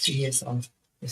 to hear some. We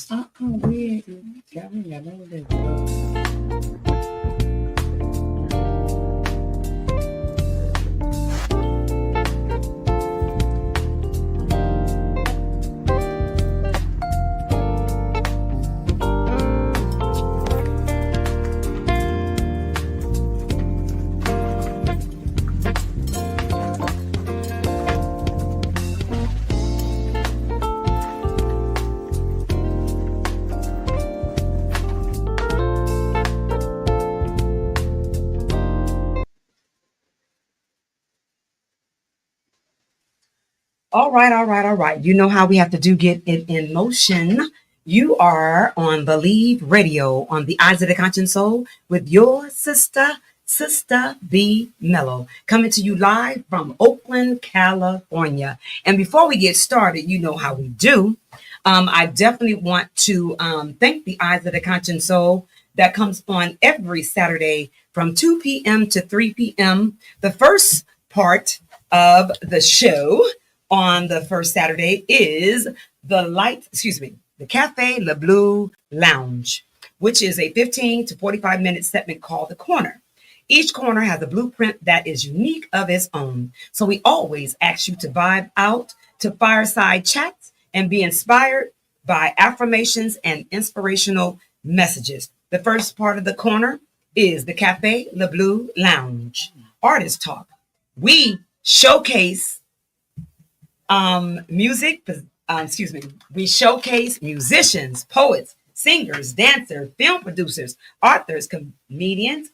All right. You know how we have to get it in motion. You are on Believe Radio on the Eyes of the Conscious Soul with your sister, Sistah B. Mellow, coming to you live from Oakland, California. And before we get started, you know how we do. I definitely want to thank the Eyes of the Conscious Soul that comes on every Saturday from 2 p.m. to 3 p.m. The first part of the show on the first Saturday is the Cafe Le Bleu Lounge, which is a 15 to 45 minute segment called The Corner. Each corner has a blueprint that is unique of its own. So we always ask you to vibe out to fireside chats and be inspired by affirmations and inspirational messages. The first part of the corner is the Cafe Le Bleu Lounge, Artist Talk. We showcase we showcase musicians, poets, singers, dancers, film producers, authors, comedians,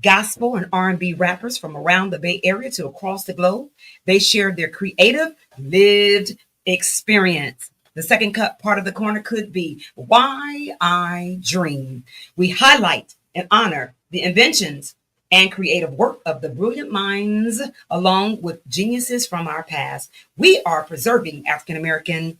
gospel and R&B rappers from around the Bay Area to across the globe. They share their creative, lived experience. The second part of the corner could be Why I Dream. We highlight and honor the inventions and creative work of the brilliant minds, along with geniuses from our past. We are preserving African American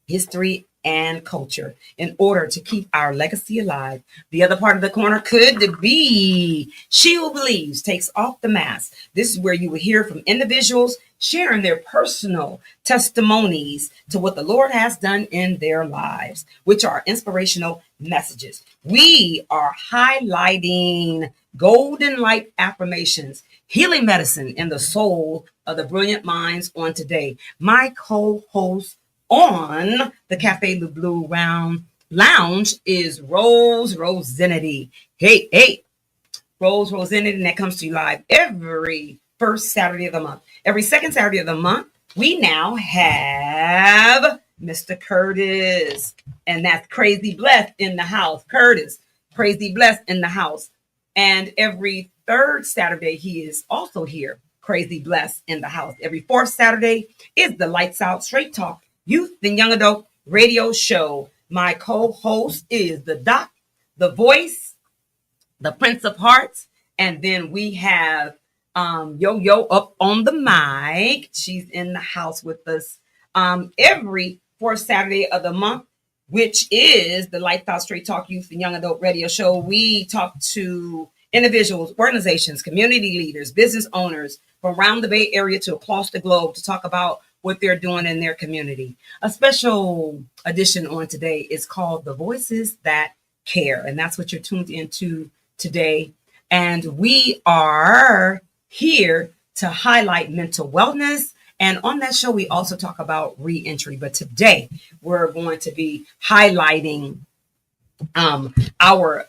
history and culture in order to keep our legacy alive. The other part of the corner could be She Who Believes Takes Off the Mask. This is where you will hear from individuals sharing their personal testimonies to what the Lord has done in their lives, which are inspirational messages. We are highlighting golden light affirmations, healing medicine in the soul of the brilliant minds on today. My co-host on the Cafe Le Bleu Lounge is Rose Rosinity. Hey, Rose Rosinity, and that comes to you live every first Saturday of the month. Every second Saturday of the month, we now have Mr. Curtis, and that's Crazy Blessed in the house. Curtis, Crazy Blessed in the house. And every third Saturday, he is also here, Crazy Blessed in the house. Every fourth Saturday is the Lights Out Straight Talk Youth and Young Adult Radio Show. My co-host is the Doc, the Voice, the Prince of Hearts, and then we have Yo up on the mic. She's in the house with us every fourth Saturday of the month, which is the Lights Out Straight Talk Youth and Young Adult Radio Show. We talk to individuals, organizations, community leaders, business owners from around the Bay Area to across the globe to talk about what they're doing in their community. A special edition on today is called The Voices That Care, and that's what you're tuned into today. And we are here to highlight mental wellness. And on that show, we also talk about reentry. But today, we're going to be highlighting our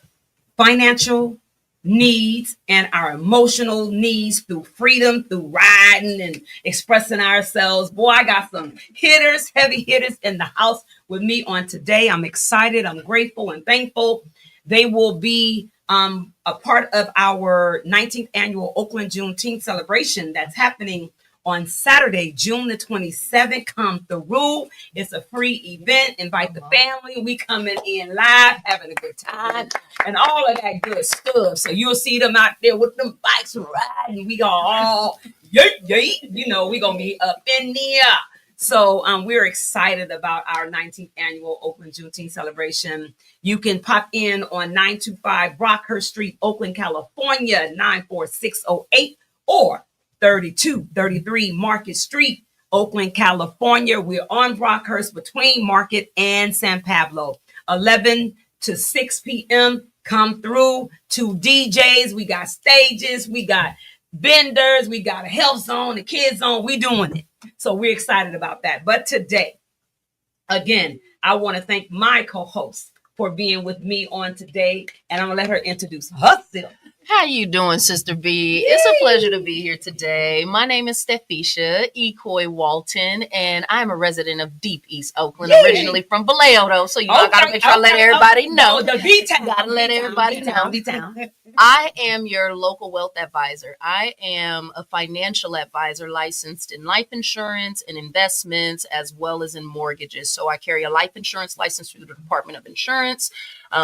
financial needs and our emotional needs through freedom, through riding and expressing ourselves. Boy, I got some heavy hitters in the house with me on today. I'm excited. I'm grateful and thankful. They will be a part of our 19th annual Oakland Juneteenth celebration that's happening on Saturday, June the 27th. Come through. It's a free event. Invite the family. We coming in live, having a good time, and all of that good stuff. So you'll see them out there with them bikes riding. We all, yay, you know, we going to be up in there. So we're excited about our 19th annual Oakland Juneteenth celebration. You can pop in on 925 Brockhurst Street, Oakland, California, 94608, or 3233 Market Street, Oakland, California. We're on Brockhurst between Market and San Pablo. 11 to 6 p.m. Come through. 2 DJs. We got stages. We got vendors. We got a health zone, a kids zone. We doing it. So we're excited about that. But today, again, I want to thank my co-host for being with me on today. And I'm going to let her introduce herself. How you doing, Sister B? It's a pleasure to be here today. My name is Stephisha Ycoy-Watson, and I'm a resident of Deep East Oakland, originally from Vallejo, though. So, I got to make sure I let everybody know. The B-Town. Got to let everybody know. B-Town. I am your local wealth advisor. I am a financial advisor licensed in life insurance and investments, as well as in mortgages. So I carry a life insurance license through the Department of Insurance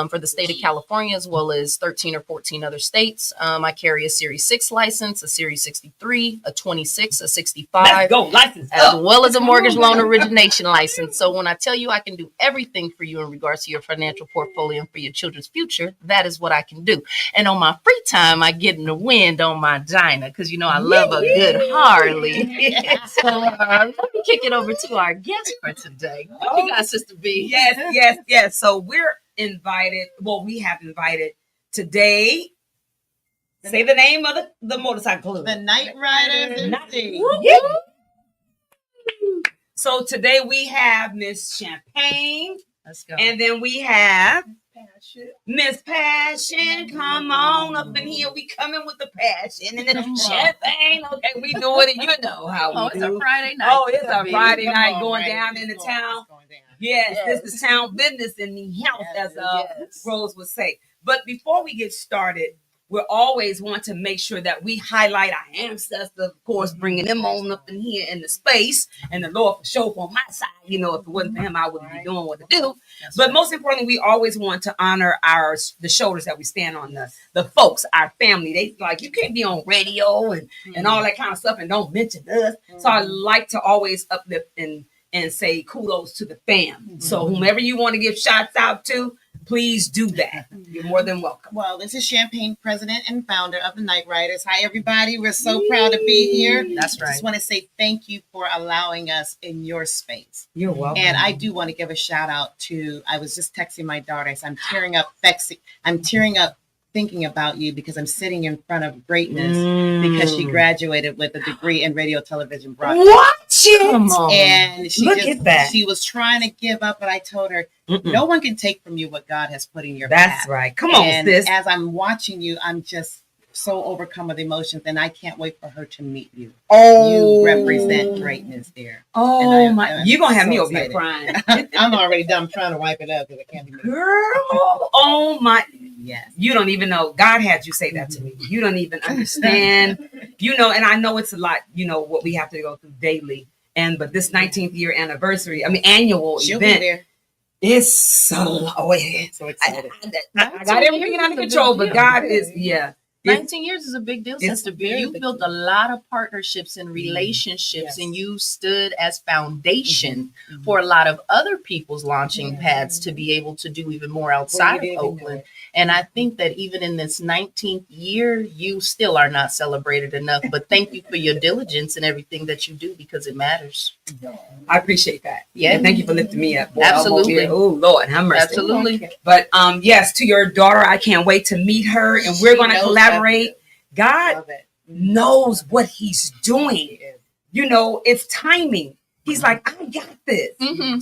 for the state of California, as well as 13 or 14 other states. I carry a Series 6 license, a Series 63, a 26, a 65. Let's go, license as well as a mortgage loan origination license. So when I tell you I can do everything for you in regards to your financial portfolio and for your children's future, that is what I can do. And on my free time, I get in the wind on my Dyna because, I love a good Harley. So let me kick it over to our guest for today. What you got, Sister B? Yes. So we're invited. Well, we have invited today. Say the name of the motorcycle club. The Night Riders. So today we have Miss Champagne. Let's go. And then we have Miss Passion. Come on up in here. We coming with the passion and the champagne. Okay, we doing it. You know how we do. It's a Friday night. Oh, it's a Friday night going down in the town. Yes, Yes. this is town business in the health, as Rose would say. But before we get started, we always want to make sure that we highlight our ancestors, of course, bringing them on up in here in the space. And the Lord for sure on my side, if it wasn't for him, I wouldn't be doing what I do. But most importantly, we always want to honor the shoulders that we stand on, the folks, our family. They like, you can't be on radio and all that kind of stuff and don't mention us. So I like to always uplift and say kudos to the fam. So whomever you want to give shots out to, please do that. You're more than welcome. Well, this is Champagne, president and founder of the Night Riders. Hi, everybody. We're so proud to be here. That's right. I just want to say thank you for allowing us in your space. You're welcome. And I do want to give a shout out to, I was just texting my daughter. So I'm tearing up thinking about you because I'm sitting in front of greatness because she graduated with a degree in radio, television, broadcast. What? Come on. And at that. She was trying to give up, but I told her, no one can take from you what God has put in your That's path. right. Come on, sis. As I'm watching you, I'm just so overcome with emotions, and I can't wait for her to meet you. Oh, you represent greatness there. Oh my! I'm You're gonna have so me over here excited. crying, I'm already done. I'm trying to wipe it up because I can't be moved. girl. Oh my! Yes. You don't even know. God had you say that to me. You don't even understand. And I know it's a lot. What we have to go through daily. But this 19th year anniversary, annual She'll be event. there. It's so So excited. I got everything under control, but God is 19 years is a big deal, It's Sister B. very You big built a lot of partnerships and relationships, and you stood as foundation for a lot of other people's launching pads to be able to do even more outside of Oakland. And I think that even in this 19th year, you still are not celebrated enough. But thank you for your diligence and everything that you do because it matters. I appreciate that. Yeah. And thank you for lifting me up. Boy, Absolutely. Oh Lord, have mercy. Absolutely. But yes, to your daughter, I can't wait to meet her, and we're going to collaborate. God knows what He's doing. It's timing. He's like, I got this.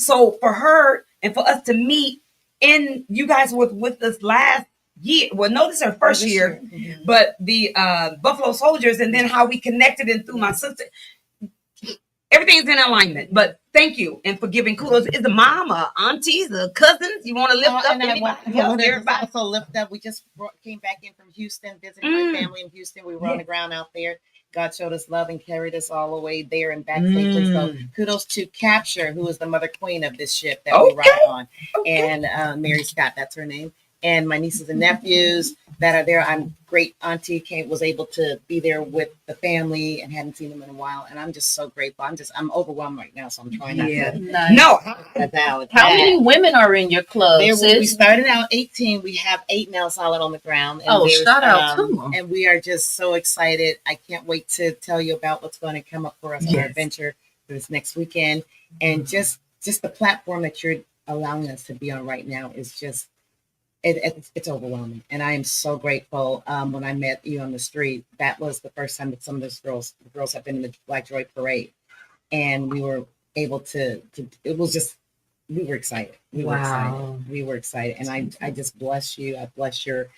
So for her and for us to meet, and you guys were with us last year. Well, no, this is our first year, but the Buffalo Soldiers, and then how we connected and through my sister. Everything's in alignment, but thank you and for giving kudos. Is the mom, aunties, the cousins? You want to lift up anybody else? Everybody. Also lift up. We just came back in from Houston, visiting my family in Houston. We were on the ground out there. God showed us love and carried us all the way there and back safely. So kudos to Capture, who is the mother queen of this ship that we ride on, and Mary Scott, that's her name. And my nieces and nephews that are there. I'm great auntie was able to be there with the family and hadn't seen them in a while. And I'm just so grateful. I'm overwhelmed right now. So I'm trying not to. Nice. No. How many women are in your club? We started out 18. We have 8 now solid on the ground. And shout out to them. And we are just so excited. I can't wait to tell you about what's going to come up for us in our adventure this next weekend. And just the platform that you're allowing us to be on right now is just, it's overwhelming. And I am so grateful. When I met you on the street, that was the first time that some of the girls have been in the Black Joy Parade. And we were able to it was just, we were excited. We were excited. And I just bless you. I bless your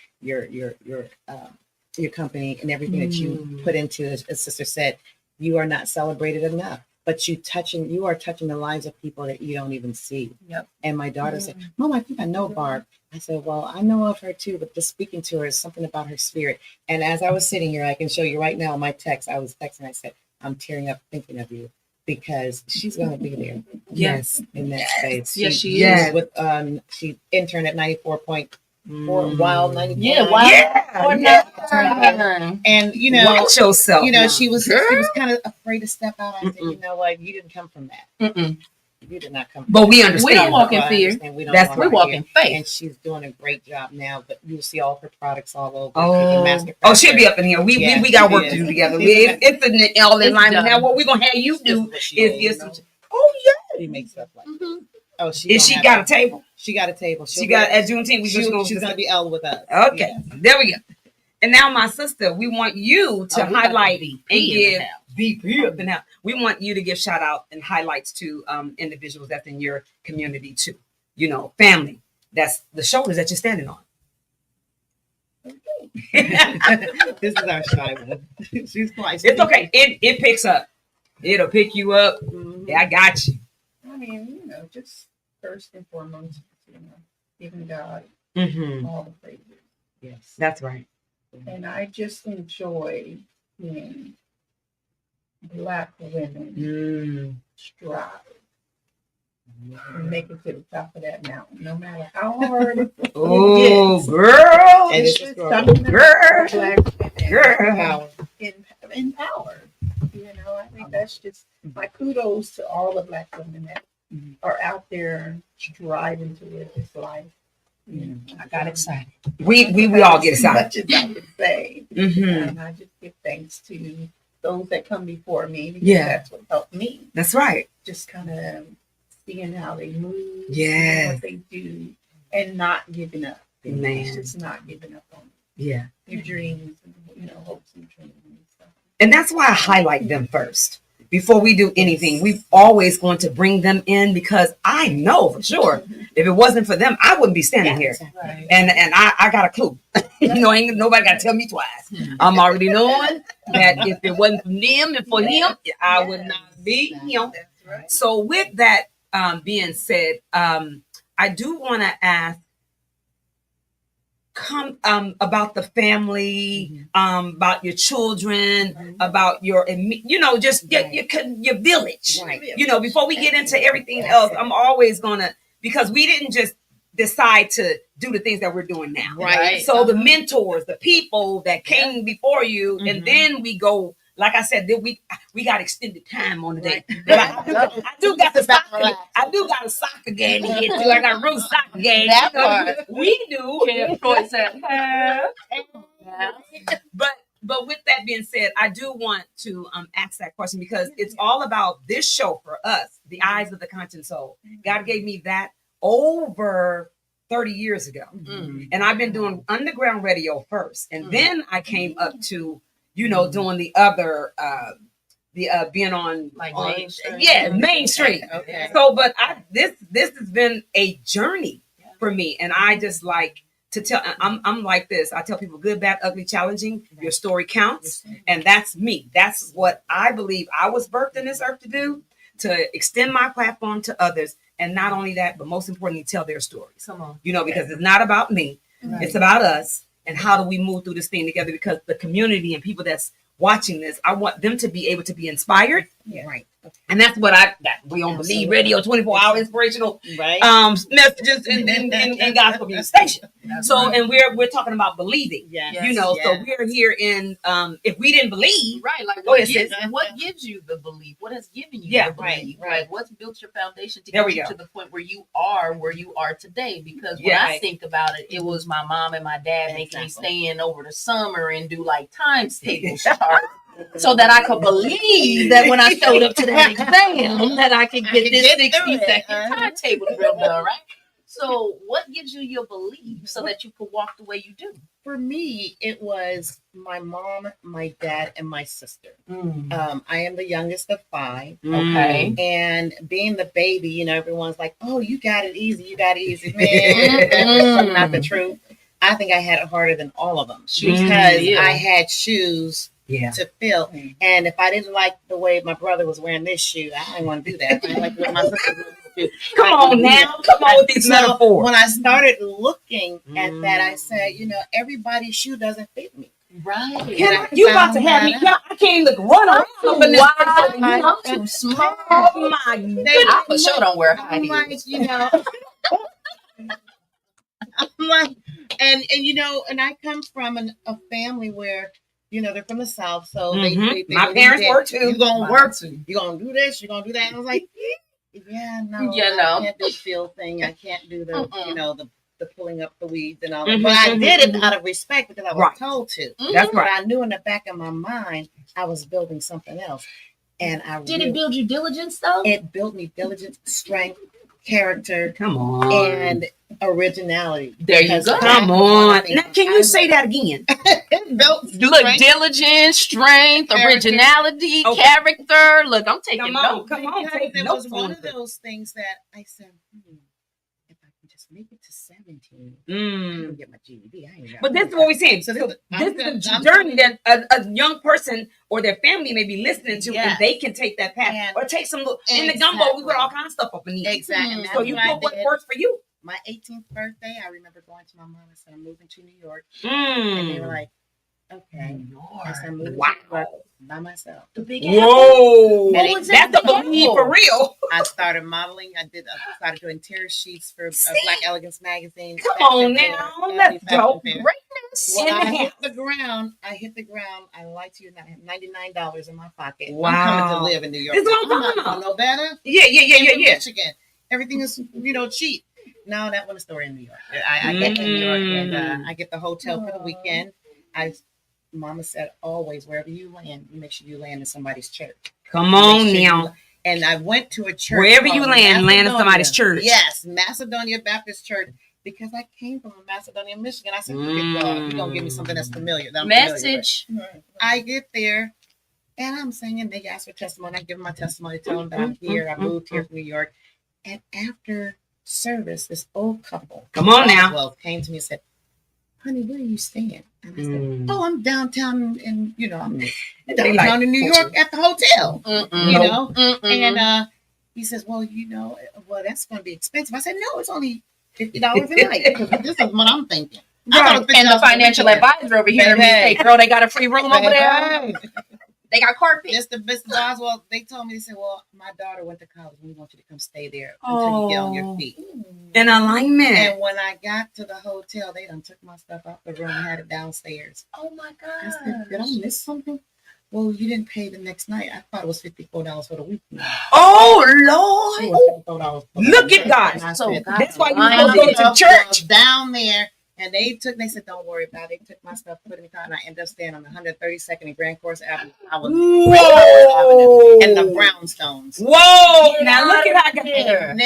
company and everything that you put into it. As Sister said, you are not celebrated enough, but you are touching the lives of people that you don't even see. Yep. And my daughter said, Mom, I think I know Barb. I said, well, I know of her too, but just speaking to her is something about her spirit. And as I was sitting here, I can show you right now my text. I was texting, I said, I'm tearing up thinking of you, because she's going to be there. Yes. In that space. Yes, she is. Yes. With, she interned at 94.4 Wild 94. Yeah, Wild. Yeah. And, Watch yourself. She was kind of afraid to step out. I said, you know what? You didn't come from that. You did not come from But we We understand. don't walk in fear. That's We walk in faith. And she's doing a great job now, but you'll see all her products all over. Oh, she'll be up in here. We got work to do together. It's all in line. Now what we're going to have you do is She makes stuff like that. Mhm. Oh, Is she got a table? She got a table. She got at Juneteenth. She's going to be L with us. Okay, there we go. And now, my sister, we want you to highlight and give BP up in the house. We want you to give shout out and highlights to individuals that's in your community too. Family. That's the shoulders that you're standing on. This is our shy one. She's quiet. It's okay. It picks up. It'll pick you up. Yeah, I got you. I mean, just first and foremost, giving God all the praises. Yes. That's right. And I just enjoy seeing Black women strive and make it to the top of that mountain, no matter how hard it gets. Oh, girl. And it's just something Girl. Black women Girl. in power. I think that's just my kudos to all the Black women that are out there striving to live this life. I got excited. We all get excited. Much as I can say. And I just give thanks to those that come before me, because that's what helped me. That's right. Just kind of seeing how they move, Yes. what they do, and not giving up. Man. It's just not giving up on Yeah. your dreams and hopes and dreams and stuff. And that's why I highlight them first. Before we do anything, we've always going to bring them in, because I know for sure if it wasn't for them, I wouldn't be standing here. Right. And I got a clue. Ain't nobody got to tell me twice. I'm already knowing that if it wasn't for them and for him, I would not be him. That's right. So with that being said, I do want to ask about the family, about your children, about your, just your village. Right. Before we get into everything else, I'm always gonna, because we didn't just decide to do the things that we're doing now. Right. So the mentors, the people that came before you, and then we go. Like I said, we got extended time on the day. But I do got the soccer. I do got a soccer game to get to. I got a real soccer game. That part. We do. Yeah. But with that being said, I do want to ask that question, because it's all about this show for us, the eyes of the conscious soul. God gave me that over 30 years ago. And I've been doing underground radio first. And then I came up to, doing the other, being on, mainstream. mainstream. Okay. So, but this has been a journey for me. And I just like to tell, I'm like this. I tell people, good, bad, ugly, challenging, your story counts. And that's me. That's what I believe I was birthed in this earth to do, to extend my platform to others. And not only that, but most importantly, tell their stories. Come on. Because it's not about me. Right. It's about us. And how do we move through this thing together? Because the community and people that's watching this, I want them to be able to be inspired. Yeah. Right. And that's what we on Believe Radio, 24-hour inspirational Right. messages and gospel music station. So, and we're talking about believing. Yes. So we're here in if we didn't believe, Right, like Go ahead, sis. what gives you the belief? What has given you Yeah, the belief? right. Like what's built your foundation to There get we you go. to the point where you are today? Because when Yeah. I think about it, it was my mom and my dad making me Exactly. stay in over the summer and do like times table charts. so that I could believe that when I showed up to that exam, that I could get this 60-second timetable drilled done, right? So, what gives you your belief so that you could walk the way you do? For me, it was my mom, my dad, and my sister. I am the youngest of 5. Okay. And being the baby, you know, everyone's like, "Oh, you got it easy. You got it easy." Man, that's not the truth. I think I had it harder than all of them because I had shoes to fill. And if I didn't like the way my brother was wearing this shoe, I didn't want to do that. I didn't like the way my sister was wearing this shoe. Come on now. Come on with these metaphors. When I started looking at that, I said, you know, everybody's shoe doesn't fit me. Right. You about to have me. I can't even run around. I'm too small. Oh my goodness. I for sure don't wear high I'm heels. like, you know, I'm like, and you know, and I come from a family where, you know, they're from the South, so they my parents were too. You're gonna work, you're gonna do this, you're gonna do that. And I was like, yeah, no, I can't do the feel thing. I can't do the, you know, the pulling up the weeds and all that. But I did it out of respect because I was told to. That's right. But I knew in the back of my mind I was building something else. And Did it build you diligence though? It built me diligence, strength, character. Come on. And originality. There you go. Come on. Now, can you say that again? Look, diligence, strength, originality, character. Look, I'm taking notes. Come on. It was one of those things that I said, if I can just make it to 17, I can get my GED. But this is what we're saying. So this is a journey that a young person or their family may be listening to, and they can take that path. Or take some little, in the gumbo, we put all kinds of stuff up in these. Exactly. So you put what works for you. My 18th birthday, I remember going to my mom and said, I'm moving to New York. And they were like, okay. I said, I'm moving to New York by myself. The big Whoa. That's a belief for real. I started modeling. I started doing tear sheets for Black Elegance magazine. Come on now. Let's go. Greatness. When I hit the ground, I lied to you not, I had $99 in my pocket. Wow. I'm coming to live in New York. This is what I'm talking about. No better? Yeah. Michigan. Everything is, you know, cheap. No, that was a story in New York. I get to New York and I get the hotel for the weekend. Mama said, always, wherever you land, you make sure you land in somebody's church. Come on now. And I went to a church. Wherever you land in somebody's church. Yes, Macedonia Baptist Church. Because I came from Macedonia, Michigan. I said, you're going to give me something that's familiar. Message. I get there and I'm singing. They ask for testimony. I give them my testimony, tell them that I'm here. I moved here from New York. And after service, this old couple, come on now, came to me and said, honey, where are you staying? And I said, oh, I'm downtown in, you know, I'm downtown in New York at the hotel, you know? And he says, well, you know, that's going to be expensive. I said, no, it's only $50 a night. This is what I'm thinking. Right. And the financial advisor over here, hey, girl, they got a free room over there. They got carpet. Mr. Boswell, they told me, they said, well, my daughter went to college. We want you to come stay there until you get on your feet. In alignment. And when I got to the hotel, they done took my stuff out the room and had it downstairs. Oh, my God. I said, did I miss something? Well, you didn't pay the next night. I thought it was $54 for the week. Oh, Lord. Look at God. So that's why you go to church. Down there. And they said, don't worry about it. They took my stuff, put it in the car, and I ended up staying on 132nd and Grand Course Avenue. I was and the brownstones. Whoa! Now look at how I got there. And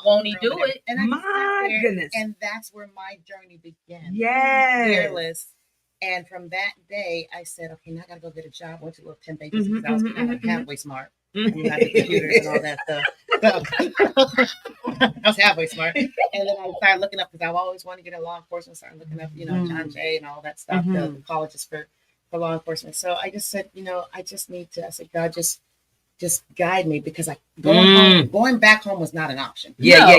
won't he do it? And my goodness. And that's where my journey began. Yes. Fearless. And from that day, I said, okay, now I got to go get a job. Went to a little temp agency because I was kind of halfway smart. I had the computers and all that stuff. I was halfway smart. And then I started looking up because I've always wanted to get in law enforcement. Started looking up, you know, John Jay and all that stuff, the colleges for law enforcement. So I just said, you know, I just need to, I said, God, just guide me because going back home was not an option. Yeah.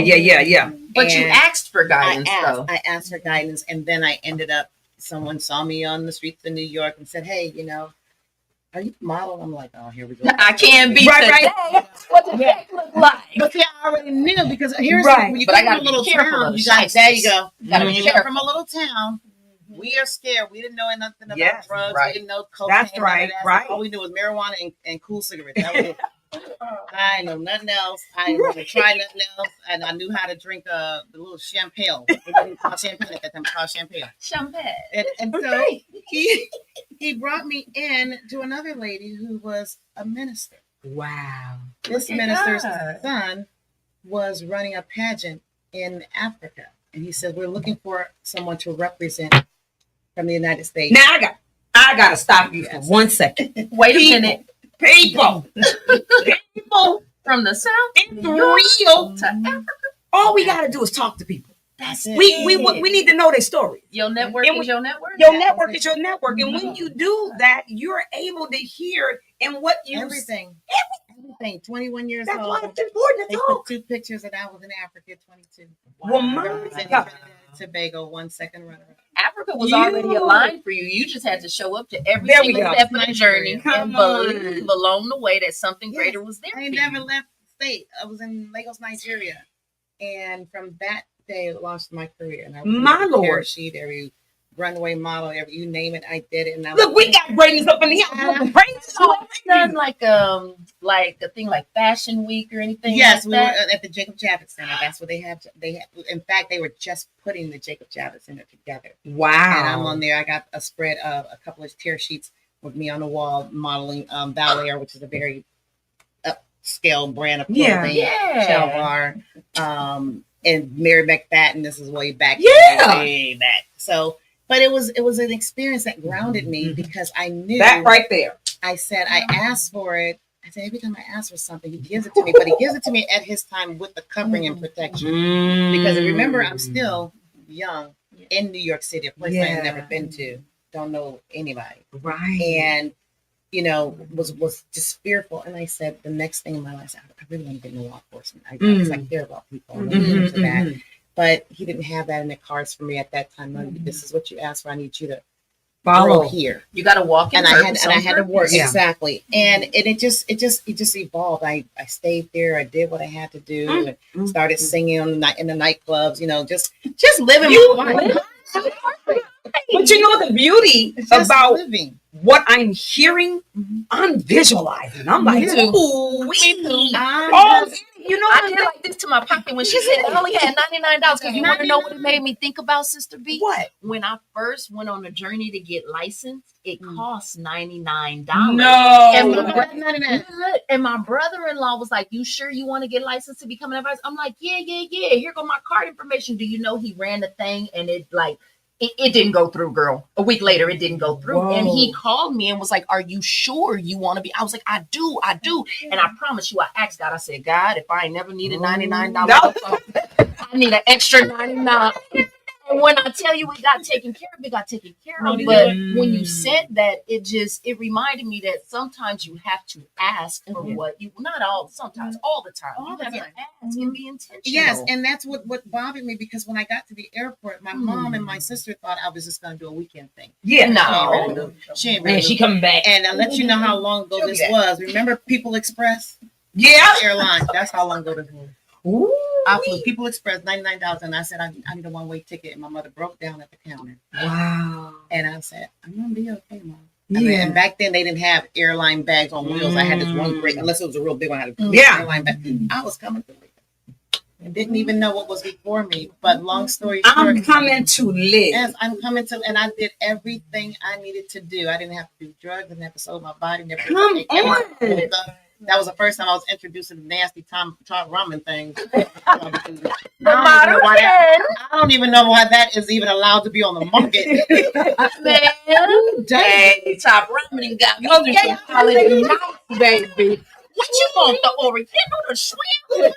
But you asked for guidance, though. I asked for guidance, and then I ended up, someone saw me on the streets of New York and said, hey, you know, are you a model? I'm like, oh, here we go. I can't be right. What does that look like? But see, I already knew because here's when you come from a little town. There you go. When you come from a little town, we are scared. We didn't know nothing about drugs. We didn't know cocaine. That's right. All we knew was marijuana and cool cigarettes. That was it. I know nothing else. I didn't want to try nothing else, and I knew how to drink the little champagne. It wasn't called champagne at that time; it was called champagne. Champagne. And so he brought me in to another lady who was a minister. Wow. This Look at minister's God. son was running a pageant in Africa, and he said, "We're looking for someone to represent from the United States." Now I gotta stop you for Yes. 1 second. Wait a minute. People From the South, it's New York real. to Africa. All we gotta do is talk to people. That's it. We need to know their story. Your network And is your network. Your network is your network, and when you do that, you're able to hear and what you Everything. 21 years That's why old. it's important They to put talk. 2 pictures, and I was in Africa at 22. Well, my Representing God. Trinidad and Tobago, 1 second runner. Africa was You- already aligned for you. You just had to show up to every There we single go. step of the journey Come and on. believe along the way that something Yes. greater was there. I for never you. left the state. I was in Lagos, Nigeria. And from that day, it launched my career. And I was My every Lord. parachute, every runway model, every you name it, I did it. And I Look, we got greatness up in here. Praise So the have you done like a thing like Fashion Week or anything? Yes, like we were that? at the Jacob Javits Center. That's what they have. In fact, they were just putting the Jacob Javits Center together. Wow. And I'm on there. I got a spread of a couple of tear sheets with me on the wall modeling Ballet, which is a very upscale brand of clothing. Yeah. Shalvar, and Mary McFadden. This is way back. Yeah. Way back. So, but it was an experience that grounded me because I knew That right there. I said I asked for it. I said every time I ask for something, he gives it to me, but he gives it to me at his time with the covering and protection. Because remember, I'm still young in New York City, a place I had never been to, don't know anybody, Right. and was just fearful. And I said, the next thing in my life, I said, I really want to get in the law enforcement. I care about people. I know that. But he didn't have that in the cards for me at that time. No, this is what you asked for. I need you to Follow grow here. You got to walk in And I had to work Yeah. exactly. And it just evolved. I stayed there. I did what I had to do and started singing in the nightclubs. Just living my life. But you know the beauty Just about living. what I'm hearing, I'm visualizing. I'm like, Me too. ooh, Oh, you know I what did like this to my pocket when she said I only had $99. Because you want to know what it made me think about, Sister B? What? When I first went on a journey to get licensed, it cost $99. No. And my brother-in-law was like, "You sure you want to get licensed to become an advisor?" I'm like, yeah. Here go my card information. Do you know he ran the thing and it didn't go through, girl. A week later, it didn't go through. Whoa. And he called me and was like, "Are you sure you want to be?" I was like, I do. And I promise you, I asked God, I said, "God, if I ain't never needed $99, I need an extra 99. And when I tell you it got taken care of, it got taken care of. But when you said that, it reminded me that sometimes you have to ask for what you, not all, sometimes, all the time. All You the have to time. ask and be intentional. Yes, and that's what bothered me because when I got to the airport, my mom and my sister thought I was just going to do a weekend thing. Yeah. No. She ain't Man, really she coming back. And I'll let you know how long ago this was. Remember People Express Yeah. Airlines? That's how long ago this was. Ooh. I flew People Express, $99, and I said I need a one-way ticket, and my mother broke down at the counter. Wow. And I said, I'm gonna be okay, Mom. Yeah. And back then they didn't have airline bags on wheels. I had this one great, unless it was a real big one. I had a big Yeah. airline bag. I was coming through it. And didn't even know what was before me. But long story short, I'm coming to live. yes, I'm coming to, and I did everything I needed to do. I didn't have to do drugs, didn't have to sold my body, never did Come anything. on. That was the first time I was introduced to the nasty top ramen things. The modern I don't even know why that is even allowed to be on the market. Man, dang, top ramen got other quality nice, baby. What you want, the original, the shrimp?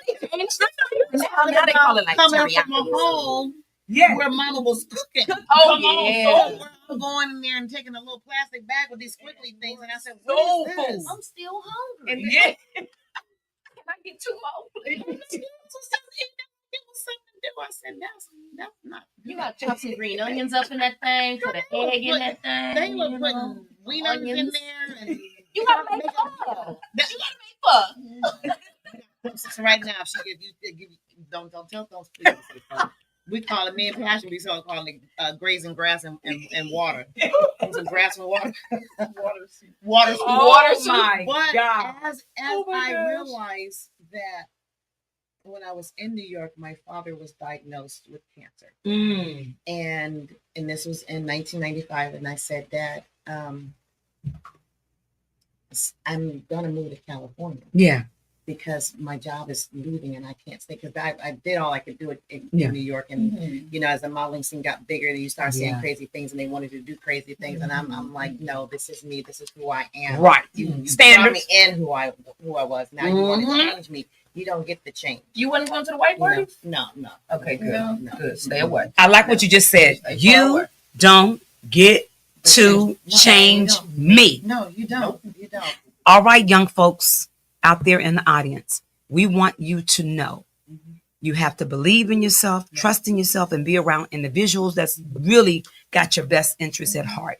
Now they call it like coming from a teriyaki. home Yeah. where mama was cooking. Oh, Come on, yeah. soul food. I'm going in there and taking a little plastic bag with these squiggly things, and I said, Soul "What is this?" I'm still hungry. And Yeah. Can I get 2 more, please? It was something to do. I said, "That's not." You got to chop some green onions up in that thing, put an egg in that thing. They were you putting know. wieners in onions. there, and You gotta make pho. You gotta make pho. so right now, she give you don't please say fun. We call it, me and Passion, we start calling it grazing grass and water. Some grass and water. Water. Oh my But God. as Oh my I gosh. realized that when I was in New York, my father was diagnosed with cancer. And this was in 1995. And I said, Dad, I'm going to move to California. Yeah. Because my job is leaving and I can't stay. Because I did all I could do in New York. And, you know, as the modeling scene got bigger, you start seeing crazy things and they wanted to do crazy things. And I'm like, no, this is me. This is who I am. Right. You Standards. brought me in who I was. Now you want to change me. You don't get the change. You wouldn't go to the white party? No. Okay, good. No. Good. Stay away. I like what you just said. You don't get to change me. No, you don't. You don't. All right, young folks out there in the audience, we want you to know you have to believe in yourself, trust in yourself, and be around individuals that's really got your best interests at heart.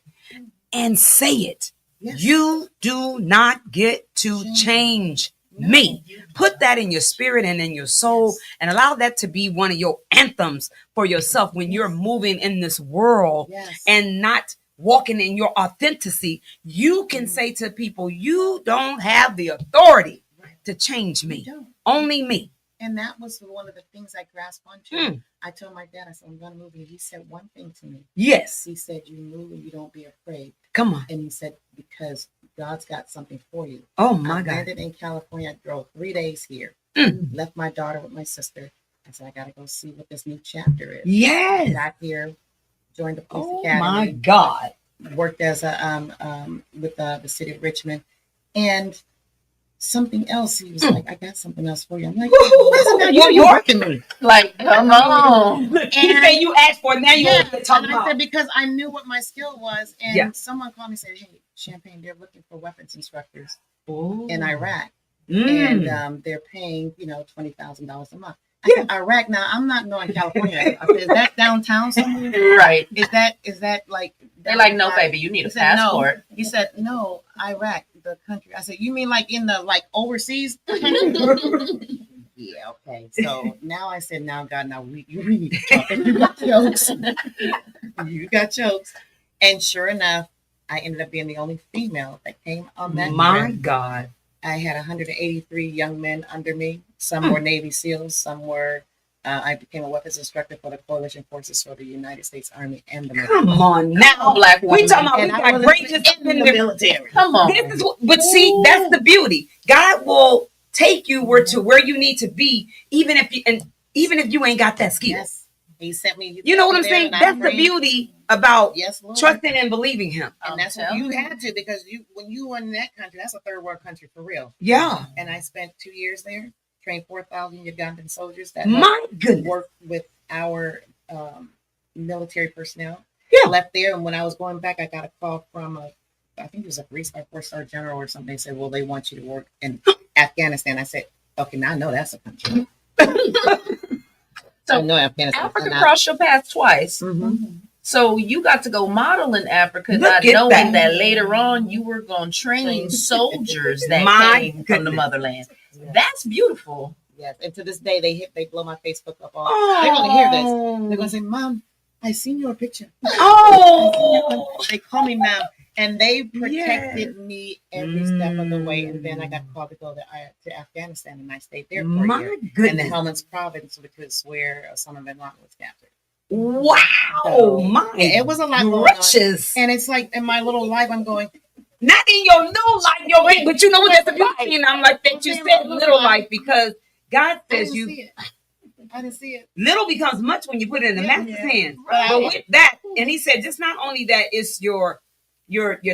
And say it. Yes. You do not get to change me. Put that in your spirit and in your soul and allow that to be one of your anthems for yourself when you're moving in this world and not walking in your authenticity. You can say to people, you don't have the authority to change me. Only me. And that was one of the things I grasped onto. I told my dad, I said, I'm going to move. And he said one thing to me. Yes. He said, you move and you don't be afraid. Come on. And he said, because God's got something for you. Oh, my I God. landed in California. I drove 3 days here. Left my daughter with my sister. I said, I got to go see what this new chapter is. Yes. Got here, joined the police Oh, academy. my God. Worked as a with the city of Richmond. And something else, he was like, I got something else for you. I'm like, you're working me. Like, come on. He said you asked for it, now you want to talk and I about. said, because I knew what my skill was. And someone called me and said, hey, Champagne, they're looking for weapons instructors in Iraq. And they're paying, $20,000 a month. I said, Iraq. Now, I'm not knowing California. I said, is that downtown somewhere? Right. Is that like... They're like, no, baby, you need a passport. No. He said, no, Iraq, the country. I said, you mean like in the overseas country? Yeah, okay. So now I said, now God, now we need to talk. You got jokes. You got jokes. And sure enough, I ended up being the only female that came on that trip. God. I had 183 young men under me. Some were Navy SEALs, some were... I became a weapons instructor for the coalition forces for the United States Army and the military. Come on now, Black woman. we talking about And we I got was great in the military. Come on. This is but see, that's the beauty. God will take you to where you need to be, even if you ain't got that skill. Yes, He sent me. You know what I'm saying? That's the beauty about Lord. Trusting and believing Him. And that's what you had to, because when you were in that country, that's a third world country for real. Yeah. And I spent 2 years there, trained 4,000 Ugandan soldiers that worked with our military personnel. Yeah. Left there, and when I was going back, I got a call from I think it was a 3-star, 4-star general or something. They said, well, they want you to work in Afghanistan. I said, okay, now I know that's a country. So I know Afghanistan. Africa crossed your path twice. Mm-hmm. So you got to go model in Africa, not knowing that later on you were going to train soldiers that came from the motherland. That's beautiful. Yes, and to this day they blow my Facebook up. They're gonna hear this. They're gonna say, "Mom, I seen your picture." They call me Mom, and they protected me every step of the way. And then I got called to go to Afghanistan, and I stayed there for a year in the Helmand province, which is where Osama bin Laden was captured. Wow, so, it was a lot going on. And it's like in my little life, I'm going. Not in your new life, but you know what? That's the beauty, and I'm like that. You said little life because God says I didn't see it. Little becomes much when you put it in the master's hands. Right. But with that, and He said, just not only that, it's your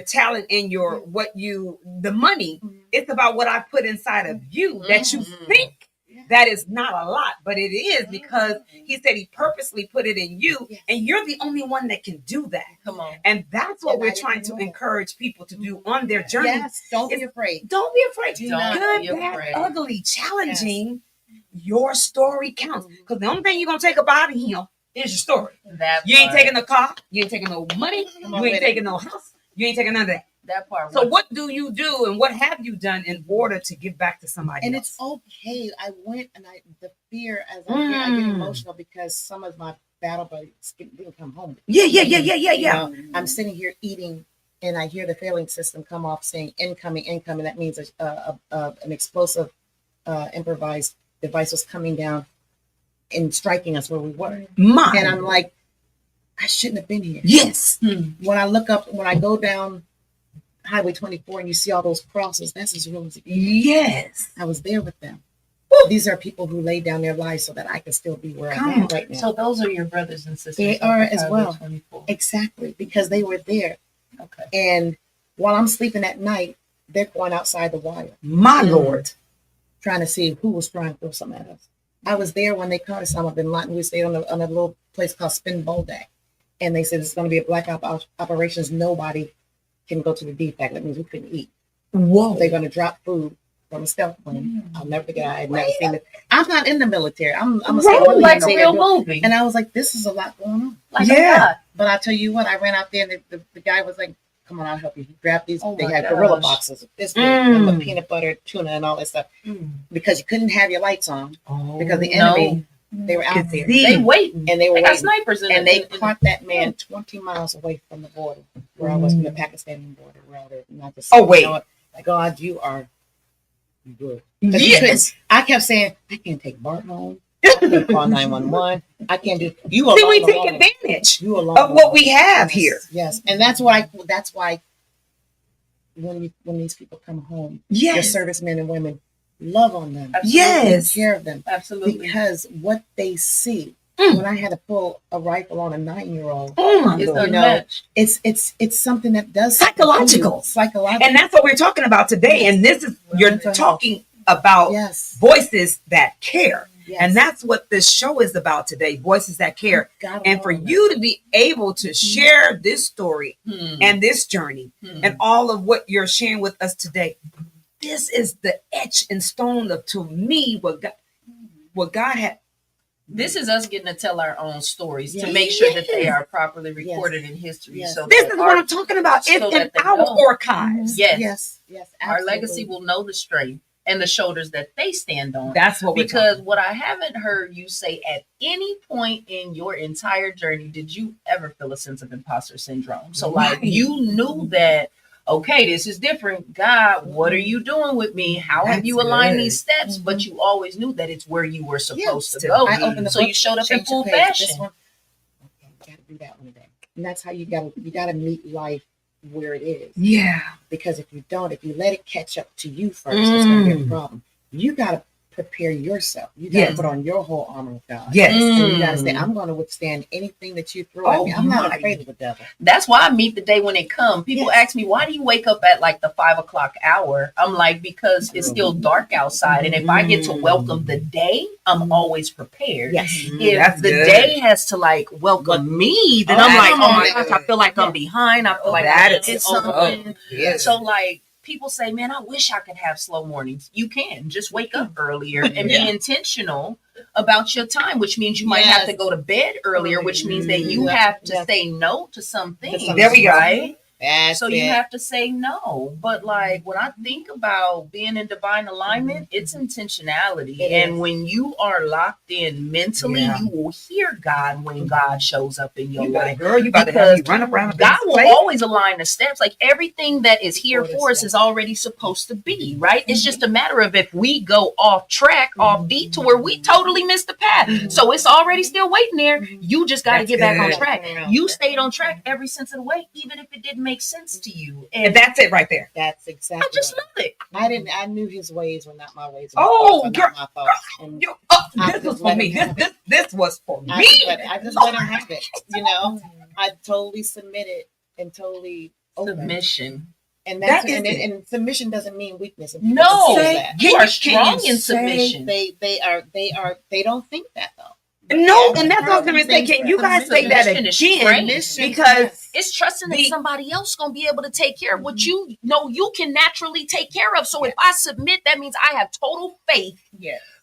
talent and the money. It's about what I put inside of you that you think. That is not a lot, but it is, because He said He purposely put it in you, and you're the only one that can do that. Come on. And that's what we're trying to encourage people to do on their journey. Yes, don't be afraid. Don't be afraid. Don't be bad, ugly, challenging. Your story counts. Because the only thing you're going to take about Him is your story. You ain't taking the car. You ain't taking no money. You ain't taking no house. You ain't taking none of that. That part. So what do you do and what have you done in order to give back to somebody And else? it's okay. I went and the fear as I get emotional because some of my battle buddies didn't come home. Yeah. You know, I'm sitting here eating and I hear the failing system come off saying incoming. That means an explosive improvised device was coming down and striking us where we were. And I'm like, I shouldn't have been here. Yes. When I look up, when I go down Highway 24 and you see all those crosses, that's as real as it gets. Yes. I was there with them. These are people who laid down their lives so that I can still be where I'm at right now. So those are your brothers and sisters. They are as well. 24. Exactly, because they were there. Okay. And while I'm sleeping at night, they're going outside the wire. My Lord. Trying to see who was trying to throw something at us. I was there when they caught Osama bin Laden. We stayed on a little place called Spin Boldak. And they said it's going to be a black operations. Nobody can go to the defect. That means we couldn't eat. Whoa. They're going to drop food from a stealth plane. I'll never forget. I had never seen it. I'm not in the military. I'm a civilian. Like a real movie. And I was like, this is a lot going on. Like But I tell you what, I ran out there and the guy was like, come on, I'll help you. He grabbed these. Oh they my had gosh. gorilla boxes of this and the peanut butter, tuna, and all that stuff. Because you couldn't have your lights on because the enemy, they were out there. They waiting. And they were They got waiting. snipers in And it. they caught that man 20 miles away from the border, where I was from the Pakistani border. Where not the Oh, wait. You know, like, God, you are good. Yes. I kept saying, I can't take Bart home. I can't call 911. I can't do you alone. See, we take alone. advantage You alone of what we have Yes, here. Yes, and that's why when these people come home, your Yes. servicemen and women, love on them. Yes. Take care of them. Absolutely. Because what they see when I had to pull a rifle on a 9-year-old, Oh my It's Lord. unmatched. it's something that does Psychological. psychological. And that's what we're talking about today. And this is, you're Mental health. talking about Yes. voices that care. Yes. And that's what this show is about today, voices that care. God And for alone. you to be able to share this story and this journey and all of what you're sharing with us today, this is the etch and stone of, to me, what God had. This is us getting to tell our own stories to Yes. make sure that they are properly recorded in history. Yes. So This that is what our- I'm talking about. so It's in that they our know. archives. Yes. Yes. Our legacy absolutely. will know the strength and the shoulders that they stand on. That's what we're Because talking what I haven't heard you say at any point in your entire journey, did you ever feel a sense of imposter syndrome? So like Right. you knew that, okay, this is different. God, what are you doing with me? How have That's you aligned good. these steps? But you always knew that it's where you were supposed Yes. to go. I opened the So book, you showed up in changed full the page. fashion. This one, okay, you gotta do that one today. And that's how you gotta meet life where it is. Yeah. Because if you don't, if you let it catch up to you first, it's gonna be a Mm. problem. You gotta prepare yourself. You gotta Yes. put on your whole armor of God. Yes. And you gotta say, I'm gonna withstand anything that you throw at Oh, me. I'm not my. afraid of the devil. That's why I meet the day when it comes. People Yes. ask me, why do you wake up at like the 5 o'clock hour? I'm like, because it's still dark outside. And if I get to welcome the day, I'm always prepared. Yes. If That's the good. day has to like welcome me, then Oh, I'm like, that's oh my good. gosh, I feel like I'm behind. I feel like That I is did so something. good. Yes. So like people say, man, I wish I could have slow mornings. You can just wake up earlier and Yeah. be intentional about your time, which means you might have to go to bed earlier, which means that you Yeah. have to Yeah. say no to some things. There we go. Right? That's So you have to say no. But like when I think about being in divine alignment, it's intentionality. It and is. when you are locked in mentally, Yeah. you will hear God when God shows up in your You better, life. girl, you about to have me run around. God will place. always align the steps. Like everything that is here for us is already supposed to be, right? It's just a matter of if we go off track, off detour, we totally missed the path. So it's already still waiting there. You just got to That's get back on good. track. You stayed on track every sense of the way, even if it didn't make sense to you. And And that's it right there. That's I exactly. just what- love it. I knew his ways were not my ways. and Oh, his thoughts were girl. not my thoughts. And You, I this just was for let me. him have This was for I me. just let him have it. You know, I totally submitted and totally open. Submission. And that's That is it. and submission doesn't mean weakness. And people No, confuse Say- that. you Can are you strong in say- submission. They don't think that though. No, and that's what I was going to say. Can you guys say that Submission is again? strength. Because It's trusting that The- somebody else gonna be able to take care of what you know you can naturally take care of. So if I submit, that means I have total faith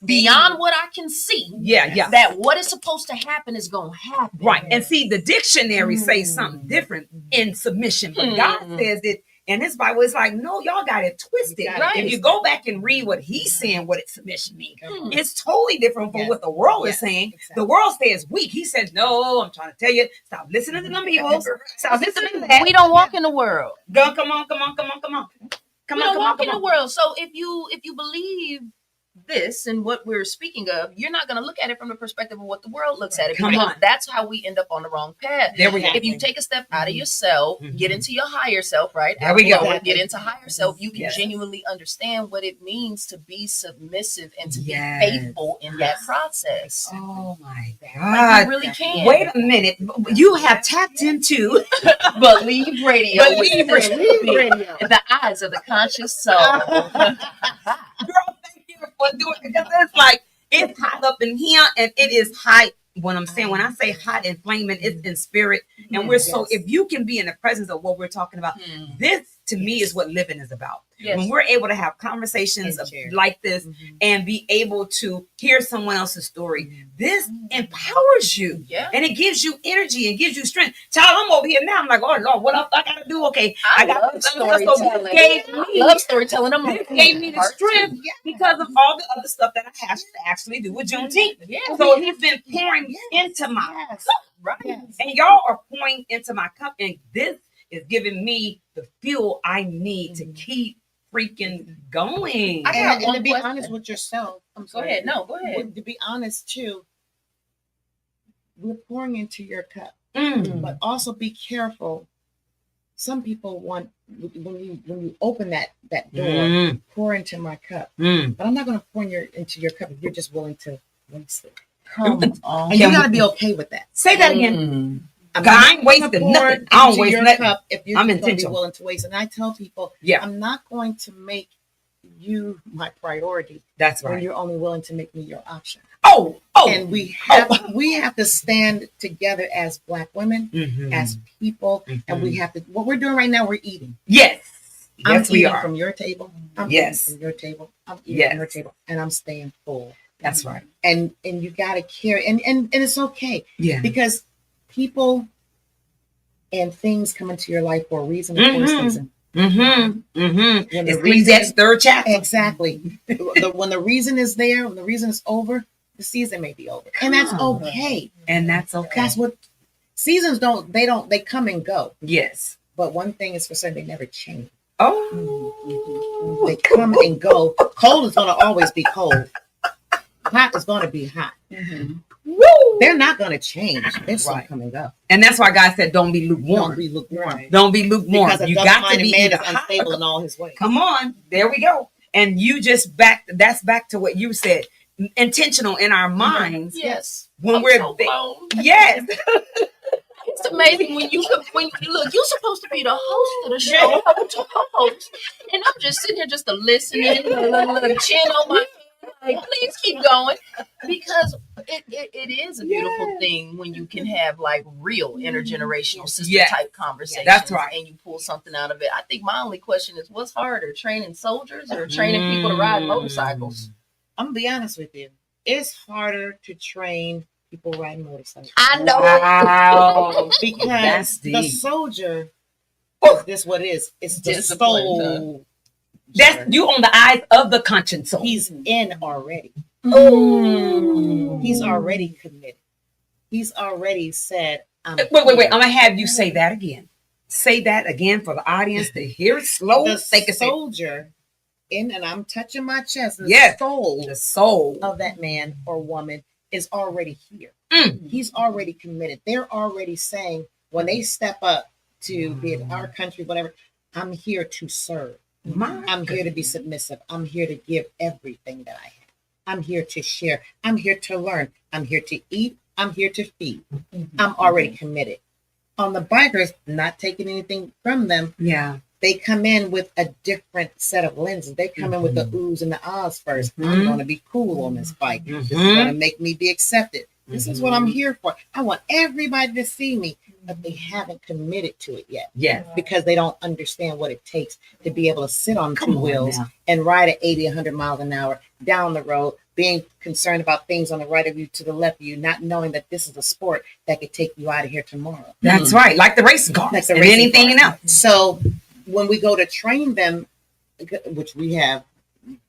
beyond what I can see. yeah. That what is supposed to happen is gonna happen. Right. And see, the dictionary says something different in submission, but God says it And this Bible is like, no, y'all got it twisted. Right. If you go back and read what he's saying, what submission means, Hmm. it's totally different from what the world is saying. Exactly. The world says weak. He said, no, I'm trying to tell you, stop listening to them people. Stop listening to that. We don't walk in the world. Go, come on. We don't walk in the world. So if you believe this and what we're speaking of, you're not going to look at it from the perspective of what the world looks at it. Come because on. That's how we end up on the wrong path. There we go. If you take a step out of yourself, Mhm. get into your higher self, right? There we go. Get into higher self. You can Yes. genuinely understand what it means to be submissive and to Yes. be faithful in that process. Oh my Like, God. you really can. Wait a minute. You have tapped into Believe radio. Believe with Radio. the eyes of the conscious soul. girl, thank you for doing it. Because it's like, it's hot up in here and it is hot. When I'm saying, when I say hot and flaming, it's in spirit. And we're so, if you can be in the presence of what we're talking about, this to me is what living is about. Yes. When we're able to have conversations And share. like this and be able to hear someone else's story, this empowers you. Yeah. And it gives you energy and gives you strength. Child, I'm over here now. I'm like, oh Lord, what else I gotta do? Okay, I got love this. So storytelling. this gave I me, love storytelling. I'm this like, gave me the part strength two. because of all the other stuff that I have to actually do with Juneteenth. Yeah. So he's been pouring into my cup, Right. and y'all are pouring into my cup, and this is giving me the fuel I need to keep freaking going. I got And one to be question. honest with yourself, I'm Go sorry. ahead. No, go ahead. To be honest too, we're pouring into your cup, Mm. but also be careful. Some people want when you open that door, Mm. pour into my cup. Mm. But I'm not going to pour into your cup if you're just willing to waste it. Come on. And you got to be okay with that. Say that again. Mm. I'm God, I not ain't wasting gonna pour nothing. I don't into waste your nothing. cup if you're I'm going to be intentional. willing to waste. And I tell people, Yeah. I'm not going to make you my priority That's when right. you're only willing to make me your option. Oh. And we have to stand together as Black women, Mhm. as people, and we have to. What we're doing right now, we're eating. Yes. I'm Yes, we eating are. from your table. I'm Yes. eating from your table. I'm eating Yes. from your table, and I'm staying full. That's right. And you got to carry, and it's okay Yeah. because people and things come into your life for a reason and for a Mhm. season. Mm-hmm. Mm-hmm. When the Ecclesiastes 3rd chapter. Exactly. When the reason is there, when the reason is over, the season may be over, and that's Come on. okay. And that's okay. That's what seasons they come and go. Yes. But one thing is for certain, they never change. Oh. They come and go. Cold is going to always be cold. Hot is going to be hot. Woo! They're not going to change. They're still Right. come and go. And that's why God said, don't be lukewarm. Don't be lukewarm. Don't be lukewarm. Because a You got to double-minded be man either is unstable in all his ways. Come on. There we go. And you just that's back to what you said. Intentional in our minds. Yes. When I'm we're so blown. yes. It's amazing when you look. You're supposed to be the host of the show, host, and I'm just sitting here just listening, a little chin on my head, like, please keep going, because it is a beautiful thing when you can have like real intergenerational sister Yes. type conversations. That's right. And you pull something out of it. I think my only question is, what's harder, training soldiers or training people to ride motorcycles? I'm going to be honest with you. It's harder to train people riding motorcycles. I know. Wow. Because That's the deep. soldier, this what it is. It's the Discipline, soul. That's you on the eyes of the conscience soul. He's in already. Mm. He's already committed. He's already said, I'm Wait. I'm here. gonna have you say that again. Say that again for the audience to hear it slow. The Take a second. soldier in, and I'm touching my chest. The Yes. soul The soul. of that man or woman is already here. Mm. He's already committed. They're already saying when they step up to be in our country, whatever, I'm here to serve. My I'm here to be submissive. I'm here to give everything that I have. I'm here to share. I'm here to learn. I'm here to eat. I'm here to feed. I'm already committed. On the bikers, not taking anything from them, Yeah. they come in with a different set of lenses. They come in with the oohs and the ahs 1st. I'm Mhm. going to be cool on this bike. This is Mhm. going to make me be accepted. This is what I'm here for. I want everybody to see me, but they haven't committed to it yet Yes. because they don't understand what it takes to be able to sit on Come two on wheels now. and ride at 80, 100 miles an hour down the road, being concerned about things on the right of you, to the left of you, not knowing that this is a sport that could take you out of here tomorrow. That's right. Like the racing car. Like the and racing anything car. else. So when we go to train them, which we have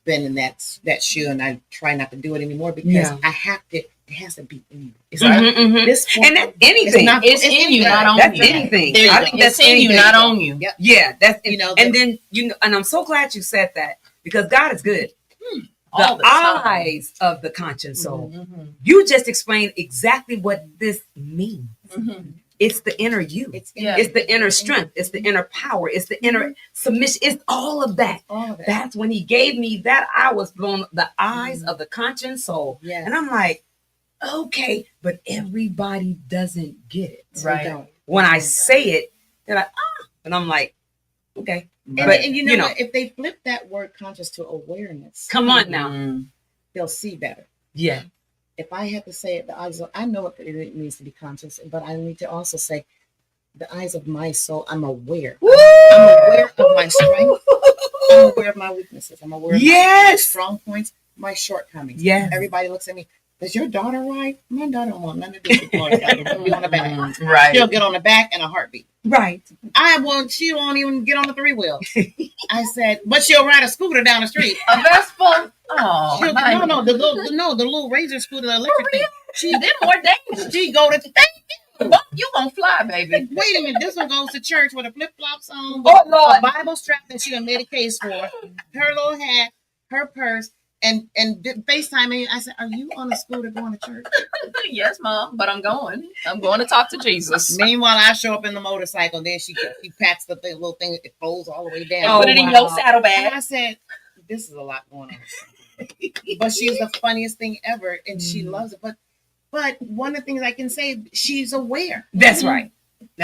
been in that shoe, and I try not to do it anymore because I have to. It has to be in you. It's this point, and that's anything. It's in you, not on that's you. anything. I think that's in you, not on you. Yep. Yeah, that's and then and I'm so glad you said that because God is good. All The the time. eyes of the conscious soul. You just explained exactly what this means. It's the inner you. It's the inner strength. It's the inner power. It's the inner submission. It's all of that. That's when he gave me that. I was blown. The eyes of the conscious soul. Yeah. And I'm like, okay, but everybody doesn't get it. Right. When I say it, they're like, and I'm like, okay. And you know what? If they flip that word conscious to awareness, come on now, they'll see better. Yeah. If I had to say it, the eyes of, I know what it means to be conscious, but I need to also say the eyes of my soul, I'm aware. Woo! I'm aware of my strength. I'm aware of my weaknesses. I'm aware of my strong points, my shortcomings. Yes. Everybody looks at me. Does your daughter ride? My daughter don't want nothing to do with Florida. She'll be on the back. Right. She'll get on the back in a heartbeat. Right. She won't even get on the 3 wheels. I said, but she'll ride a scooter down the street. A Vespa? Oh, the little Razor scooter, the electric thing. They're more dangerous. She go to You gonna fly, baby. wait a minute, this one goes to church with a flip flops on, Oh, Lord. a Bible strap that she done made a case for, her little hat, her purse, and FaceTime me. I said, "Are you on a scooter going to church?" Yes, Mom, but I'm going. I'm going to talk to Jesus. Meanwhile, I show up in the motorcycle. Then she packs the little thing. It folds all the way down. Oh, Put it in your saddlebag. And I said, "This is a lot going on." But she's the funniest thing ever, and she loves it. But one of the things I can say, she's aware. That's right.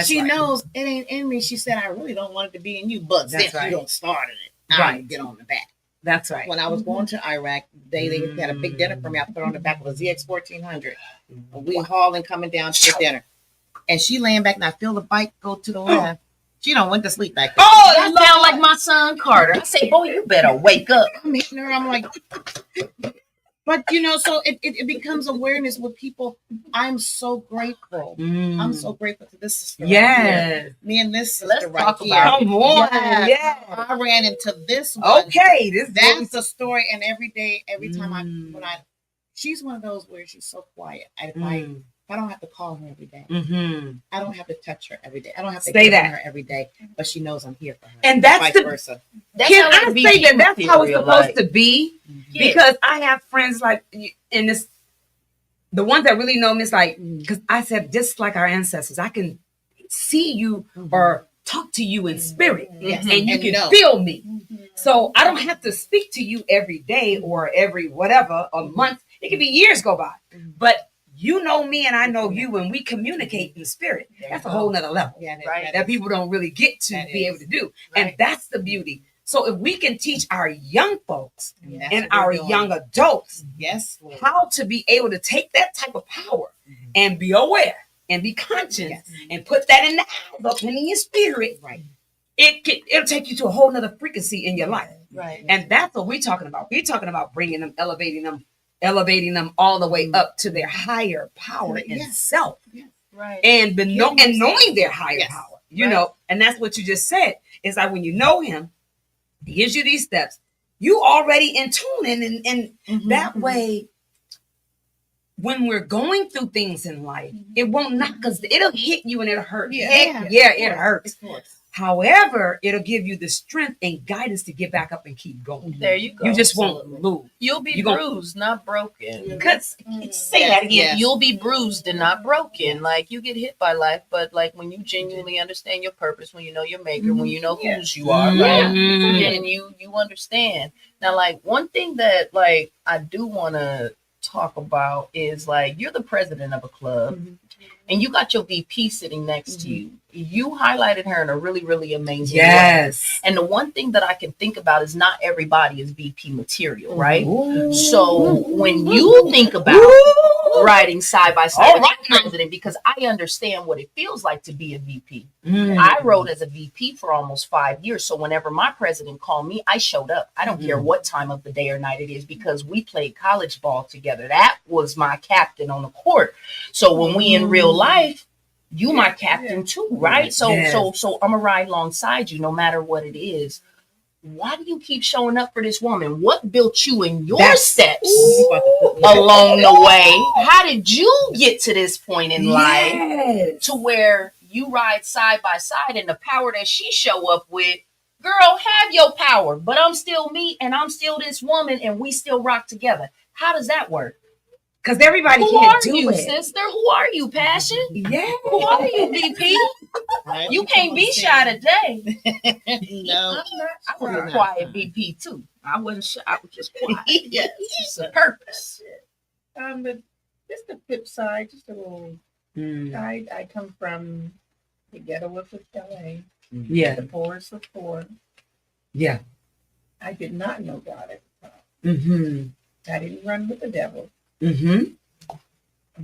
She knows it ain't in me. She said, "I really don't want it to be in you, but since you don't start it, I'll get on the back." That's right. When I was going to Iraq, they had a big dinner for me. I put on the back of a ZX 1400. We hauling coming down to the dinner, and she laying back, and I feel the bike go to the left. She don't went to sleep back there. Oh, that sound like my son Carter. I say, boy, you better wake up. I'm hitting her. I'm like, but so it becomes awareness with people. I'm so grateful. I'm so grateful to this sister. Yes. Me and this sister Let's right talk here. about it. Come on. Yeah. Yeah. I ran into this one. Okay. That's the story. And every day, every time she's one of those where she's so quiet. If I don't have to call her every day. I don't have to touch her every day. I don't have to Say give that. her every day, but she knows I'm here for her. And that's vice versa. Can I say that that's how it's supposed to be? Yeah. Because I have friends like in this, the ones that really know me, it's like, because I said, just like our ancestors, I can see you or talk to you in spirit, Yes. and you And can feel me. So I don't have to speak to you every day or every whatever, a month. It could be years go by. But you know me and I know you when we communicate in spirit. That's a whole nother level. Yeah, That people don't really get to be able to do. Right. And that's the beauty. So if we can teach our young folks That's and what we're our doing. young adults Yes, Lord. how to be able to take that type of power and be aware and be conscious and put that in the eyes up in your spirit, Right. It'll take you to a whole nother frequency in your life. Right. And that's what we're talking about. We're talking about bringing them, elevating them all the way up to their higher power in self. Right. And knowing their higher Yes. power, you know, and that's what you just said. It's like when you know him, he gives you these steps, you already in tune, and that way, when we're going through things in life, it won't knock us. It'll hit you and it'll hurt. Yeah. It hurts. Of course. However, it'll give you the strength and guidance to get back up and keep going. There you go. You just won't lose. You'll be You gon- bruised, not broken. Because say that again. Yes. You'll be bruised and not broken. Like you get hit by life, but like when you genuinely understand your purpose, when you know your maker, when you know whose you are, right? Mhm. And you understand. Now, like one thing that like I do want to talk about is like you're the president of a club and you got your VP sitting next to you. You highlighted her in a really, really amazing way. Yes. And the one thing that I can think about is not everybody is VP material, right? So when you think about riding side by side with the president, because I understand what it feels like to be a VP. I rode as a VP for almost 5 years. So whenever my president called me, I showed up. I don't care what time of the day or night it is because we played college ball together. That was my captain on the court. So when we in real life, You my captain too, right? So Yes. so I'm gonna ride alongside you no matter what it is. Why do you keep showing up for this woman? What built you in your steps along the way? How did you get to this point in life to where you ride side by side and the power that she show up with? Girl, have your power, but I'm still me and I'm still this woman and we still rock together. How does that work? Because everybody Who can't are do you, it. sister? Who are you, Passion? Yeah. Who are you, VP? You can't be shy today. No. I was a quiet VP too. I wasn't shy. I was just quiet. Yes. It's a purpose. But just the flip side, just a little. I come from the ghetto of LA. Yeah. The poorest of poor. Yeah. I did not know God at the time. Mm-hmm. I didn't run with the devil. Mm-hmm.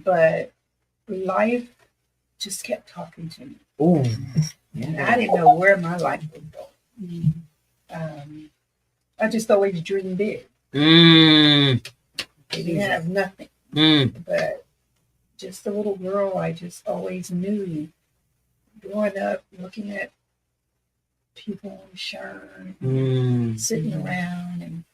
But life just kept talking to me. Ooh. And I didn't know where my life was going. I just always dreamed big. I didn't have nothing. But just a little girl, I just always knew, growing up, looking at people on Sherm, sitting around, and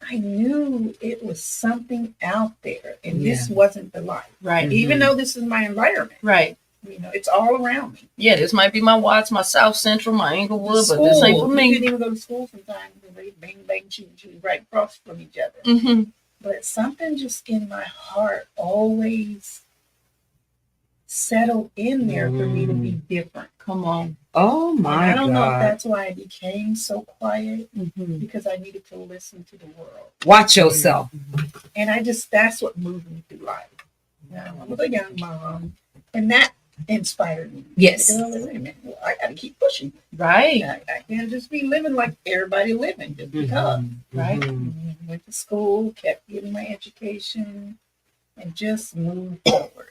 I knew it was something out there, and this wasn't the life. Right. Even though this is my environment. Right. You know, it's all around me. Yeah, this might be my Watts, my South Central, my Inglewood, but this ain't for You me. couldn't even go to school sometimes. They bang, bang, choo, choo, right across from each other. Mm-hmm. But something just in my heart always settled in there for me to be different. Come on. Oh And my I don't know if God. that's why I became so quiet, Mm-hmm. because I needed to listen to the world. Watch yourself. And that's what moved me through life. Now, I was a young mom, and that inspired me. Yes. Girl, wait a minute. Well, I got to keep pushing. Right. I can't just be living like everybody living just because. Right? Went to school, kept getting my education, and just moved forward.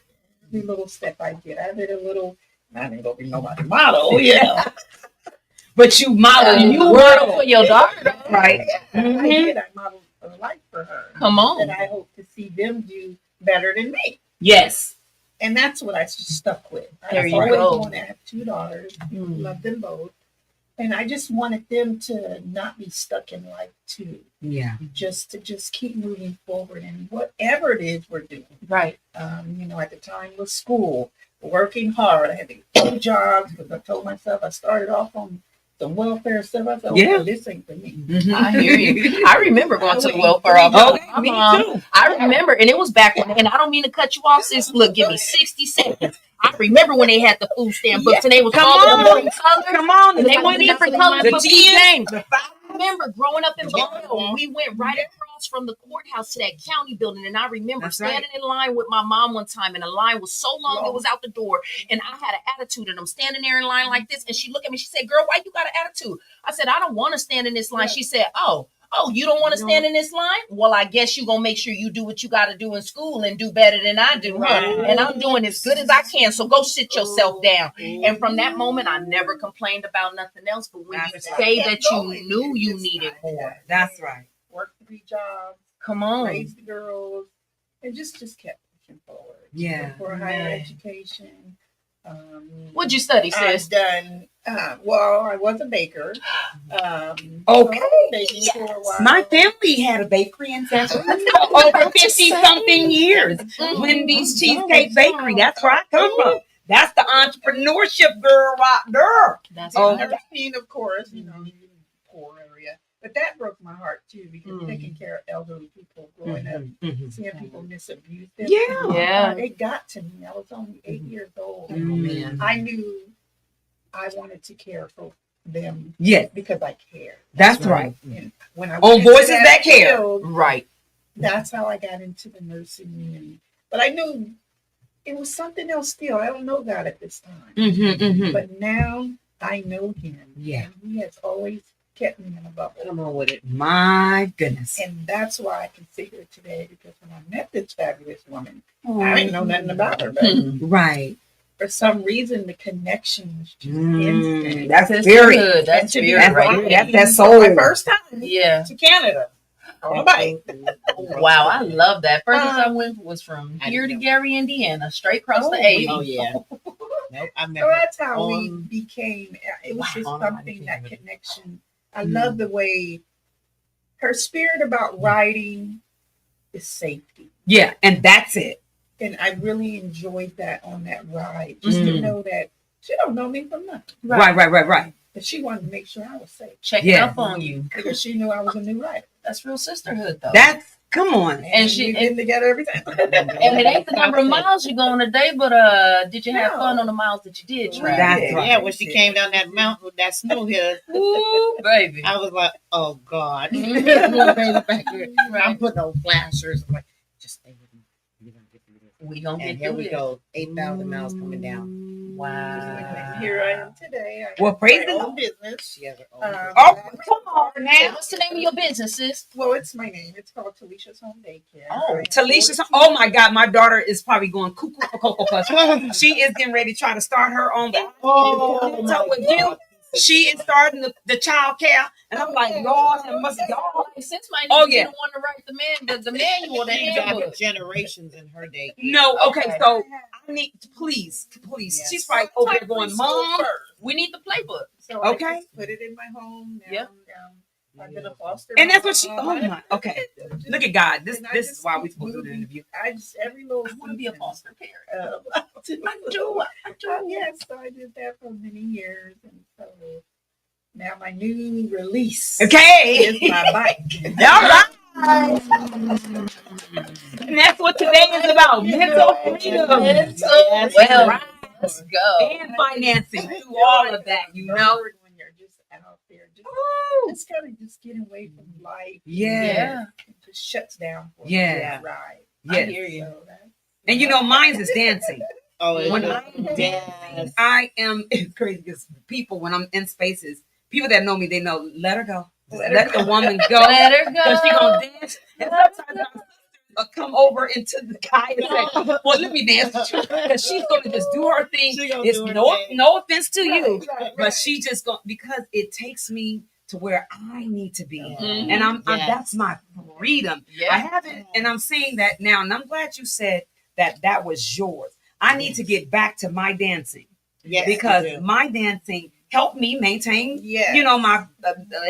Every little step I did. I did a little, I didn't go be nobody's model, But you model You you were were for your daughter. right. I did. I modeled a life for her. Come on. And I hope to see them do better than me. Yes. And that's what I stuck with. There I you always go. wanted to have two daughters, love them both. And I just wanted them to not be stuck in life too. Yeah. Just keep moving forward in whatever it is we're doing. Right. You know, at the time was school, working hard. I had to get 2 jobs because I told myself I started off on some welfare stuff. I thought, Yeah. oh, this ain't for me. I hear you. I remember going to the welfare Oh, office. me too. I remember, and it was back when, and I don't mean to cut you off, sis. Look, give me 60 seconds. I remember when they had the food stamp books, and they was Come all on. different colors. Come on. And they were different colors The for G's, James. the I remember growing up in Mellow, we went right across from the courthouse to that county building, and I remember That's right. standing in line with my mom one time, and the line was so long it was out the door, and I had an attitude, and I'm standing there in line like this, and she looked at me, she said, "Girl, why you got an attitude?" I said, "I don't want to stand in this line." She said, "Oh, you don't want to stand in this line? Well, I guess you're going to make sure you do what you got to do in school and do better than I do, huh? And I'm doing as good as I can, so go sit yourself down." And from that moment, I never complained about nothing else. But when you say that you knew you needed more. That's right. Worked 3 jobs, Come on. raised the girls, and just kept pushing forward. Yeah. For a higher education. What'd you study, I've sis? done, well, I was a baker. Okay. Baking for a while. My family had a bakery in San Francisco over 50-something years. Wendy's Cheesecake Bakery. That's where I come from. That's the entrepreneurship girl right there. That's Oh. right. Nursing, of course, you know, poor area. But that broke my heart too, because taking care of elderly people growing up, seeing people misabuse them. Yeah. It got to me. I was only 8 years old. Man. I knew I wanted to care for them Yes, because I cared. that's right. And when I On went into Voices That Care. field, Right. that's how I got into the nursing. But I knew it was something else still. I don't know God at this time. But now I know him. Yeah. And he has always kept me in a bubble. Come on with it. My goodness. And that's why I can sit here today, because when I met this fabulous woman, I didn't know nothing about her. But Right. for some reason, the connection was just instant. That's That's spirit. good. That's And to be spirit That's right right. there. That's that For soul. my first time Yeah. to Canada on a bike. Wow, I love that. Furthest I went was from here to Gary, Indiana, straight across the 80. Oh, yeah. Nope, I've So never. that's how we on- became. It was just Wow. something, that connection. I Mm. love the way her spirit about writing is safety. Yeah, and that's it. And I really enjoyed that on that ride. Just to Mm. know that she don't know me from nothing. Right. But she wanted to make sure I was safe. Checking Yeah. up on you. Because she knew I was a new writer. That's real sisterhood, though. That's come on. And she- we've been together every time. and it ain't the number of miles you go on a day, but did you have No. fun on the miles that you did travel? That's right. Yeah, when she came down that mountain with that snow hill, Ooh, baby. I was like, "Oh God!" Mhm. I'm putting on flashers. I'm like, "Just stay with me. We're gonna get through this." We gonna And get here through we it. go, 8,000 miles coming down. And Wow. here I am today. I Well, have praise my the own Lord. business. She has her own. Uh, Oh, come on now. What's the name of your business, sis? Well, it's my name. It's called Talisha's Home Daycare. Oh, I have Talisha's. 42 Oh my God, my daughter is probably going cuckoo for Cocoa Puffs. She is getting ready to try to start her own. Oh, So with you, she is starting the child care, and I'm like, Lord, and must y'all. Like, sis might Oh, need to yeah. be the one to write the manual, the She got handbook. generations in her day. No, okay, Okay. so I need please. Yes. She's probably over there going, Mom. We need the playbook. So Okay. I just put it in my home. Now, Yep. I've been a foster And that's what mom. she. Oh my. Okay. Look at God. This And I this is just why we keep supposed to do the moving. interview. I just every little. I want to be a season, foster parent. I do. yes, so I did that for many years, and so now my new release Okay. is my bike. All right. And that's what today is about. Mental freedom. Mental well, let's go. And financing through all of that, you know. When you're just out there, Woo. just kind of just getting away from life. Yeah. It just shuts down for Yeah. the ride. I Yes. hear you. So that's, And you know, mine's is dancing. Oh, it When is. I'm Yes. dancing, I am it's crazy because people when I'm in spaces, people that know me, they know let her go. Just let the woman go. Let her go. Because she gonna dance. And sometimes I'll come over into the guy and say, well, let me dance with you. Because she's gonna just do her thing. She gonna It's do her no thing. no offense to you, right. but she just going because it takes me to where I need to be. Mhm. And I'm Yes. that's my freedom. I Yeah. haven't, and I'm saying that now, and I'm glad you said that was yours. I need to get back to my dancing Yes, because you do. my dancing helped me maintain, Yes. you know, my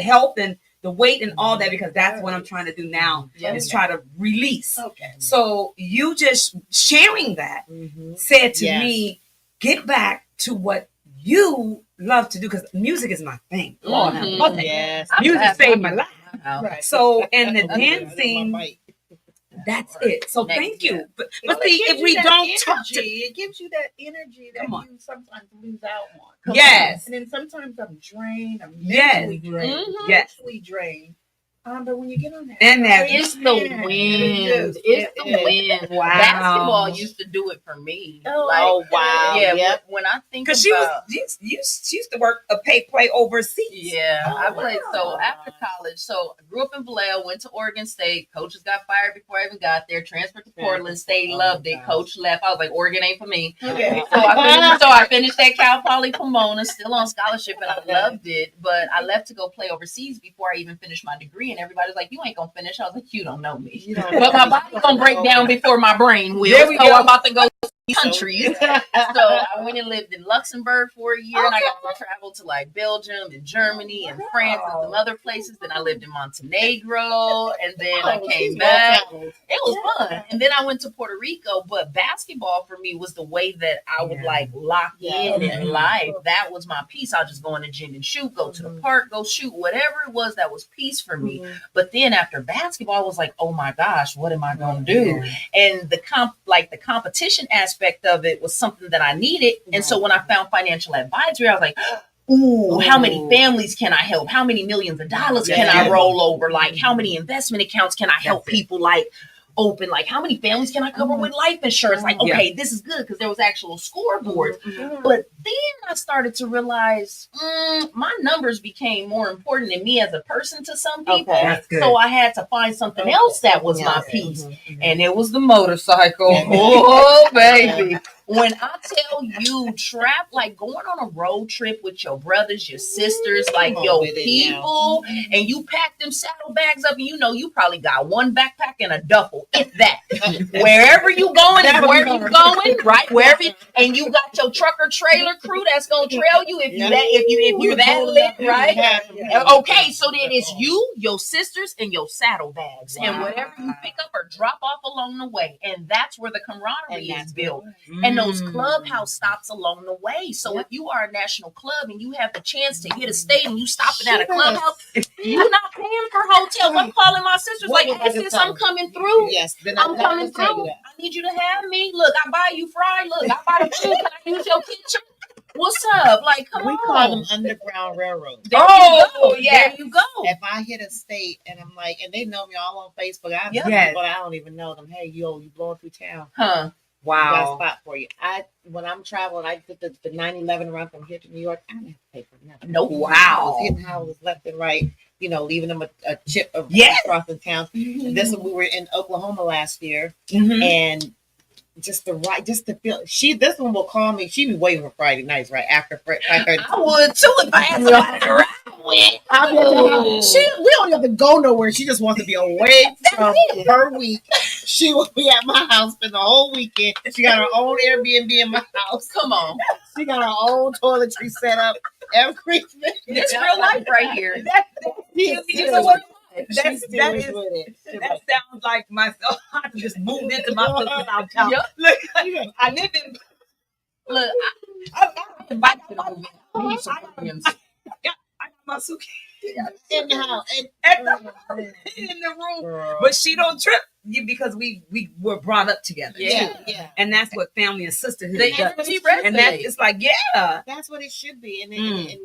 health and the weight and all that because that's what I'm trying to do now Yeah. is try to release. Okay. So you just sharing that Mhm. said to Yes. me, get back to what you love to do because music is my thing. Lord, have Mhm. mercy. Yes. I'm Music glad saved my my life. Right. So and the I'm gonna do it on my dancing, bike. that's it. So Next, thank you. But Well, see, it gives if you we that don't talk to energy, it gives you that energy that Come on. you sometimes lose out on. Yes. And then sometimes I'm drained. I'm Yes. mentally drained. Mhm. Yes. Mentally drained. But when you get on that, And that- It's the man, wind. it It's is. the wind. Wow. Basketball used to do it for me. Oh, Like, Oh, wow. yeah. Yep. When I think Because about she used to work a play overseas. yeah, Oh, I played. So wow. after college, so I grew up in Vallejo, went to Oregon State. Coaches got fired before I even got there. Transferred to Portland State, Oh, loved it. gosh. Coach left. I was like, Oregon ain't for me. Okay. So I finished at Cal Poly Pomona, still on scholarship, and I loved it. But I left to go play overseas before I even finished my degree, and everybody was like, "You ain't gonna finish." I was like, "You don't know me." You don't But my know. body's gonna break down before my brain will. There we So go. I'm about to go see countries. So So I went and lived in Luxembourg for a year, and I got to travel to like Belgium and Germany and France and some other places. Then I lived in Montenegro, and then I came back. It was fun. And then I went to Puerto Rico, but basketball for me was the way that I would Yeah. like lock in Yeah. in life. That was my peace. I'll just go in the gym and shoot, go to the park, go shoot, whatever it was that was peace for me. But then after basketball, I was like, oh my gosh, what am I going to do? And the competition aspect of it was something that I needed. And so when I found financial advisory, I was like, ooh, how many families can I help? How many millions of dollars can I Yeah. roll over? Like, how many investment accounts can I help That's it. people like open? Like, how many families can I cover with life insurance? Like, Yeah. okay, this is good because there was actual scoreboards. But then I started to realize my numbers became more important than me as a person to some people. Okay. That's good. So I had to find something else that was my Yeah. peace. Mhm. And it was the motorcycle. Mhm. Oh, baby. When I tell you, trap, like going on a road trip with your brothers, your sisters, like your people, and you pack them saddlebags up, and you know you probably got one backpack and a duffel, if that. Wherever you going is where you going, right? Wherever, and you got your trucker trailer crew that's gonna trail you if you're that lit, right? Okay, so then it's you, your sisters, and your saddlebags, and whatever you pick up or drop off along the way, and that's where the camaraderie is built. And those clubhouse stops along the way. So if you are a national club and you have the chance to hit a state and you stopping at a clubhouse, you're not paying for hotels. I'm calling my sisters like, hey sis, I'm coming through. Yes, I'm coming through. I need you to have me. Look, I buy you fry. Look, I buy the food. Can I use your kitchen? What's up? Like, come on. We call them Underground Railroad. There you go. If I hit a state and I'm like, and they know me all on Facebook, I know people, I don't even know them. Hey, you blowing through town. Huh. Wow. I got a spot for you. When I'm traveling, I did the 9/11 run from here to New York. I didn't have to pay for nothing. No, wow. I was hitting houses left and right, leaving them a chip of across the town. Mm-hmm. And this one, we were in Oklahoma last year, and just to feel. This one will call me. She be waiting for Friday nights, right after Friday. I would too if I had somebody to ride with. We don't have to go nowhere. She just wants to be away from her week. She will be at my house for the whole weekend. She got her own Airbnb in my house. Come on. She got her own toiletry set up. Everything. It's real life right here. That sounds like myself. I just moved into my sister's house. Yep. Look, I live in. Look, I got my suitcase in the house, in the room. Girl. But she don't trip you because we were brought up together. Yeah. And that's what family and sisterhood does. And it's like, that's what it should be. And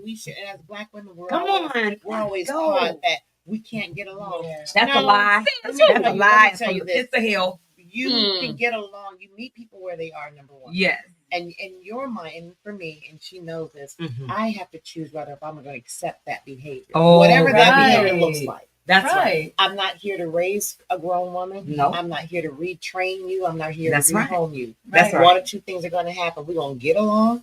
we should, and as Black women, we're always taught that we can't get along. Yeah. That's a lie. That's a lie. It's a hell. You can get along. You meet people where they are, number one. Yes. And in your mind, and for me, and she knows this, I have to choose whether if I'm going to accept that behavior. Whatever that behavior looks like. That's right. I'm not here to raise a grown woman. No. I'm not here to retrain you. I'm not here to rehome you. That's right. One or two things are going to happen. We're going to get along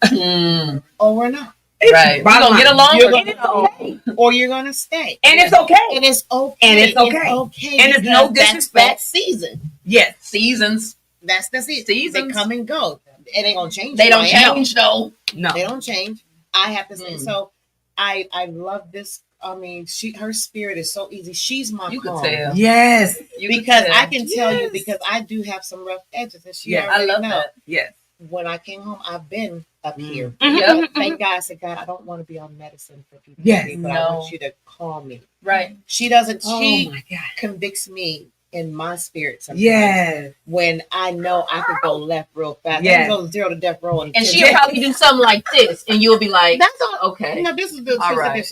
or we're not. Right. We're going to get along or you're going to stay. And it's okay. And it's okay. And it's okay. And it's no disrespect. That's that season. Yes. Seasons. That's the season. Seasons. They come and go. It ain't gonna change. They don't change though. No, they don't change. I have to say. So I love this. I mean, her spirit is so easy. She's my you calm. Could tell. Yes, because I can tell you because I do have some rough edges, and she already I love know. that. Yes. When I came home, I've been up here. Yep. Thank God. I said, God, I don't want to be on medicine for people. Yes, but I want you to calm me. Right. She doesn't. She convicts me in my spirit sometimes. Yes. When I know I could go left real fast. Yes. I can go 0 to death row. And she'll probably do something like this. And you'll be like, that's all. Okay. No, this is the all right.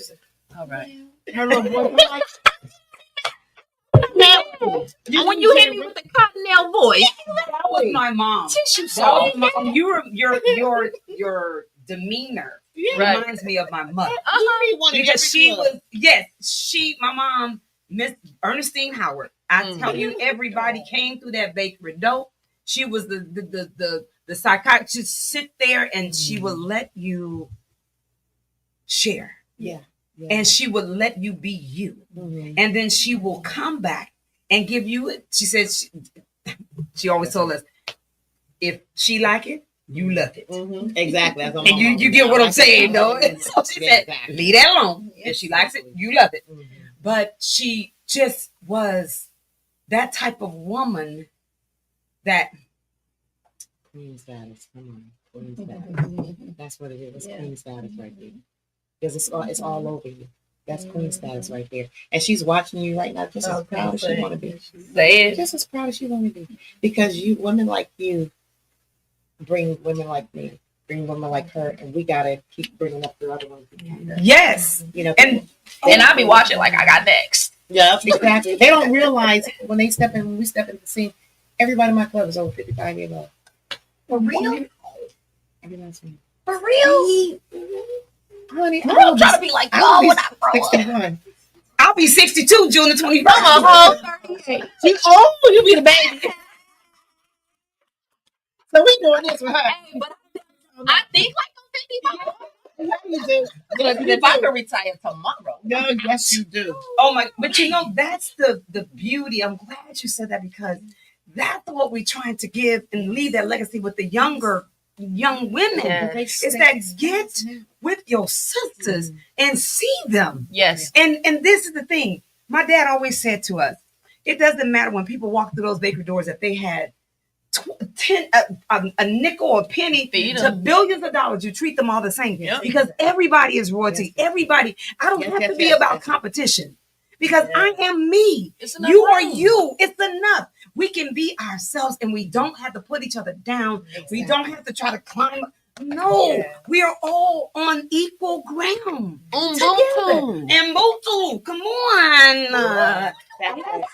All right. Her little voice. When you hit me with the cottonelle voice. That was my mom. Tissue salt. Your demeanor reminds me of my mother. Because she was, my mom, Miss Ernestine Howard. I tell you, everybody came through that bakery door. She was the psychiatrist. Sit there and she would let you share. Yeah. And she would let you be you. And then she will come back and give you it. She said she always told us, if she like it, you love it. Exactly. And you get what I'm saying, though. So she said, leave that alone. If she likes it, you love it. But she just was that type of woman that queen status. Come on, queen status. That's what it is. It's queen status right there. Because it's all over you. That's queen status right there. And she's watching you right now, just as proud as she want to be. Just as proud as she want to be. Because women like you bring women like me, bring women like her, and we gotta keep bringing up the other ones. Yes, and I be watching like I got next. Yeah, exactly. They don't realize when we step into the scene, everybody in my club is over 55 years old. For real? Everybody's for real? Honey, I'm trying to be like y'all when I grow 61. up. I'll be 62 June the 21st. I'm a whole 38. You old? You be the baby. So we doing this with her. Hey, but I think like I'm 55. Yeah, you do. Yes, you If I do. could retire tomorrow. No, yes, you do. Oh my, but you know, that's the beauty. I'm glad you said that because that's what we're trying to give and leave that legacy with the young women. Yes. Is that get with your sisters and see them. Yes. And this is the thing. My dad always said to us, it doesn't matter when people walk through those bakery doors that they had a nickel or a penny Feed to 'em. billions of dollars. You treat them all the same Yep. because everybody is royalty. Yes. Everybody. I don't Yes, have yes, to be yes, about yes. competition because Yes. I am me. It's enough You are room. you. It's enough. We can be ourselves and we don't have to put each other down. We don't have to try to climb. No, Yeah. we are all on equal ground together. Ubuntu. And Motu, come on. That's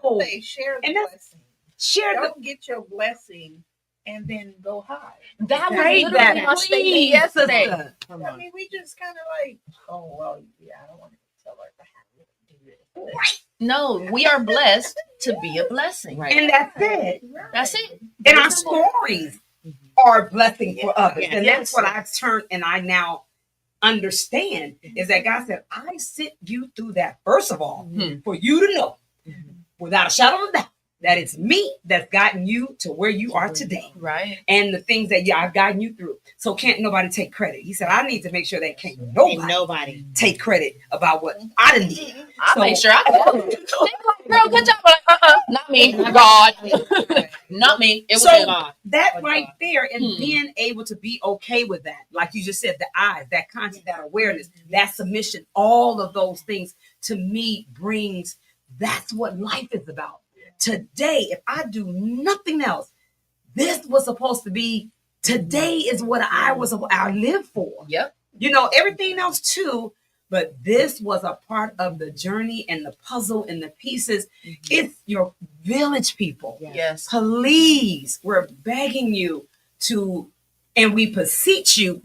Oh, Say, share the And that's- blessing. share the Don't get your blessing and then go high. That was Say literally that, my statement please, yesterday. sister. Come I on. mean, we just kind of like, oh, well, yeah, I don't want to tell her how to do this. No, we are blessed to be a blessing. Right. And that's it. Right. That's it. And our stories are a blessing for others. Yes. And that's what I've turned and I now understand is that God said, I sent you through that, first of all, for you to know without a shadow of a doubt that it's me that's gotten you to where you are today. Right. And the things that I've gotten you through. So can't nobody take credit. He said, I need to make sure that can't Ain't nobody nobody. take credit about what I done did. I So- make sure I girl, good job. Like, not me. God. Not me. It was So- him. God. That Oh, right God. there and Hmm. being able to be okay with that, like you just said, the eyes, that conscious, that awareness, that submission, all of those things to me brings, that's what life is about. Today, if I do nothing else, this was supposed to be, today is what I live for. Yep. You know, everything else too, but this was a part of the journey and the puzzle and the pieces. It's your village people. Yes. Please, we're begging you to, and we beseech you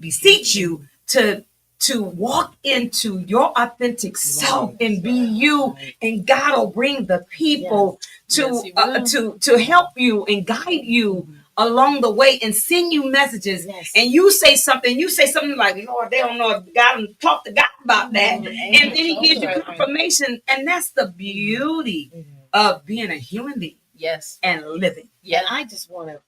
to walk into your authentic self and be you, and God will bring the people Yes, He will. to help you and guide you along the way and send you messages. Yes. And you say something like, Lord, they don't know if God and talk to God about that. And then He gives you confirmation, and that's the beauty of being a human being Yes. and living. Yeah. And I just want to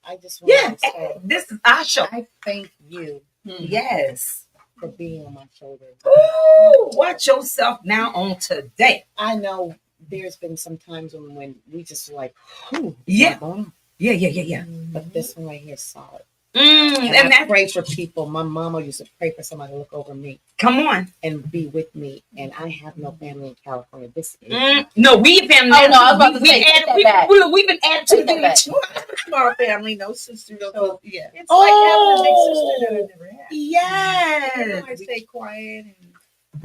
Yeah, say, this is our show. I thank you Yes. for being on my shoulder. Ooh, watch yourself now on today. I know there's been some times when we just like, whew, Yeah. going Yeah. on. But this one right here is solid. And And I that, pray for people. My mama used to pray for somebody to look over me come on. and be with me. And I have no family in California. This is No, we've been. Oh, no, I was about to say, take that back. We've been added to Take that back. the Small family, no sisters. So yeah. it's like having a big sister that I never had. Yes. You know, I stay quiet and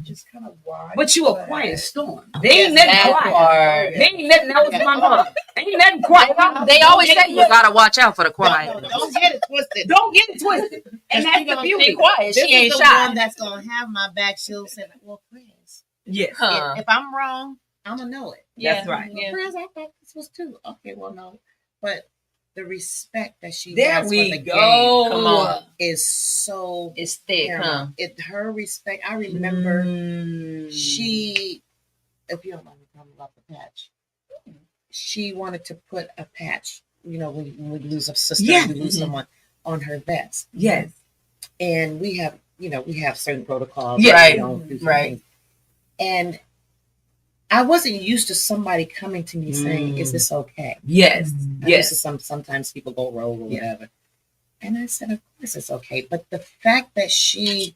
just kind of watch. But you a quiet storm. They ain't nothing That quiet. part. They ain't nothing. That was my mom. Ain't nothing quiet. They always say you gotta watch out for the quiet. Don't get it twisted. Don't get it twisted. And that's the Be beauty. quiet. This She ain't is the shy. one that's gonna have my back. She'll say, "Well, Chris, Yes. Huh. if I'm wrong, I'm gonna know it." That's right. Yeah. Chris, I thought this was too. Okay, well, no, but the respect that she There has we for the go. game Come on. is so It's thick, huh? paramount. Her respect. I remember Mm. she, if you don't mind me talking about the patch, she wanted to put a patch. You know, when we lose a sister, Yeah. we lose someone on her vest, Yes. and we have certain protocols. Yeah. that Right. we don't do certain Right. things. And I wasn't used to somebody coming to me saying, "Is this okay?" Yes. I Yes. used to sometimes people go rogue or Yeah. whatever. And I said, of course it's okay. But the fact that she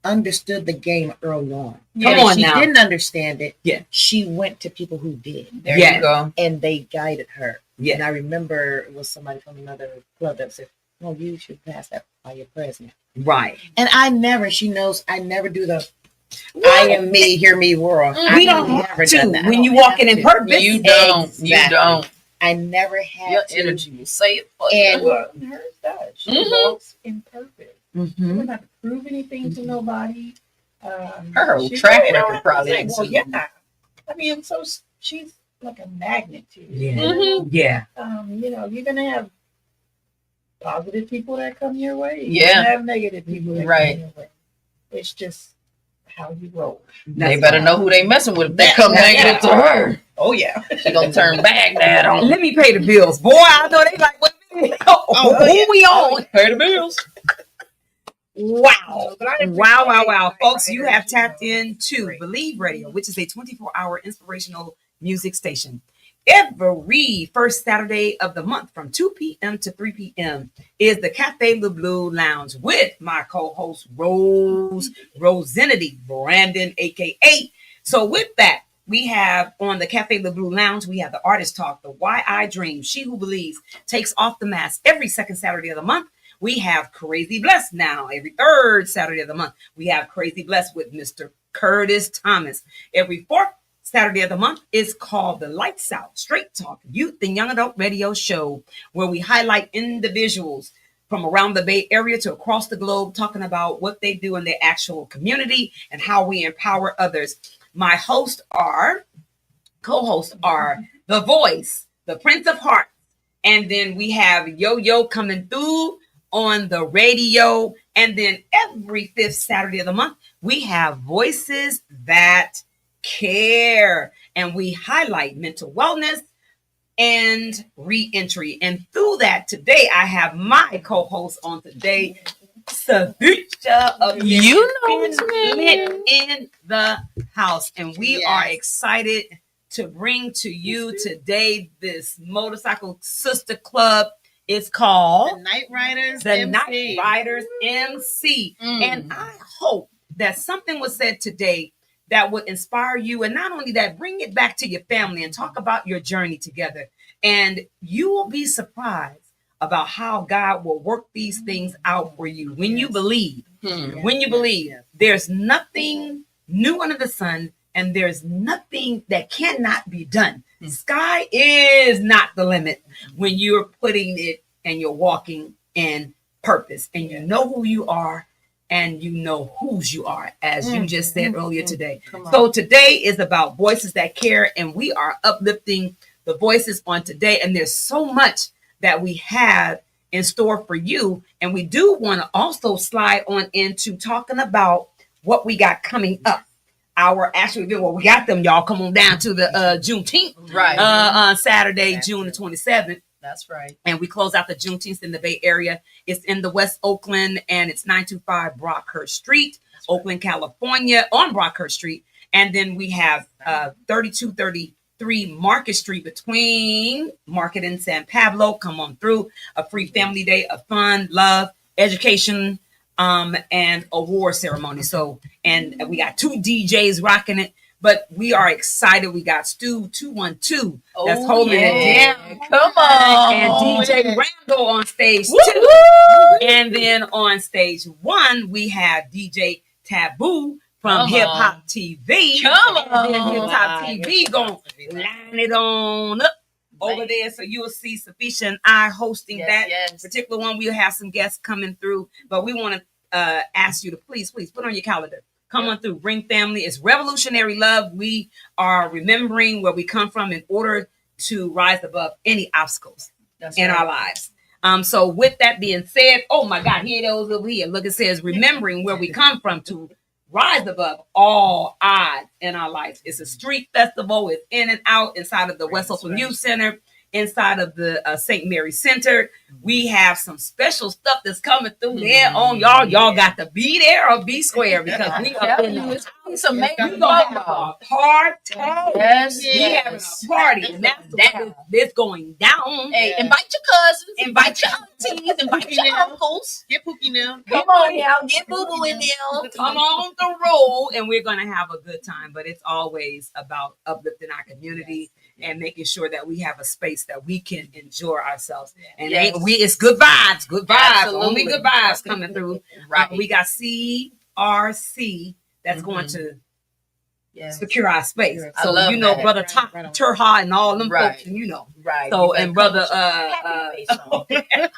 understood the game early on. Come And if on she now. didn't understand it. Yeah. She went to people who did. There Yeah. you go. And they guided her. Yeah. And I remember it was somebody from another club that said, "No, you should pass that by your president." Right. And she knows I never do the I am me, hear me roar. We I don't never have to done that. when I you don't walking have in to. purpose. You don't. You Exactly. don't. I never had Your to. energy will say it for And- you. Well, hers does. She Mhm. walks in purpose. She Mhm. doesn't have to prove anything to nobody. Her whole she track really don't record have to probably say, ain't well, too- yeah. I mean, so she's like a magnet to you. Yeah. Mhm. Yeah. You know, you're gonna have positive people that come your way. Yeah. You have negative people that Right. come your way. It's just how you roll. They better know who they messing with if they come negative to her. Oh yeah. She gonna turn back that on. Let me pay the bills. Boy, I know they like, what who we on? Pay the bills. Wow. But I Wow. appreciate Folks, you have writers, tapped you know, into great. Believe Radio, which is a 24-hour inspirational music station. Every first Saturday of the month from 2 p.m. to 3 p.m. is the Cafe Le Bleu Lounge with my co-host Rosinity Brandon, aka. So with that, we have on the Cafe Le Bleu Lounge, we have the Artist Talk, the Why I Dream, She Who Believes takes off the mask every second Saturday of the month. We have Crazy Blessed now every third Saturday of the month. We have Crazy Blessed with Mr. Curtis Thomas. Every fourth Saturday of the month is called the Lights Out Straight Talk Youth and Young Adult Radio Show, where we highlight individuals from around the Bay Area to across the globe, talking about what they do in their actual community and how we empower others. My co-hosts are The Voice, the Prince of Hearts, and then we have Yo-Yo coming through on the radio. And then every fifth Saturday of the month, we have Voices That Care, and we highlight mental wellness and re-entry. And through that, today I have my co-host on today, Stephisha of You know FinLit in the house, and we Yes. are excited to bring to you today this motorcycle sister club. It's called The Night Riders the MC. Night Riders MC. And I hope that something was said today that would inspire you. And not only that, bring it back to your family and talk about your journey together. And you will be surprised about how God will work these things out for you when you believe. When you believe, there's nothing new under the sun, and there's nothing that cannot be done. Sky is not the limit when you're putting it and you're walking in purpose, and you know who you are and you know whose you are, as you just said earlier today. So today is about Voices That Care, and we are uplifting the voices on today. And there's so much that we have in store for you. And we do want to also slide on into talking about what we got coming up. Our actual event, well, we got them, y'all. Come on down to the Juneteenth, Right. on Saturday, June the 27th. That's right. And we close out the Juneteenth in the Bay Area. It's in the West Oakland, and it's 925 Brockhurst Street, Oakland, California, on Brockhurst Street. And then we have 3233 Market Street between Market and San Pablo. Come on through. A free family day of fun, love, education, and award ceremony. So, and we got 2 DJs rocking it. But we are excited. We got Stu 212 that's holding it down. Come on. And DJ Randall on stage 2. And then on stage 1, we have DJ Taboo from Come Hip on. Hop TV. Come And then on. Hip Hop TV going to line it on up over there. So you'll see Stephisha and I hosting that particular one. We'll have some guests coming through. But we want to ask you to please put on your calendar. Come on through. Bring family. It's revolutionary love. We are remembering where we come from in order to rise above any obstacles in our lives. So with that being said, oh my God, here those over here. Look, it says remembering where we come from to rise above all odds in our lives. It's a street festival. It's in and out inside of the West Oakland Youth Center, inside of the St. Mary Center. We have some special stuff that's coming through there on y'all. Y'all got to be there or be square, because we are in the Some we gonna have a party. Yes, We having a party, and that's what it's going down. Hey, invite your cousins, invite your aunties, invite your uncles. Get Pookie now. Come on now, get Boo Boo in there. Come on the road, and we're gonna have a good time. But it's always about uplifting our community and making sure that we have a space that we can enjoy ourselves. And it's good vibes, Absolutely. only good vibes coming through. Right. We got CRC that's going to Yes. secure our space. I So love you know, that. brother Right on. Turha and all them Right. folks, and you know. Right. So You and better brother come with your happy face on. Chad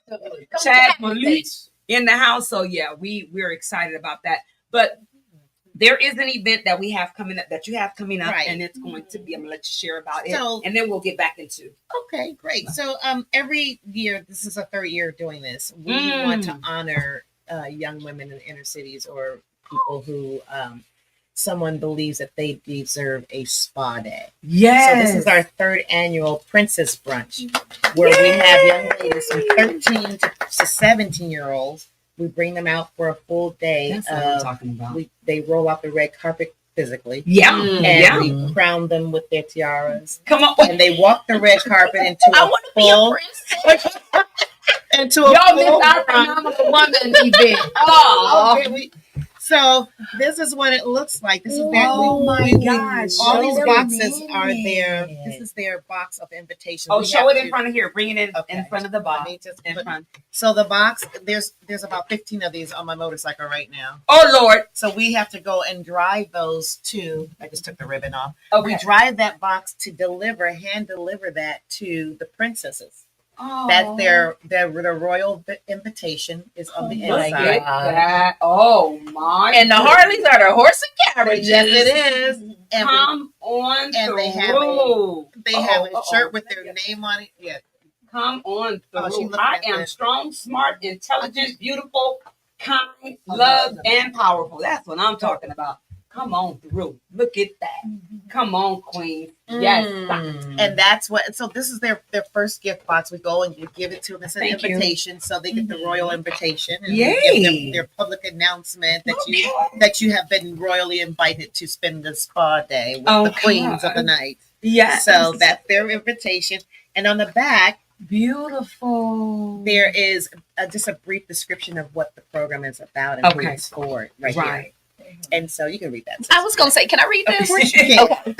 Come with your happy Malik face. in the house. So yeah, we're excited about that. But there is an event that we have coming up, that you have coming up, Right. and it's going to be, I'm gonna let you share about it, So- and then we'll get back into. Okay, great. So every year, this is a third year doing this. We want to honor young women in the inner cities, or people who someone believes that they deserve a spa day. Yes. So this is our third annual Princess Brunch, where we have young ladies from 13 to 17-year-olds. We bring them out for a full day. That's what I'm talking about. They roll out the red carpet physically. Yeah. And we crown them with their tiaras. Come on. And they walk the red carpet into I a want to be a full princess. into a Y'all full missed our phenomenal woman event. Oh, Okay, so this is what it looks like. This is their, Oh my gosh. all Show these it a boxes are minute. there. This is their box of invitations. Oh, We show have it in to- front of here. Bring it in Okay. front of the Let box. me just In put- front. So the box, there's about 15 of these on my motorcycle right now. Oh Lord. So we have to go and drive those to, I just took the ribbon off. Okay. We drive that box to hand deliver that to the princesses. Oh. That's their royal invitation is on the my inside. God. That. Oh my. and the Harleys are the horse and carriages. Yes, it is. And Come on and they have through. they have a Uh-oh. shirt with their name on it. Yeah. Come on Oh, she through. looking I at am that. strong, smart, intelligent, beautiful, kind, Oh, loved, no. and powerful. That's what I'm talking about. Come on through. Look at that. Come on, Queen. Yes. And that's what. So this is their first gift box. We go and you give it to them as an Thank you. invitation, so they get the royal invitation. And Yay. we give them their public announcement that you have been royally invited to spend the spa day with the queens of the night. Yes. So that's their invitation. And on the back, beautiful. there is just a brief description of what the program is about and who Okay. it's for right here. Right. And so you can read that. I was going to say, can I read this? Of course you can.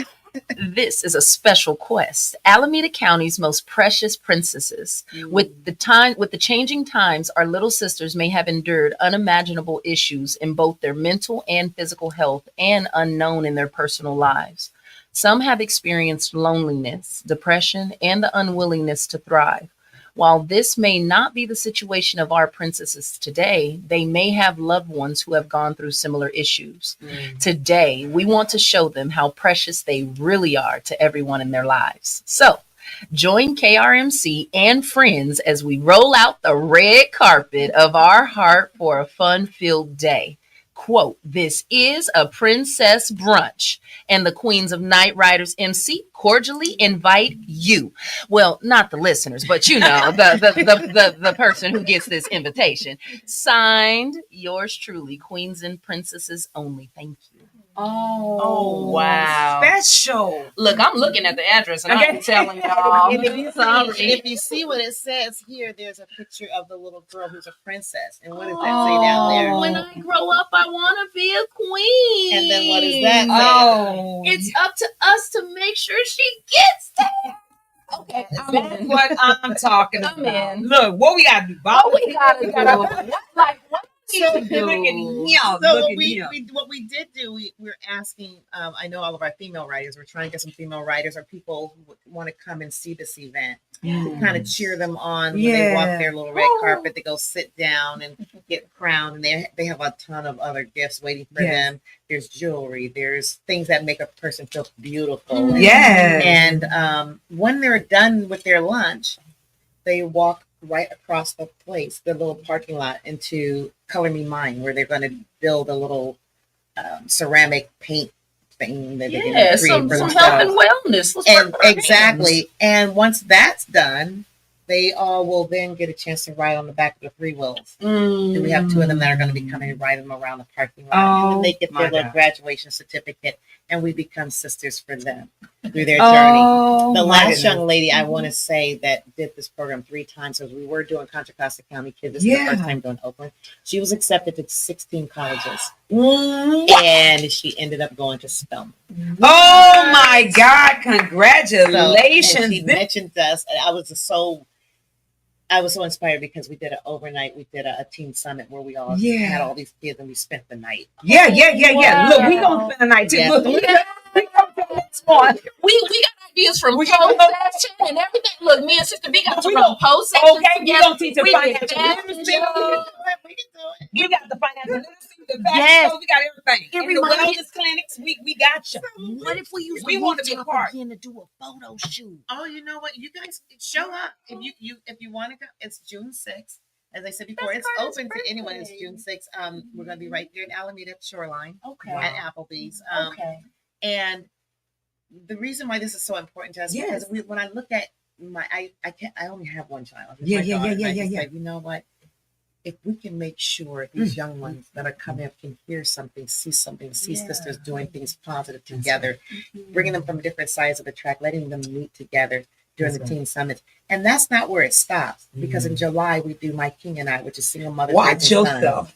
This is a special quest. Alameda County's most precious princesses. With the changing times, our little sisters may have endured unimaginable issues in both their mental and physical health, and unknown in their personal lives. Some have experienced loneliness, depression, and the unwillingness to thrive. While this may not be the situation of our princesses today, they may have loved ones who have gone through similar issues. Today, we want to show them how precious they really are to everyone in their lives. So, join KRMC and friends as we roll out the red carpet of our heart for a fun-filled day. Quote, this is a princess brunch, and the Queens of Night Riders MC cordially invite you. Well, not the listeners, but you know, the person who gets this invitation. Signed, yours truly, Queens and Princesses only. Thank you. Oh, wow. Special. Look, I'm looking at the address and Okay. I'm telling y'all. And Sorry. if you see what it says here, there's a picture of the little girl who's a princess. And what does that say down there? When I grow up, I want to be a queen. And then what does that say? Oh, It's up to us to make sure she gets there. Okay, I'm that's in. what I'm talking I'm about. in. Look, what we gotta do? Bob? What we gotta do? What we So, need to do? Look at him. So Look what at we, him. what we did do, we're asking, I know all of our female writers, we're trying to get some female writers or people who want to come and see this event to kind of cheer them on when they walk their little red carpet. They go sit down and get crowned, and they have a ton of other gifts waiting for them. There's jewelry, there's things that make a person feel beautiful. Yes. And when they're done with their lunch, they walk right across the place, the little parking lot, into Color Me Mine, where they're going to build a little ceramic paint thing that they're going Yeah, to create some for health themselves. and wellness. Let's And work our hands. exactly. And once that's done, they all will then get a chance to ride on the back of the three wheels. And we have two of them that are going to be coming and riding them around the parking lot. And then they get my their little God. graduation certificate, and we become sisters for them through their journey. The last young lady I want to say that did this program 3 times, because we were doing Contra Costa County Kids. This is the first time doing Oakland. She was accepted to 16 colleges, and she ended up going to Spelman. Oh my God! So, Congratulations! and she mentioned us, and I was so inspired because we did we did a team summit where we all had all these kids and we spent the night. Yeah. Look, we gonna spend the night too. Yeah. Look, we gonna spend the next one. We got ideas from We post gonna- session and everything. Look, me and Sister B got We from gonna- post session Okay, we together. gonna teach them We financial did that. literacy. We can do it. We got the financial literacy. the fashion Yes. shows, we got everything. Every In the mama wellness clinics, we got you. What if we use We the want to be rooftop part. again to do a photo shoot? Oh, you know what? You guys show up if you want to go. It's June 6th. As I said before, it's open to anyone. It's June 6th. We're going to be right here in Alameda Shoreline Okay. at Applebee's. Okay. And the reason why this is so important to us Yes. because when I look at I only have one child. It's Yeah, my yeah, daughter, yeah, and I yeah, just yeah, said, you know what? If we can make sure these young ones that are coming up can hear something, see sisters doing things positive together, bringing them from different sides of the track, letting them meet together during the teen summits. And that's not where it stops because in July we do My King and I, which is single mothers Watch raising sons. yourself.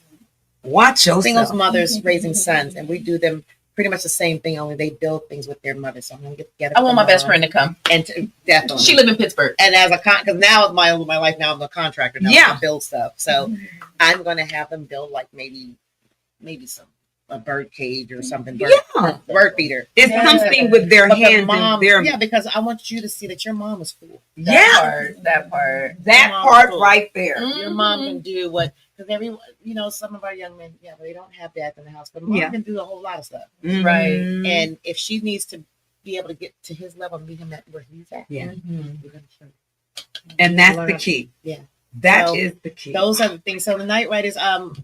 Watch yourself. Singles mothers raising sons, and we do them pretty much the same thing, only they build things with their mothers. So I'm gonna get together. I want my best friend to come. and definitely She live in Pittsburgh. and as a because now my life now I'm a contractor now Yeah. to build stuff. So I'm gonna have them build like maybe a bird cage or something. Bird feeder. It's something with their But the hands mom, and their yeah, because I want you to see that your mom is cool. That part. that Mom's part cool. right there. Your mom can do what because everyone, some of our young men, they don't have dads in the house, but mom can do a whole lot of stuff. Right. Mhm. And if she needs to be able to get to his level, meet him at where he's at. Yeah. We're gonna show you. And that's the key. Yeah. That So, is the key. Those are the things. So the night riders,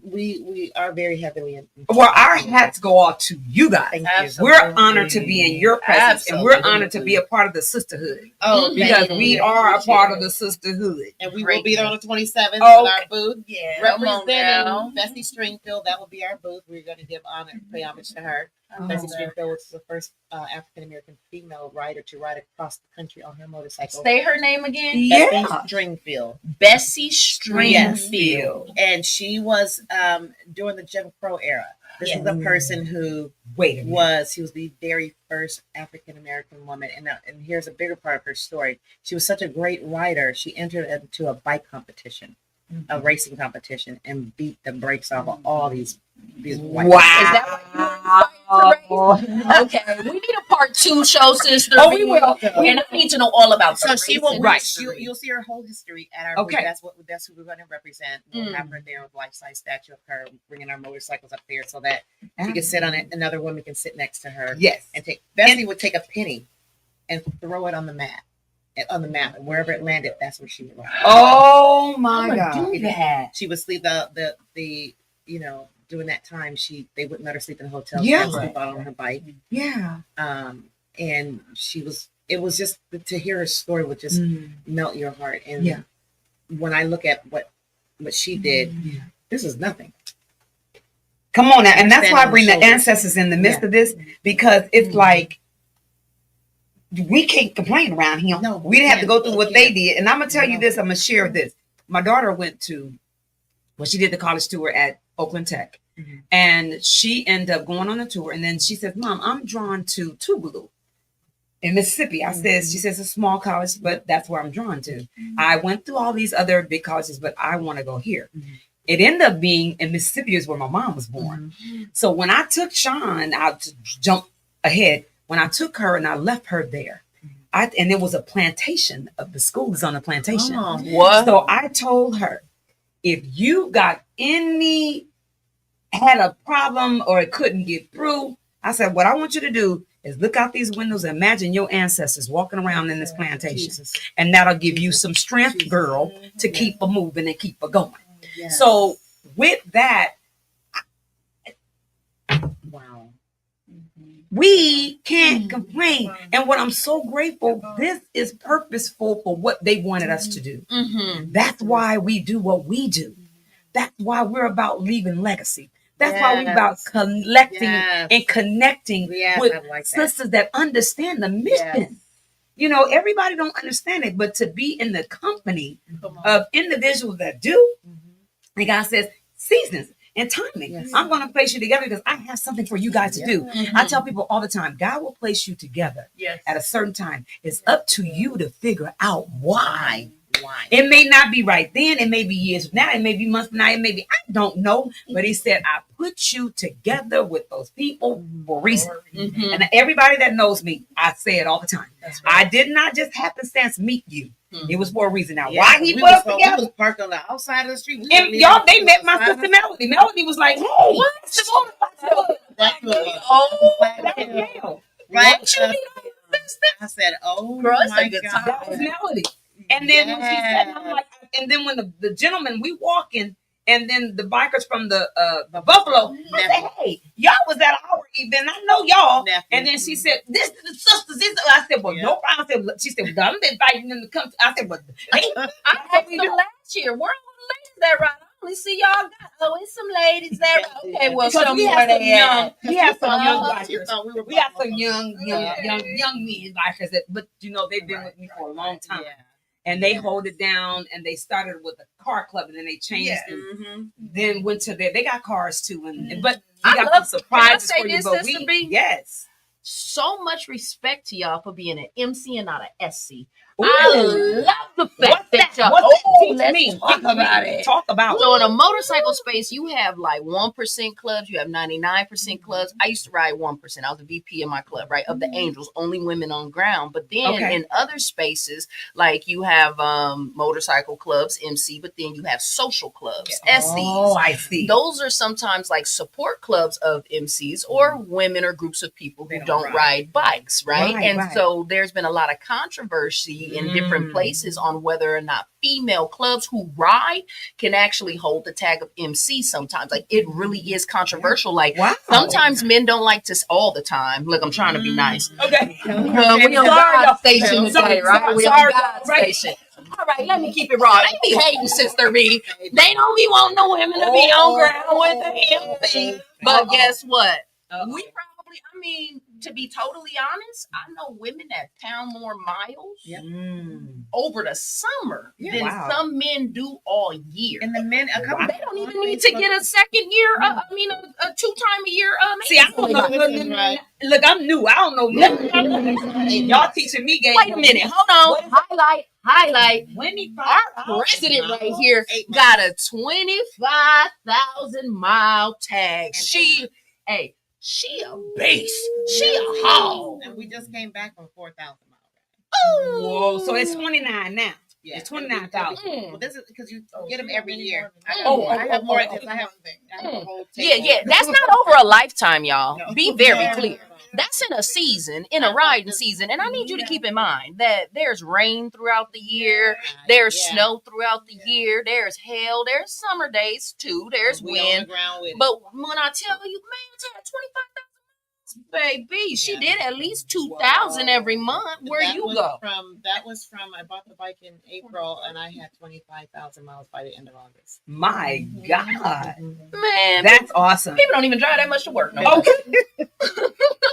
we are very heavily in. Well, our hats go off to you guys. Thank Absolutely. We're honored to be in your presence, and we're Absolutely. honored to be a part of the sisterhood Oh, because thank we you. are a part of the sisterhood. And we will Great. be there on the 27th Okay. with our booth. Yeah. Come on now. Representing Bessie Stringfield, that will be our booth. We're going to give pay homage to her. Bessie Stringfield was the first African American female rider to ride across the country on her motorcycle. Say her name again. Yeah. Bessie Stringfield. Bessie Stringfield. And she was during the Jim Crow era. This is the person who Wait a minute. she was the very first African American woman. And here's a bigger part of her story. She was such a great rider. She entered into a bike competition, a racing competition, and beat the brakes off of all these white Wow. Is that what you Okay, we need a part 2 show, sister. Oh, we will. And I need to know all about So the she will Right. You'll see her whole history at our Okay. booth. That's who we're going to represent. We'll have her there with life-size statue of her, bringing our motorcycles up there so that she can sit on it. Another woman can sit next to her. Yes. And Bessie would take a penny and throw it on the mat. On the map, and wherever it landed, that's where she would ride. Oh my I'm God. gonna do that. She would sleep the during that time they wouldn't let her sleep in a hotel. Yeah. She would sleep out on her bike. Yeah. And it was just to hear her story would just melt your heart. And Yeah. when I look at what she did, this is nothing. Come on now. And that's why I bring the Standing on ancestors in the midst of this because it's like we can't complain around here. No, we didn't have to go through what they can't. did. And I'm gonna tell you No. this, I'm gonna share this. My daughter went to she did the college tour at Oakland Tech. And she ended up going on a tour. And then she says, Mom, I'm drawn to Tougaloo in Mississippi. I says, she says, a small college, but that's where I'm drawn to. I went through all these other big colleges, but I want to go here. It ended up being in Mississippi is where my mom was born. So when I took Sean, I'll jump ahead. When I took her and I left her there, and it was a plantation of the school is on a plantation. What? So I told her, if you had a problem or it couldn't get through, I said, what I want you to do is look out these windows and imagine your ancestors walking around in this plantation. Jesus. And that'll give you some strength, girl, to keep her moving and keep her going. Yes. So with that, wow. We can't complain. And what I'm so grateful, this is purposeful for what they wanted us to do. That's why we do what we do. That's why we're about leaving legacy. That's why we're about collecting and connecting with sisters that understand the mission. You know, everybody don't understand it, but to be in the company of individuals that do, and God says, seasons and timing. I'm going to place you together because I have something for you guys to do. I tell people all the time, God will place you together at a certain time. It's up to you to figure out why. It may not be right then. It may be years from now. It may be months from now. It may be, I don't know. But he said, I put you together with those people for a reason. Mhm. And everybody that knows me, I say it all the time. That's right. I did not just happenstance meet you. It was for a reason. Now, Yeah, why he we put us was together? parked on the outside of the street. And y'all, they met my sister Melody. Melody was like, "Hey, what's the motorcycle?" That's Oh, That was Mel. what you mean? I said, "Oh Girl, it's a my good God." time. That was Melody. And then when she said, and I'm like, and then when the gentleman we walking, and then the bikers from the Buffalo, I said, "Hey, y'all was at our event. I know y'all." And then she said, "This is the sisters." I said, "Well, no problem." I said, "She said, well, I'm inviting them to come." I said, "Well, hey, I asked them last year, where are the ladies that ride? I only see y'all got, oh, it's some ladies that ride. Okay, well, because show we me have where some they young, at. we have some young Uh-huh. bikers. We have some young men bikers that, but you know, they've been with me for a long time. And they hold it down, and they started with a car club, and then they changed, and then went to they got cars too, and but we I got love- some surprises can I say for you. this, But Sister we, B? yes, So much respect to y'all for being an MC and not an SC. Ooh. I love the fact that y'all. What's that? Oh, Teach let's me. talk Teach me. about it. Talk about So in a motorcycle space, you have like 1% clubs, you have 99% clubs. I used to ride 1%. I was the VP in my club, right? Of the Angels, only women on ground. But then Okay. in other spaces, like you have motorcycle clubs, MC, but then you have social clubs, SCs. Oh, I see. Those are sometimes like support clubs of MCs or women or groups of people who don't ride bikes, right? Right, And right. so there's been a lot of controversy in different places on whether or not female clubs who ride can actually hold the tag of MC sometimes. Like it really is controversial. Like Wow. sometimes men don't like to, all the time. Look, I'm trying to be nice. Okay. We on God station today, right? We on God station. All right, let me keep it raw. They be hating, Sister B. They don't be wanting the women to be on ground with the MC. But guess what? We probably, I mean, to be totally honest, I know women that pound more miles over the summer than some men do all year. And the men, a couple They don't even need to get a second year, a 2-time a year. See, I don't know. Look, I'm new. I don't know nothing. Y'all teaching me game. Wait a minute. Hold on. Highlight. Our president right here got a 25,000 mile tag. She a beast. She a hog. And we just came back from 4,000 miles. Whoa, so it's 29 now. Yeah. It's 29,000. Well, this is because you get them every year. I have more. more. I have a whole Yeah. table. That's not over a lifetime, y'all. No. Be very clear. That's in a season, in a riding season. And I need you to keep in mind that there's rain throughout the year. There's snow throughout the year. There's hail. There's summer days too. There's We on wind. the ground with it. But when I tell you, man, it's at 25,000, baby, she did at least 2,000 every month. Where That you was go? That was from, I bought the bike in April and I had 25,000 miles by the end of August. My God. Man, That's awesome. people don't even drive that much to work. No. Okay.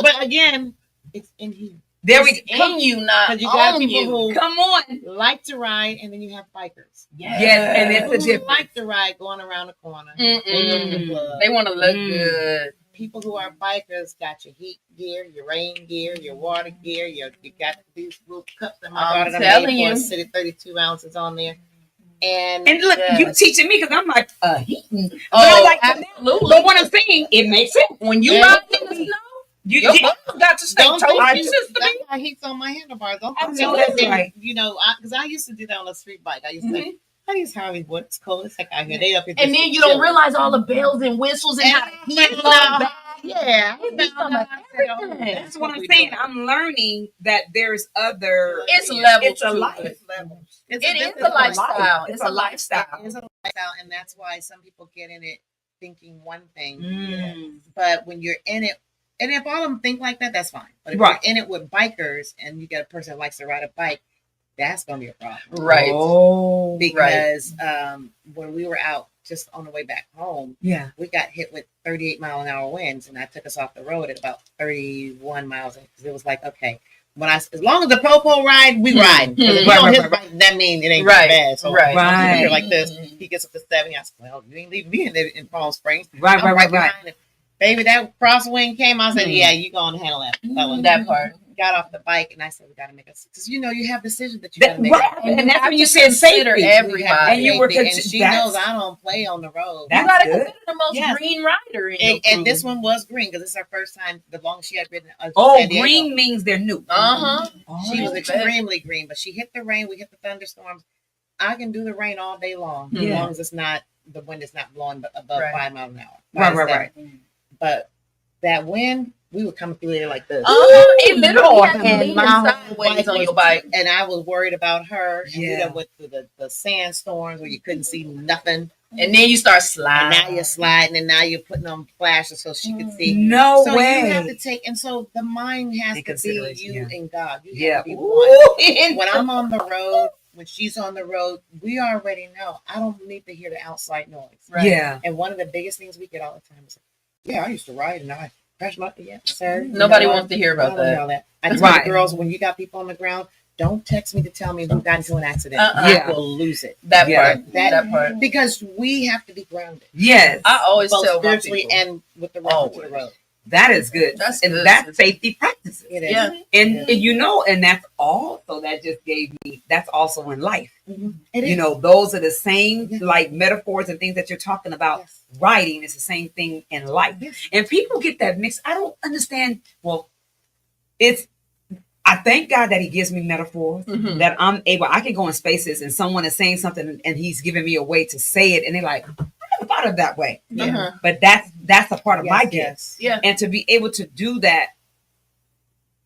But again, it's in here. There we It's go. in you, not Because you got on people you. who Come on. like to ride and then you have bikers. Yes, and it's a People who difference. like to ride going around the corner. Mm-mm. They go to the club. They want to look Mm. good. People who are bikers got your heat gear, your rain gear, your water gear. You got these little cups that my I'm daughter telling made for you. us, sitting 32 ounces on there. And And look, you Yes. teaching me because I'm like, heating. But Oh, I'm like, absolutely. but what I'm saying, it makes sense. When you Yeah. ride in the snow, You, your you buttons got to stay don't toasty, think sister. that's why heat's on my handlebars. Don't think know that that's right. You know, because I used to do that on a street bike. I used to think, how do you Harley? What's cold? It's like out here. They up here. And just then you don't chilling. realize all the bells and whistles and And how the heat I goes found back. Yeah, It be some of everything. That's what I'm saying. I'm learning that there's other. It's levels It's a to life. it. It's It is it's a lifestyle. It's It's a a lifestyle. It's a lifestyle, and that's why some people get in it thinking one thing. Mm. But when you're in it, and if all of them think like that, that's fine. But if Right. you're in it with bikers and you get a person that likes to ride a bike, that's going to be a problem. Right. Oh, Because when we were out just on the way back home, yeah. we got hit with 38 mile an hour winds, and that took us off the road at about 31 miles. Because it was like, okay, as long as the popo ride, we ride. Because if Right, you on right, his right, bike, that means it ain't Right, bad. So right. I'm here Right. like this. He gets up to 70. I said, well, you ain't leaving me in Palm Springs. Right, I'm right, right, right. behind him. Baby, that crosswind came. I said, yeah, you going to handle that. That part. got off the bike and I said, we got to make us, because you have decisions that you got to make. Right. And that's when you said safety. Everybody. And you were and she knows I don't play on the road. You got to good. consider the most green rider in your crew. And this one was green because it's her first time. The longest she had ridden. Green means they're new. She was extremely green, but she hit the rain. We hit the thunderstorms. I can do the rain all day long, as long as it's not, the wind is not blowing above 5 miles an hour. Right. But that wind, we were coming through there like this. It literally had and leaning my sideways on your bike. And I was worried about her. And Yeah. we done went through the sandstorms where you couldn't see nothing. And then you start And sliding. now you're sliding, and now you're putting on flashes so she could see. No So way. you have to take, and so the mind has to be consideration, you and God. You Yeah. have to be one. When I'm on the road, when she's on the road, we already know. I don't need to hear the outside noise. Right. Yeah. And one of the biggest things we get all the time is, I used to ride and I crashed my, sir. Nobody wants to hear about that. I tell the girls, when you got people on the ground, don't text me to tell me who got into an accident. Yeah. I will lose it. That part. Because we have to be grounded. Yes. I always Both tell my spiritually people. and with the road to the road. That is good. That's and good. that's safety practices. It is. Yeah. And and that's also, that just gave me, that's also in life. It is. Those are the same like metaphors and things that you're talking about. Yes. Writing is the same thing in life. Yes. And people get that mixed. I don't understand. Well, I thank God that he gives me metaphors that I can go in spaces and someone is saying something and he's giving me a way to say it. And they're like, I never thought of that way. Yeah. But that's a part of my gift. Yeah. And to be able to do that,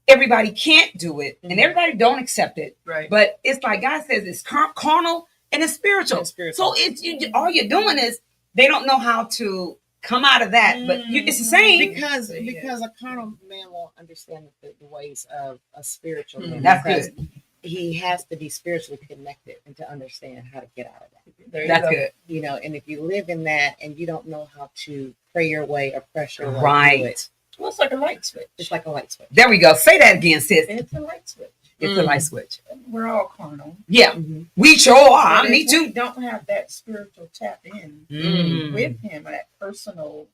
everybody can't do it and everybody don't accept it. Right. But it's like God says, it's carnal and it's spiritual. So all you're doing is, they don't know how to come out of that, but it's the same. Because a carnal man won't understand the ways of a spiritual man. That's Because good. he has to be spiritually connected and to understand how to get out of that. That's good. And if you live in that and you don't know how to pray your way or press your way through Right. it, Well, it's like a light switch. it's like a light switch. There we go. Say that again, sis. It's a light switch. It's a light switch. We're all carnal. Yeah. We sure are. But Me if too. we don't have that spiritual tap in with him, that personal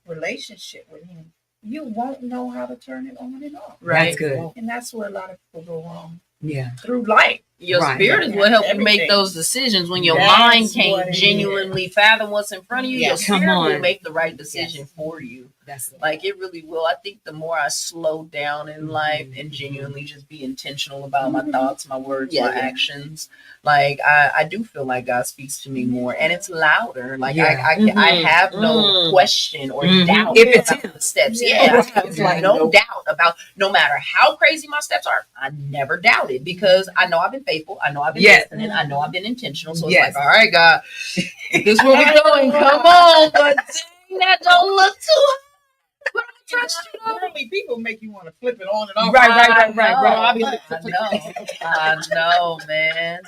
relationship with him, you won't know how to turn it on and off. Right. That's good. And that's where a lot of people go wrong Yeah. through life. Your Right. spirit is what helps you make Everything. those decisions. When your That's mind what can't it genuinely fathom what's in front of you, Yeah. your Come spirit will on. make the right decision for you. That's Like it really will. I think the more I slow down in life and genuinely just be intentional about my thoughts, my words, my actions, like I do feel like God speaks to me more, and it's louder. Like I have no question or doubt If it's about him. the steps. Yeah. Yeah, I have It's like no no- doubt about, no matter how crazy my steps are, I never doubted because I know I've been faithful. I know I've been Yes. listening. I know I've been intentional. So it's Yes. like, all right, God, if this where we going, come on, but dang, that don't look too hard. But I trust you. Normally, people make you want to flip it on and off. Right. I know, man.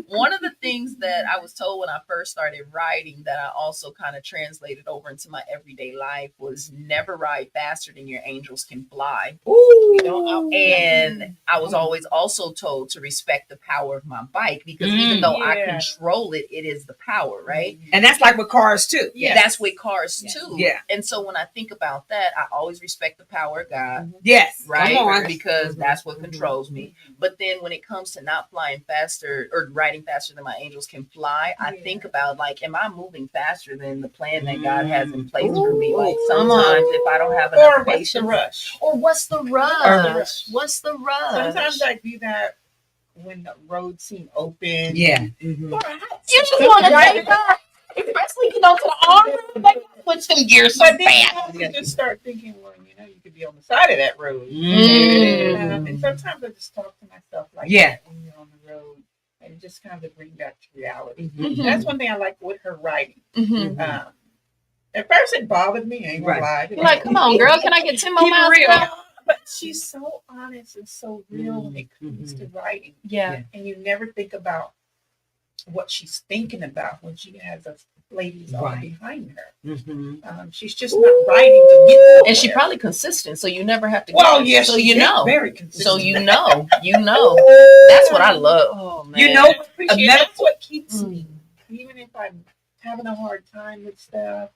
One of the things that I was told when I first started writing that I also kind of translated over into my everyday life was never ride faster than your angels can fly. And I was always also told to respect the power of my bike because even though I control it, it is the power, right? And that's like with cars too. That's with cars too. Yeah. And so when I think about that, I always respect the power of God. Yes. Right, Come on. because that's what controls me. But then when it comes to not flying faster or riding faster than my angels can fly, I think about like, am I moving faster than the plan that God has in place for me? Like sometimes if I don't have enough patience, rush? or what's the rush? What's the rush? Sometimes I do that when the roads seem open. Yeah. you just want to take that, especially to the arm. Like, put some gears so But then fast. you just start thinking, well, you could be on the side of that road. And sometimes I just talk to myself like that when you're on the road and just kind of bring that to reality. That's one thing I like with her writing. At first it bothered me, I ain't gonna lie. You're like, come on, girl, can I get 10 more Keep it miles? real. But she's so honest and so real when it comes to writing. Yeah. And you never think about what she's thinking about when she has us ladies all behind her. She's just not writing to get somewhere. And she probably consistent, so you never have to. Well, yes, so you know, very consistent. so you know. That's what I love. Oh, man. You know, That's what keeps me, even if I'm having a hard time with stuff.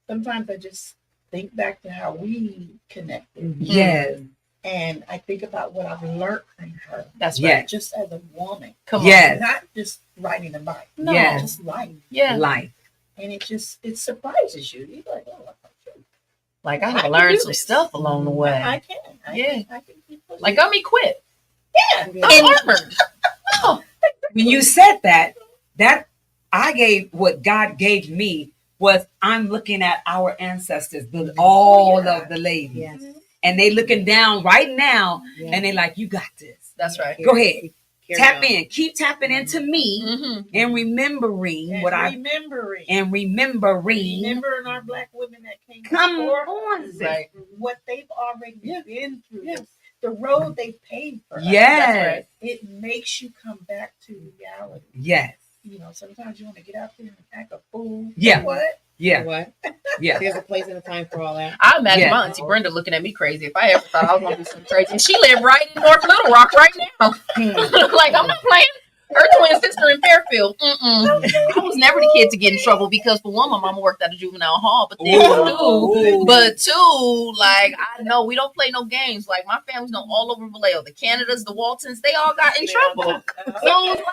Sometimes I just think back to how we connected. Yes. And I think about what I've learned from her. That's Yeah. right. Just as a woman. Come on. Yes. Not just riding a bike. No. Yes. Just life. Yeah. Life. And it surprises you. You're like, oh, Like I I had to can learn do some this. stuff along the way. I can. Yeah. I can keep pushing. Like I'm equipped. yeah. I'm armored. When you said that I gave what God gave me was I'm looking at our ancestors, all yeah. of the ladies, Yes. and they looking down right now, Yeah. and they like, you got this. That's right. Go ahead, Carry tap on. in, keep tapping into me, Mm-hmm. and remembering And what I remembering. and remembering. Remembering our black women that came Come before on, us, sis. Right. what they've already Yeah. been through, Yes. the road they paved for us. Yes, That's right. It makes you come back to reality. yes, You know, sometimes you want to get out there and act a fool. Yeah. But what? You know yeah, what? yeah. There's a place and a time for all that. I imagine Yeah. my auntie Brenda looking at me crazy if I ever thought I was gonna do something crazy. And she lived right in North Little Rock right now. Like I'm not playing. Her twin sister in Fairfield. I was never the kid to get in trouble because for one, my mama worked at a juvenile hall, but then two, like I know we don't play no games. Like my family's know all over Vallejo, the Canadas, the Waltons, they all got in trouble. So I was like,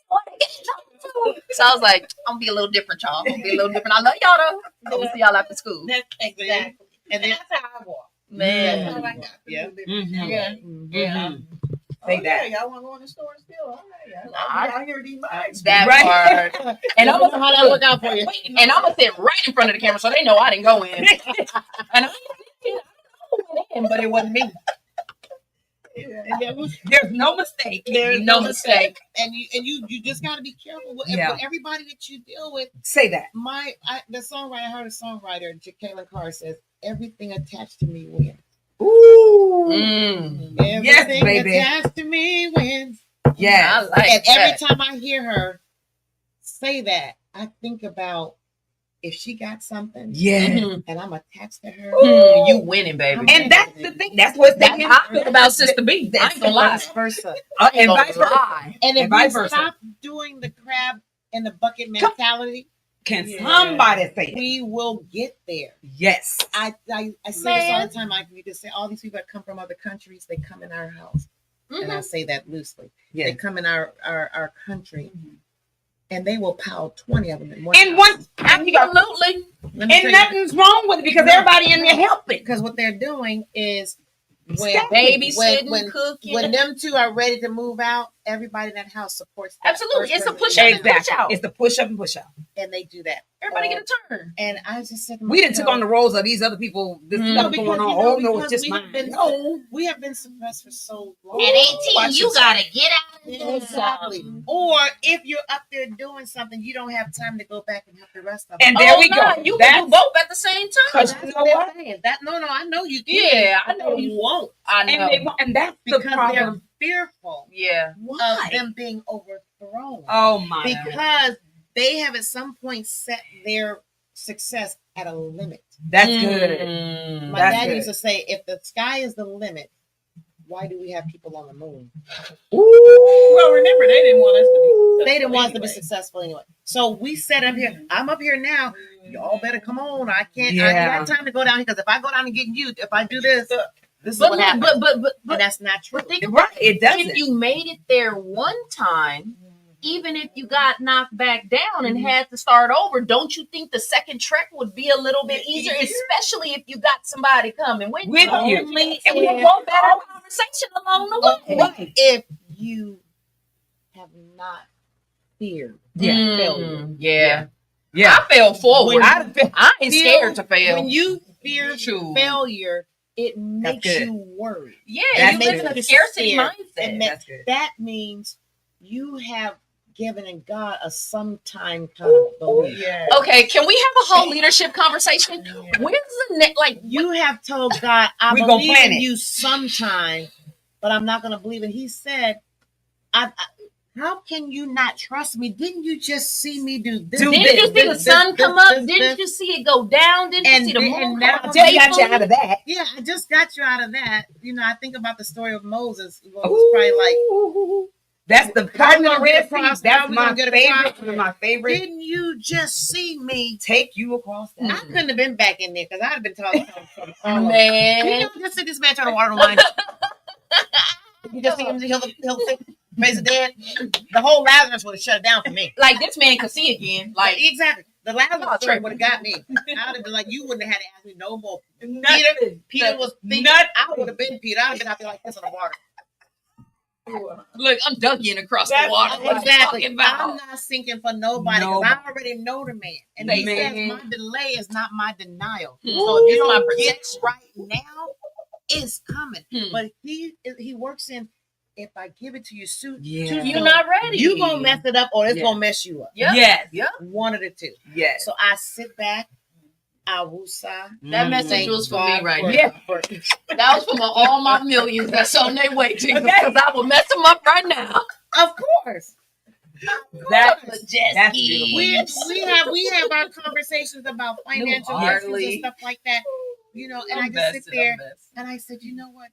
I want to get in trouble too. So I was like, I'm gonna be a little different, y'all. I'm gonna be a little different. I love y'all though. I'm gonna see y'all after school. That's exactly. And that's how I walk. Man. That's how I got to Yeah. live. Mhm. Yeah. Mhm. Oh, Say yeah, that. y'all want to go in the store still? All right. I- I'll be out here these mics. That Right. part. And I'm gonna how that work out for you. And I'm gonna sit right in front of the camera so they know I didn't go in. And I know who went in, but it wasn't me. Yeah. And there was- There's no mistake. There's No mistake. and you just got to be careful with, Yeah. with everybody that you deal with. Say that. The songwriter, I heard a songwriter, Jacqueline Carr says, everything attached to me wins. Ooh. Mm. Yes, Everything baby. attached to me wins. I Yes. like And that. every time I hear her say that, I think about if she got something Yeah. Mhm. and I'm attached to her. You winning, baby. And that's the thing. That's what's That's thinking. how I feel about Sister B. I ain't gonna lie. Vice versa. And Don't vice versa. lie. And if And we vice versa. stop doing the crab in the bucket mentality, Can Yeah. somebody say it? we will get there. Yes. I say this all the time. You can say all these people that come from other countries, they come in our house. And I say that loosely. Yeah. They come in our country and they will pile 20 of them in one And house. one, Absolutely. Let me and tell you, nothing's wrong with it because everybody in there helping. because what they're doing is when Babysitting, when cooking. when them two are ready to move out, everybody in that house supports that Absolutely. first It's a person. push up and push Exactly. out. It's the push up and push out. And they do that. Everybody get a turn. And I just said, to We didn't myself, took on the roles of these other people. This Mm. stuff because, going on. you know, Oh no, it's because just we mine. have been- No. we have been suppressed for so long. At 18, Watch you yourself. gotta get out and do Exactly. something. Or if you're up there doing something, you don't have time to go back and help the rest of them. And there we nah, go. You That's- can do both at the same time. Because That's you what know they're what? saying. No, I know you can. Yeah, I but know they you- won't I know. And they want, and that's the because problem. they're fearful Yeah. of Why? them being overthrown. Oh my. Because they have at some point set their success at a limit. That's good. Mm. My That's dad good. used to say, if the sky is the limit, why do we have people on the moon? Well, remember, they didn't want us to be. They didn't want us to be anyway. successful anyway. So we set up here. I'm up here now. Y'all better come on. I can't. I Yeah. ain't got time to go down here because if I go down and get you, if I do this, this is But, what happens. but And that's not true. think Right. It if doesn't. you made it there one time, even if you got knocked back down and had to start over, don't you think the second trek would be a little bit easier, especially if you got somebody coming with With you. Only And we we want better conversation along the way. Right. If you have not feared Yeah. failure. Yeah. Yeah. I fell forward. When I ain't scared to fail. When you fear True. failure, it makes good. you worry. Yeah, That's you live in good. a scarcity Scared. mindset. And That's good. that means you have given in God a sometime kind of belief. Yeah. Okay, can we have a whole leadership conversation? When's the next, like, You have told God, I We gonna believe plan in it. you sometime, but I'm not going to believe it. He said, how can you not trust me? Didn't you just see me do this? Do didn't this, you see the this, sun this, come up? this, Didn't this? you see it go down? Didn't And you see the then- moon and come now up? I just got you out of that. Yeah, I just got you out of that. You know, I think about the story of Moses. Well, it was probably like Ooh. That's the How part we of gonna the get Red across? Sea. How That's we my gonna get favorite. across? One of my favorite. Didn't you just see me? Take you across that. I couldn't have been back in there because I'd have been talking from all of them. Man. You know, just see this man turn the water line. You just see him, he'll raise the dead. The whole Lazarus would have shut it down for me. Like this man could see again. Like, Like exactly. The Lazarus Oh, story true. would have got me. I would have been like, you wouldn't have had to ask me no more. Nothing. Peter was thinking, Nothing. I would have been Peter. I'd have been out there like this on the water. look, I'm ducking across the That's- water. What you Exactly. talking about? I'm not sinking for nobody because Nobody. I already know the man. And Man. he says my delay is not my denial. Hmm. So if you It's my don't get protection. right now, it's coming. Hmm. But he works in, if I give it to you soon, Yeah. You're not ready. you gonna mess it up or it's Yeah. gonna mess you up. Yep. Yes. Yep. One of the two. Yes. So I sit back, I woosah. That message Thank was for God me right for- now. for- That was for all my millions that's on their way to you because I will mess them up right now. Of course. That's beautiful. We have our conversations about financial issues Hardly. and stuff like that. You know, and I just sit there and I said, you know what?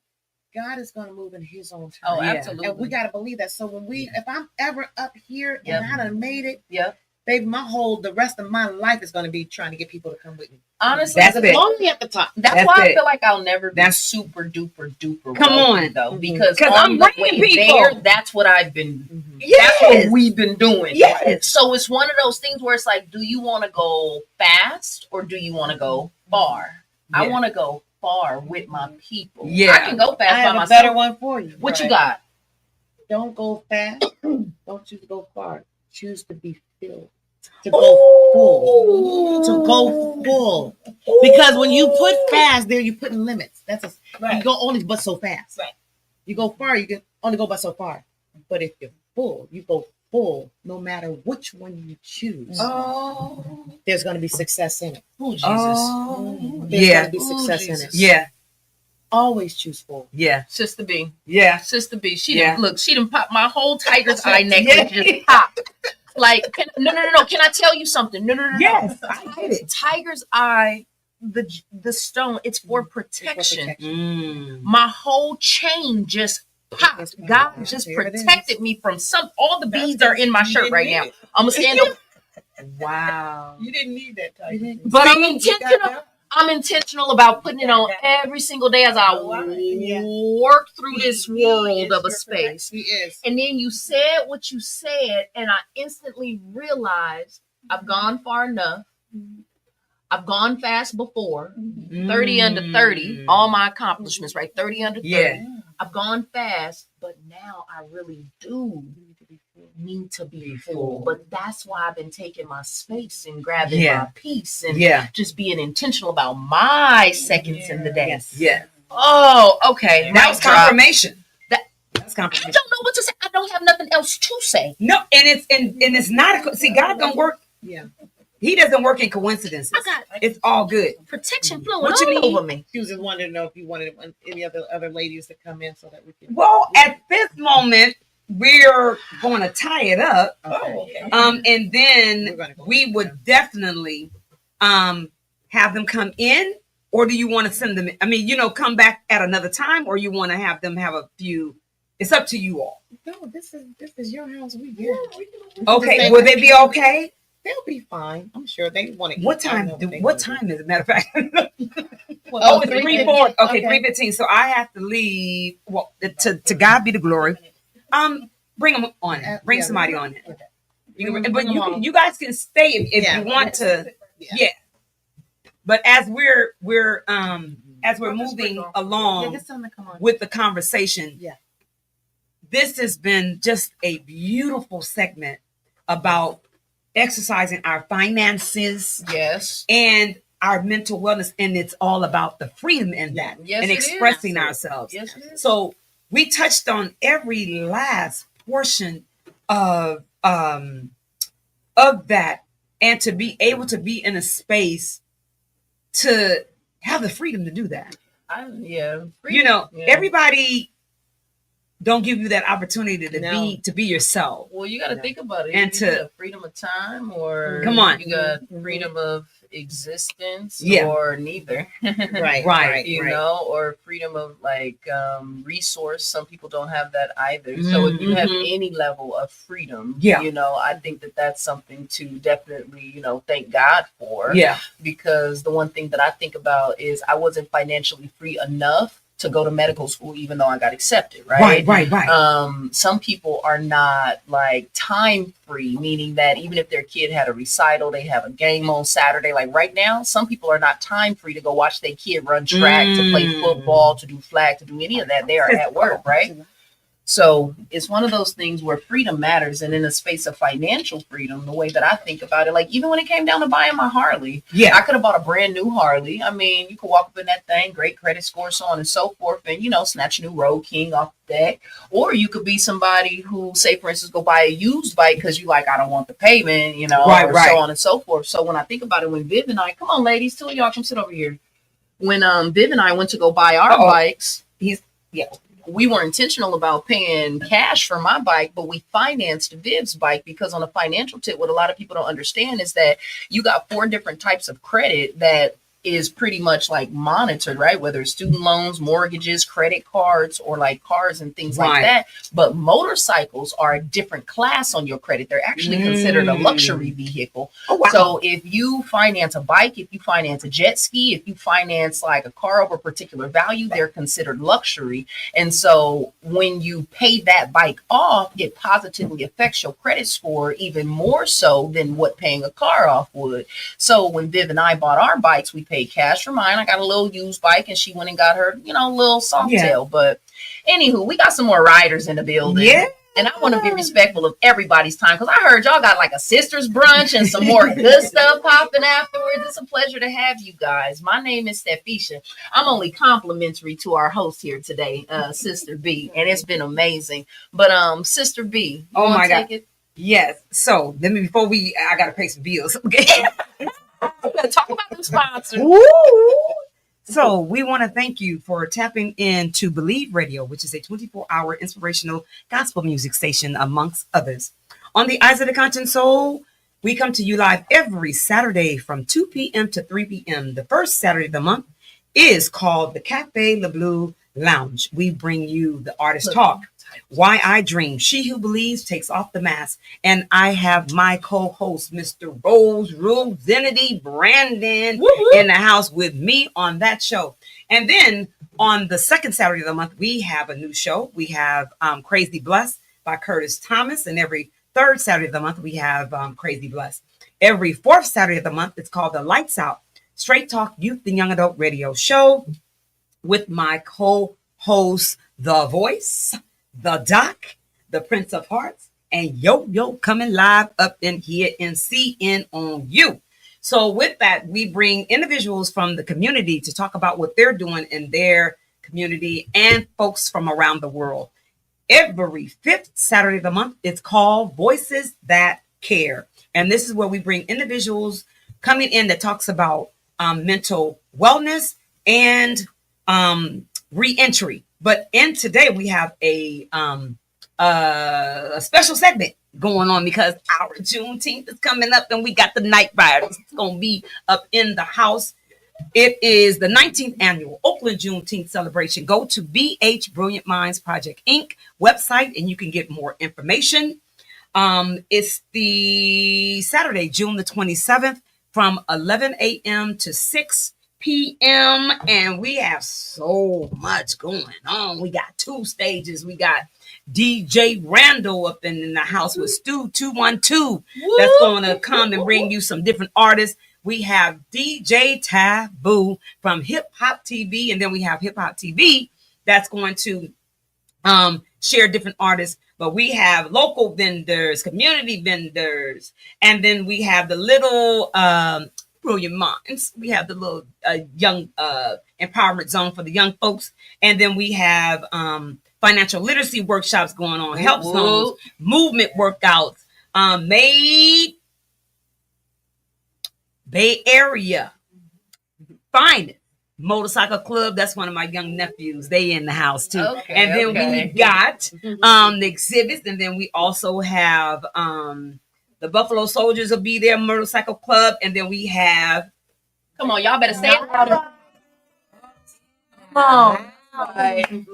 God is going to move in His own time. Oh, Yeah. absolutely. And we got to believe that. So when if I'm ever up here Yep. and I done made it, Yep. baby, the rest of my life is going to be trying to get people to come with me. Honestly, That's As it. long as we at the top. that's That's why I it. feel like I'll never be That's- super duper duper. Come wealthy, on. though, Mhm. because 'Cause on I'm the bringing way people. there, that's what I've been. Yes. That's what we've been doing. Yes. So it's one of those things where it's like, do you want to go fast or do you want to go far? I Yeah. want to go far with my people. Yeah. I can go I fast by have a myself. better one for you. What you Right. got? Don't go fast. Don't choose to go far. Choose to be filled. To go full. To go full. Because when you put fast there, you're putting limits. You go only but so fast. Right. You go far, you can only go but so far. But if you're full, you go full no matter which one you choose. Oh, There's going to be success in it. Jesus. Oh. There's Yeah. going to be success in it. Jesus. Yeah. Always choose full. Yeah. Sister B. Yeah. Sister B. She Yeah. done, look, she done popped my whole tiger's eye necklace Yeah. just popped. Like, no. Can I tell you something? No. Yes. I get it. Tiger's eye, the stone, it's for protection. Mm. My whole chain just popped. God just There it is. protected me from all the beads are in my shirt right now. I'm gonna stand up, Wow. You didn't need that title. but I'm intentional. I'm intentional about putting it on every single day as I work through this world of a space. He is. And then you said what you said, and I instantly realized I've gone far enough. I've gone fast before. 30 under 30, all my accomplishments, right? 30 under 30. Yeah. I've gone fast, but now I really do need to be full. But that's why I've been taking my space and grabbing Yeah. my peace and Yeah. just being intentional about my seconds in the day. Yes. Yeah. Oh, okay. That was confirmation. That- That's I confirmation. don't know what to say. I don't have nothing else to say. No, and it's not a see. God don't work. Yeah. He doesn't work in coincidences. I got It's all good. protection flowing What you all need? over me. She was just wanting to know if you wanted any other ladies to come in so that we can. Well, at this moment, we're going to tie it up. Okay. And then We're gonna go. we would definitely have them come in, or do you want to send them? I mean, come back at another time, or you want to have them have a few. It's up to you all. No, this is your house. We good. Okay, will they be okay? They'll be fine. I'm sure they want to. What time? What time is it? Matter of fact, Oh, it's 3:50. 3:40. Okay, Okay. 3:15. So I have to leave. Well, to God be the glory. Bring them on it. Bring Yeah. somebody on it. Bring But them on. you guys can stay if Yeah. you want to. Yeah. Yeah. But as we're moving Yeah, along just tell them to come on. with the conversation, Yeah. this has been just a beautiful segment about exercising our finances Yes. and our mental wellness, and it's all about the freedom in that Yes, and it is. expressing ourselves. Yes, it is. So we touched on every last portion of that, and to be able to be in a space to have the freedom to do that. Yeah. Yeah. Everybody don't give you that opportunity to No. be yourself. Well, you got to think about it. And You to- got freedom of time, or Come on. you got freedom of existence Yeah. or neither. Right. You know, or freedom of like resource. Some people don't have that either. So if you have any level of freedom, Yeah. you know, I think that that's something to definitely, you know, thank God for. Yeah. Because the one thing that I think about is I wasn't financially free enough to go to medical school, even though I got accepted, right? Right. Some people are not like time free, meaning that even if their kid had a recital, they have a game on Saturday. Like right now, some people are not time free to go watch their kid run track, to play football, to do flag, to do any of that. They are at work, right? So it's one of those things where freedom matters. And in a space of financial freedom, the way that I think about it, like even when it came down to buying my Harley, I could have bought a brand new Harley. I mean, you could walk up in that thing, great credit score, so on and so forth, and, you know, snatch a new Road King off the deck. Or you could be somebody who, say, for instance, go buy a used bike because you like, I don't want the payment, you know, so on and so forth. So when I think about it, when Viv and I, come on, ladies, two of y'all come sit over here. When Viv and I went to go buy our bikes, we were intentional about paying cash for my bike, but we financed Viv's bike because on a financial tip, what a lot of people don't understand is that you got 4 different types of credit that is pretty much like monitored, right? Whether it's student loans, mortgages, credit cards, or like cars and things like that. But motorcycles are a different class on your credit. They're actually considered a luxury vehicle. So if you finance a bike, if you finance a jet ski, if you finance like a car over a particular value, they're considered luxury. And so when you pay that bike off, it positively affects your credit score even more so than what paying a car off would. So when Viv and I bought our bikes, we paid cash for mine. I got a little used bike and she went and got her, you know, little soft tail. But anywho, we got some more riders in the building. Yeah. And I want to be respectful of everybody's time because I heard y'all got like a sisters brunch and some more good stuff popping afterwards. It's a pleasure to have you guys. My name is Stephisha. I'm only complimentary to our host here today, Sister B, and it's been amazing. But Sister B, oh my God, yes. So let me I gotta pay some bills. Okay. Talk about the sponsors. So we want to thank you for tapping into Believe Radio, which is a 24-hour inspirational gospel music station, amongst others. On the Eyes of the Conscious Soul, we come to you live every Saturday from 2 p.m. to 3 p.m. The first Saturday of the month is called the Cafe Le Bleu Lounge. We bring you the artist talk. Why I Dream. She who believes takes off the mask. And I have my co-host, Mr. Rosenity Brandon, in the house with me on that show. And then on the second Saturday of the month, we have a new show. We have Crazy Blessed by Curtis Thomas. And every third Saturday of the month, we have Crazy Blessed. Every fourth Saturday of the month, it's called the Lights Out Straight Talk Youth and Young Adult Radio Show with my co-host, The Voice, The Doc, the Prince of Hearts, and Yo coming live up in here in CN on You. So with that, we bring individuals from the community to talk about what they're doing in their community and folks from around the world. Every fifth Saturday of the month, it's called Voices That Care. And this is where we bring individuals coming in that talks about mental wellness and reentry. But in today we have a special segment going on because our Juneteenth is coming up and we got the Night Riders. It's going to be up in the house. It is the 19th annual Oakland Juneteenth celebration. Go to BH Brilliant Minds Project Inc. website and you can get more information. It's the Saturday, June the 27th from 11 a.m. to 6 p.m. and we have so much going on. We got 2 stages. We got DJ Randall up in the house with Stu 212 that's going to come and bring you some different artists. We have DJ Taboo from Hip Hop TV, and then we have Hip Hop TV that's going to share different artists. But we have local vendors, community vendors, and then we have the little Brilliant Minds. We have the little young empowerment zone for the young folks. And then we have financial literacy workshops going on, help zones, movement workouts, made Bay Area finest motorcycle club. That's one of my young nephews. They in the house too. And then we got the exhibits. And then we also have the Buffalo Soldiers will be there, motorcycle club. And then we have Come on, y'all better say it louder. Come on.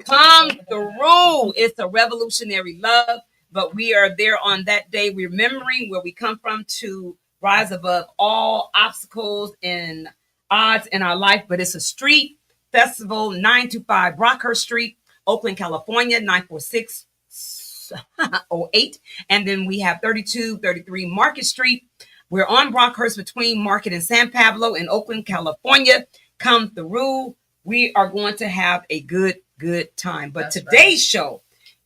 Come through. It's a revolutionary love, but we are there on that day, remembering where we come from to rise above all obstacles and odds in our life. But it's a street festival, 925 Brockhurst Street, Oakland, California, 94608. And then we have 3233 Market Street. We're on Brockhurst between Market and San Pablo in Oakland, California. Come through. We are going to have a good time. But today's show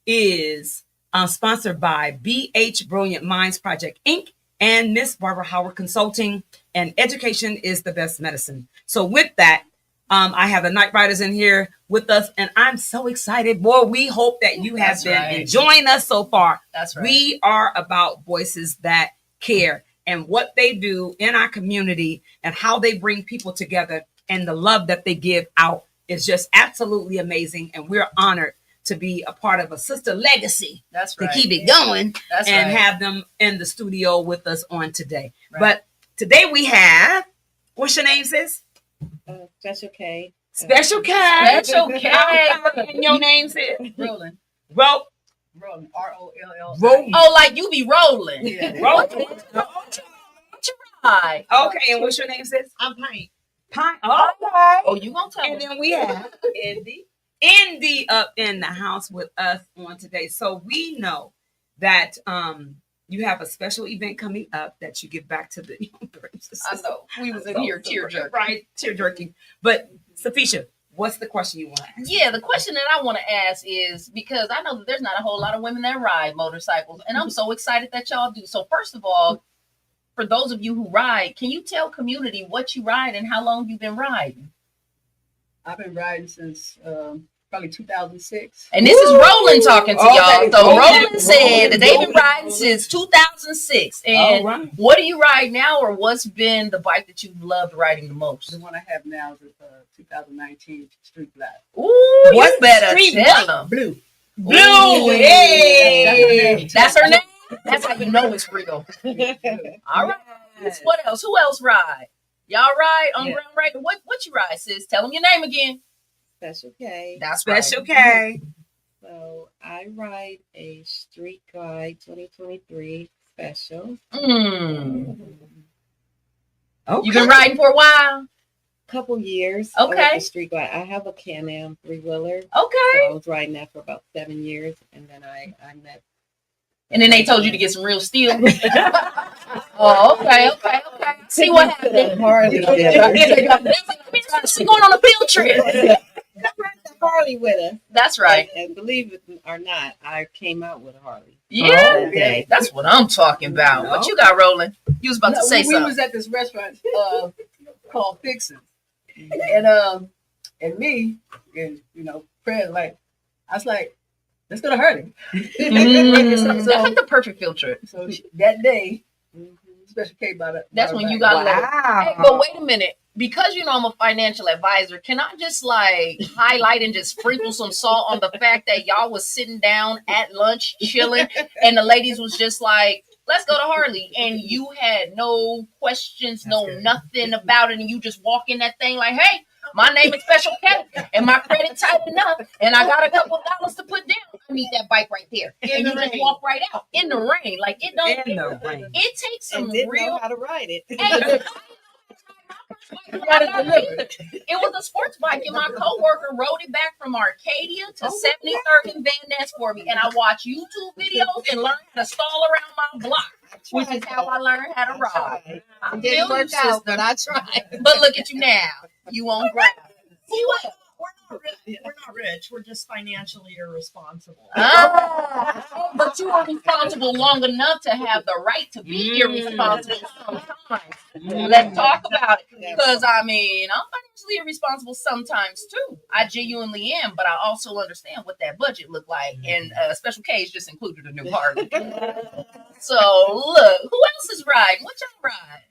is sponsored by BH Brilliant Minds Project, Inc. and Ms.Barbara Howard Consulting. And education is the best medicine. So with that, I have the Night Riders in here with us, and I'm so excited. Boy, we hope that you have been enjoying us so far. That's right. We are about voices that care and what they do in our community and how they bring people together. And the love that they give out is just absolutely amazing. And we're honored to be a part of a sister legacy. That's to right. keep it going. That's and right. have them in the studio with us on today. Right. But today we have, what's your name, sis? Special K. Special K. Special K. And your name, sis? Rolling. Rolling. ROLL. Rolling. Oh, like you be rolling. Yeah. Rolling. Right. Okay, and what's your name, sis? I'm Pine. Pine. Okay. Oh, you gonna tell And me? then we have Indy up in the house with us on today. So we know that you have a special event coming up that you give back to the young persons. I know. We was in here tear jerking. Right, tear jerking. But Stephisha, what's the question you want to ask? Yeah, the question that I want to ask is, because I know that there's not a whole lot of women that ride motorcycles, and I'm so excited that y'all do. So first of all, for those of you who ride, can you tell community what you ride and how long you've been riding? I've been riding since probably 2006. And this is Roland talking to y'all. So Okay. Roland said that they've been riding since 2006. And All right. what do you ride now, or what's been the bike that you've loved riding the most? The one I have now is a 2019 Street Black. Ooh, you What's better Street tell them. Blue. Blue. Ooh, Hey. That's her name. That's how you know it's real. All right. What else? Who else ride? Y'all ride on ground right? What you ride, sis? Tell them your name again. Special K. That's Special right. K. So I ride a Street Glide 2023 special. Okay. You've been riding for a while? Couple years. Okay. With the Street Glide. I have a Can-Am 3-wheeler. So Okay. I was riding that for about 7 years, and then I met. And then they told you to get some real steel. Oh, okay. See what happened. Harley. She going on a field trip. Harley with us. That's right. And believe it or not, I came out with a Harley. Yeah. Okay. That's what I'm talking about. What you got rolling? You was about to say we something. was at this restaurant called Fixin'. And me, and Fred, like, I was like, let's go to Hurley. That's like the perfect field trip. So that day, Special K bought it. That's when you got left. Hey, but wait a minute. Because I'm a financial advisor, can I just like highlight and just sprinkle some salt on the fact that y'all was sitting down at lunch chilling and the ladies was just like, let's go to Harley, and you had no questions, nothing about it, and you just walk in that thing like, hey, my name is Special K, and my credit tight enough, and I got a couple of dollars to put down. I need that bike right there, and you just walk right out in the rain, like it don't. In the rain. It takes some And didn't real. know how to ride it. Hey, it was a sports bike, and my coworker rode it back from Arcadia to 73rd and Van Ness for me, and I watched YouTube videos and learned how to stall around my block, which is how I learned how to ride. I It feel didn't you, work out, sister. but I tried. But look at you now. You on ground. See what? We're not rich. We're just financially irresponsible. But you are responsible long enough to have the right to be irresponsible sometimes. Let's talk about it. Because, I'm financially irresponsible sometimes too. I genuinely am, but I also understand what that budget looked like. And Special K is just included a new Harley. So, look, who else is riding? What y'all ride?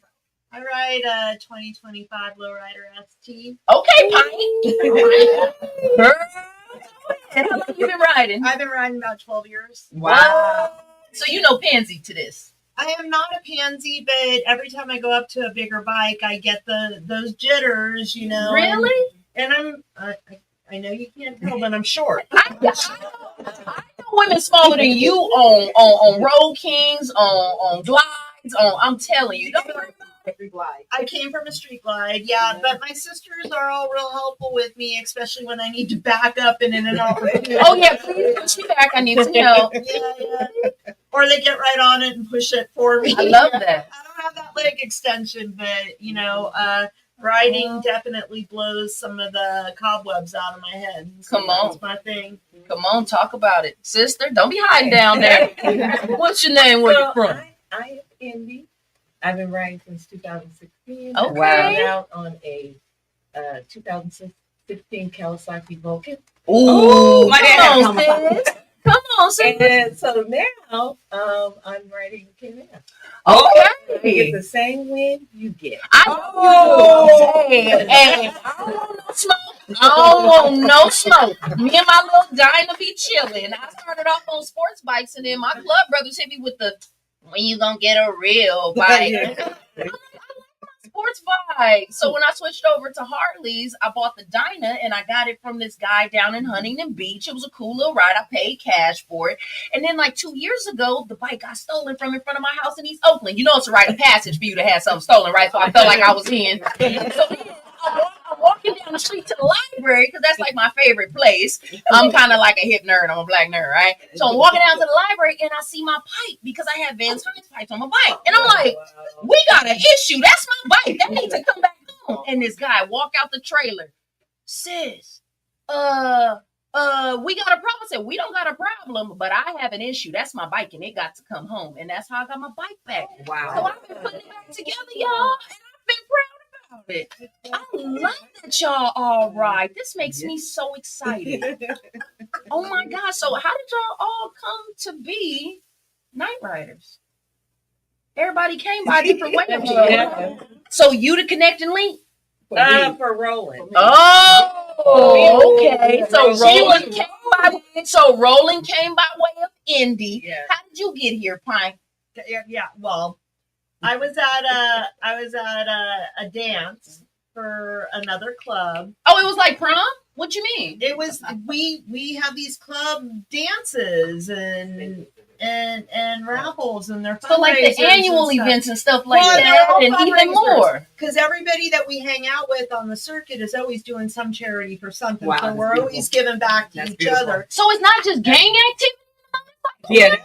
I ride a 2025 Lowrider ST. Okay, Piney. Girl, how long you been riding? I've been riding about 12 years. Wow. So you know Pansy to this. I am not a pansy, but every time I go up to a bigger bike, I get those jitters, you know. Really? And I know you can't tell, but I'm short. I know women smaller than you on Road Kings, on glides, on. I'm telling you, don't worry. I came from a street glide, yeah, but my sisters are all real helpful with me, especially when I need to back up and in and out. Oh yeah, please push me back. I need some help. Yeah. Or they get right on it and push it for me. I love that. I don't have that leg extension, but you know, riding definitely blows some of the cobwebs out of my head. So Come on. that's my thing. Come on, talk about it, sister. Don't be hiding down there. What's your name? Where you from? I am Indy. I've been riding since 2016. Okay. I went out on a 2016 Kawasaki Vulcan. Ooh, my dad had come on, sis. Come on, sis. And so now I'm riding KNYTE. Okay. It's the same wind you get. I know you do. Hey, I don't want no smoke. I don't want no smoke. Me and my little Dinah be chilling. I started off on sports bikes, and then my club brothers hit me with the, when you gonna get a real bike? Sports bike. So when I switched over to Harleys, I bought the Dyna and I got it from this guy down in Huntington Beach. It was a cool little ride. I paid cash for it. And then like 2 years ago, the bike got stolen from in front of my house in East Oakland. You know, it's a rite of passage for you to have something stolen, right? So I felt like I was in. So then I'm walking down the street to the library because that's like my favorite place. I'm kind of like a hip nerd. I'm a black nerd, right? So I'm walking down to the library and I see my pipe because I have Vans pipes on my bike. And I'm like, we got an issue. That's my bike. That needs to come back home. And this guy walk out the trailer. Sis, we got a problem. I said, we don't got a problem, but I have an issue. That's my bike and it got to come home. And that's how I got my bike back. Wow. So I've been putting it back together, y'all. And I've been proud about it. I love that y'all all right. This makes me so excited. Oh my God. So how did y'all all come to be night riders? Everybody came by different ways. Yeah. So you the connecting link? For rolling. Oh, okay. So Rolling came by way of Indy. Yeah. How did you get here, Pine? Yeah. Well, I was at a dance for another club. Oh, it was like prom? What you mean? It was we have these club dances and raffles and they're So like the annual events and stuff like that, and even more. Because everybody that we hang out with on the circuit is always doing some charity for something. Wow, so that's we're beautiful. always giving back to That's each beautiful. other. So it's not just gang activity? Yeah.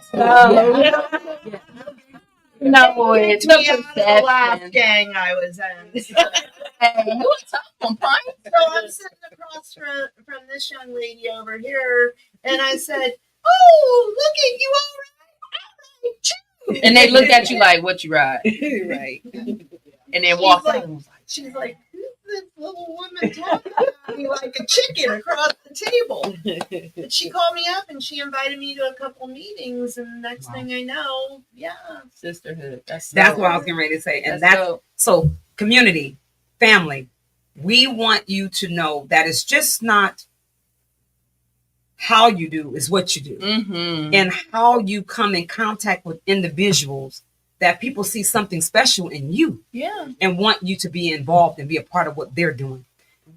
No, it's Me out of the last perception. gang I was in. Hey, you a tough one, Pine. So I'm sitting across from this young lady over here, and I said, "Oh, look at you all right!" And they looked at you like, what you ride? Right. And then walked like, out. she's like, "Who's this little woman talking to me like a chicken across the table?" And she called me up and she invited me to a couple meetings, and next thing I know, yeah. Sisterhood. That's That's what I was getting ready to say. And that's dope. so community, family. We want you to know that it's just not how you do, is what you do. Mm-hmm. And how you come in contact with individuals that people see something special in you Yeah. and want you to be involved and be a part of what they're doing.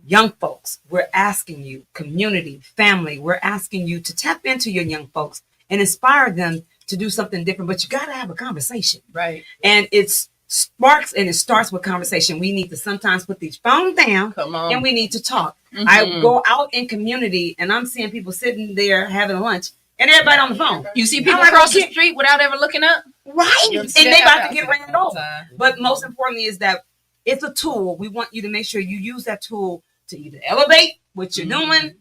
Young folks, we're asking you, community, family, we're asking you to tap into your young folks and inspire them to do something different. But you got to have a conversation. Right. And it sparks and it starts with conversation. We need to sometimes put these phones down Come on. and we need to talk. Mhm. I go out in community and I'm seeing people sitting there having lunch and everybody on the phone. You see people I'm like, cross the okay. street without ever looking up? Right. You And see they that about to get ran over. time. But most importantly is that it's a tool. We want you to make sure you use that tool to either elevate what you're doing,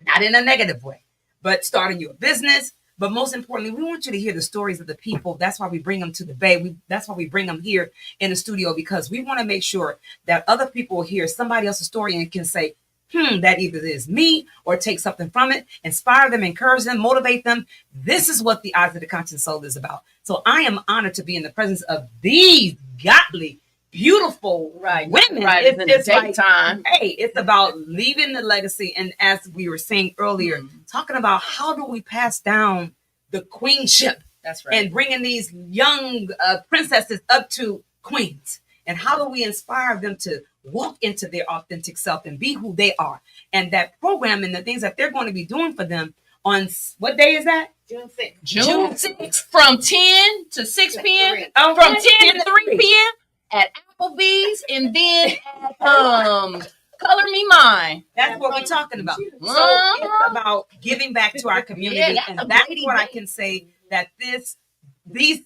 not in a negative way, but starting your business. But most importantly, we want you to hear the stories of the people. That's why we bring them to the Bay. That's why we bring them here in the studio, because we want to make sure that other people hear somebody else's story and can say, that either is me, or take something from it, inspire them, encourage them, motivate them. This is what the Eyes of the Conscious Soul is about. So I am honored to be in the presence of these godly, beautiful women. Right. It's in the daytime. Hey, it's about leaving the legacy. And as we were saying earlier, talking about how do we pass down the queenship That's right. and bringing these young princesses up to queens. And how do we inspire them to walk into their authentic self and be who they are? And that program and the things that they're going to be doing for them on what day is that? June 6th. June 6th from 10 to 6 p.m. Oh, From 10 to 3 p.m. at Applebee's, and then at Color Me Mine. That's what we're talking about. So Uh-huh. it's about giving back to our community, Yeah, that's and a that's great what I event. can say that these